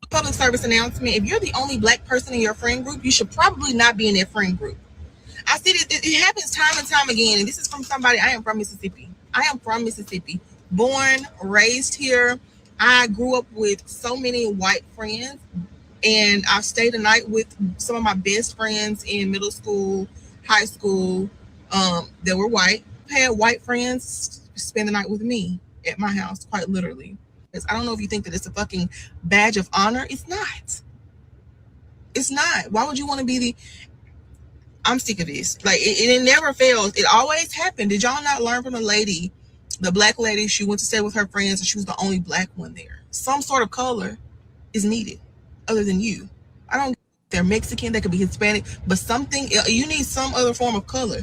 Public service announcement. If you're the only Black person in your friend group, you should probably not be in that friend group. I see it happens time and time again, and this is from somebody. I am from Mississippi. Born, raised here. I grew up with so many white friends, and I stayed the night with some of my best friends in middle school, high school, that were white. I had white friends spend the night with me at my house, quite literally. I don't know if you think that it's a fucking badge of honor. It's not. It's not. Why would you want to be the... I'm sick of this. Like, it never fails. It always happened. Did y'all not learn from the lady, the Black lady? She went to stay with her friends, and she was the only Black one there. Some sort of color is needed other than you. I don't... They're Mexican. They could be Hispanic. But something... You need some other form of color.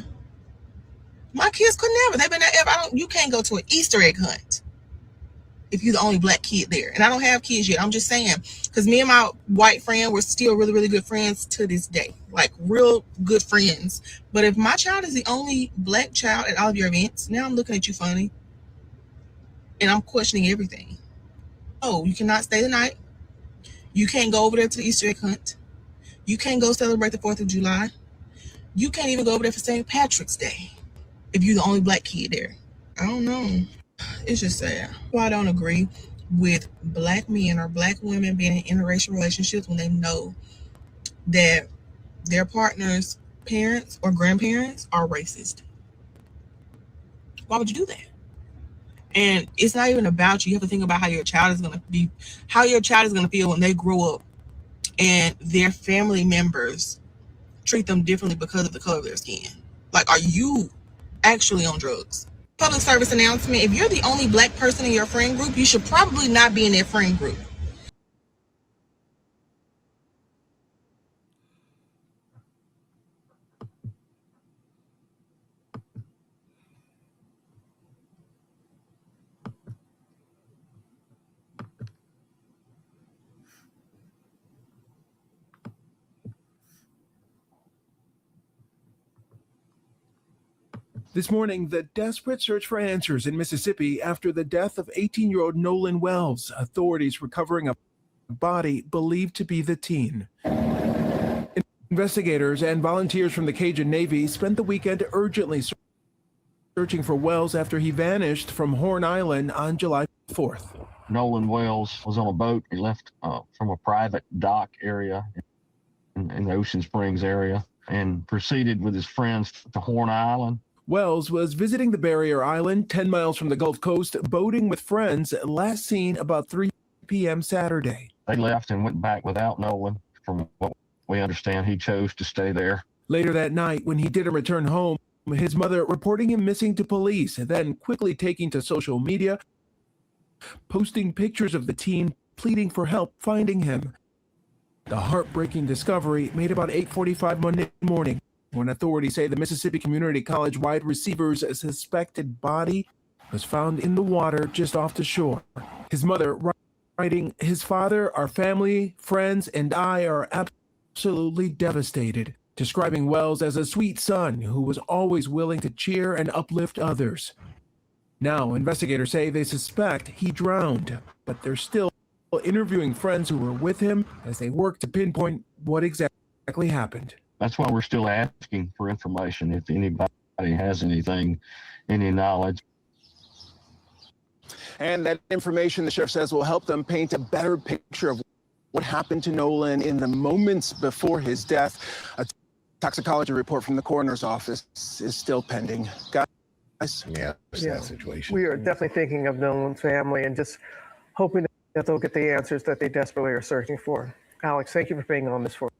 My kids could never. They've been there. You can't go to an Easter egg hunt if you're the only Black kid there. And I don't have kids yet. I'm just saying, because me and my white friend were still really, really good friends to this day. Like, real good friends. But if my child is the only Black child at all of your events, now I'm looking at you funny. And I'm questioning everything. Oh, you cannot stay the night. You can't go over there to the Easter egg hunt. You can't go celebrate the 4th of July. You can't even go over there for St. Patrick's Day if you're the only Black kid there. I don't know. It's just sad. Well, I don't agree with Black men or Black women being in interracial relationships when they know that their partner's parents or grandparents are racist. Why would you do that? And it's not even about you. You have to think about how your child is going to feel when they grow up and their family members treat them differently because of the color of their skin. Like, are you actually on drugs? Public service announcement. If you're the only Black person in your friend group, you should probably not be in that friend group. This morning, the desperate search for answers in Mississippi after the death of 18-year-old Nolan Wells. Authorities recovering a body believed to be the teen. Investigators and volunteers from the Cajun Navy spent the weekend urgently searching for Wells after he vanished from Horn Island on July 4th. Nolan Wells was on a boat. He left from a private dock area in the Ocean Springs area and proceeded with his friends to Horn Island. Wells was visiting the barrier island 10 miles from the Gulf Coast, boating with friends, last seen about 3 p.m. Saturday. They left and went back without Nolan. From what we understand, he chose to stay there. Later that night, when he didn't return home, his mother reporting him missing to police, and then quickly taking to social media, posting pictures of the teen pleading for help finding him. The heartbreaking discovery made about 8:45 Monday morning, when authorities say the Mississippi Community College wide receiver's suspected body was found in the water just off the shore. His mother writing, "His father, our family, friends, and I are absolutely devastated," describing Wells as a sweet son who was always willing to cheer and uplift others. Now, investigators say they suspect he drowned, but they're still interviewing friends who were with him as they work to pinpoint what exactly happened. That's why we're still asking for information if anybody has anything, any knowledge. And that information, the sheriff says, will help them paint a better picture of what happened to Nolan in the moments before his death. A toxicology report from the coroner's office is still pending. Guys? Yeah, that situation. We are definitely thinking of Nolan's family and just hoping that they'll get the answers that they desperately are searching for. Alex, thank you for being on this for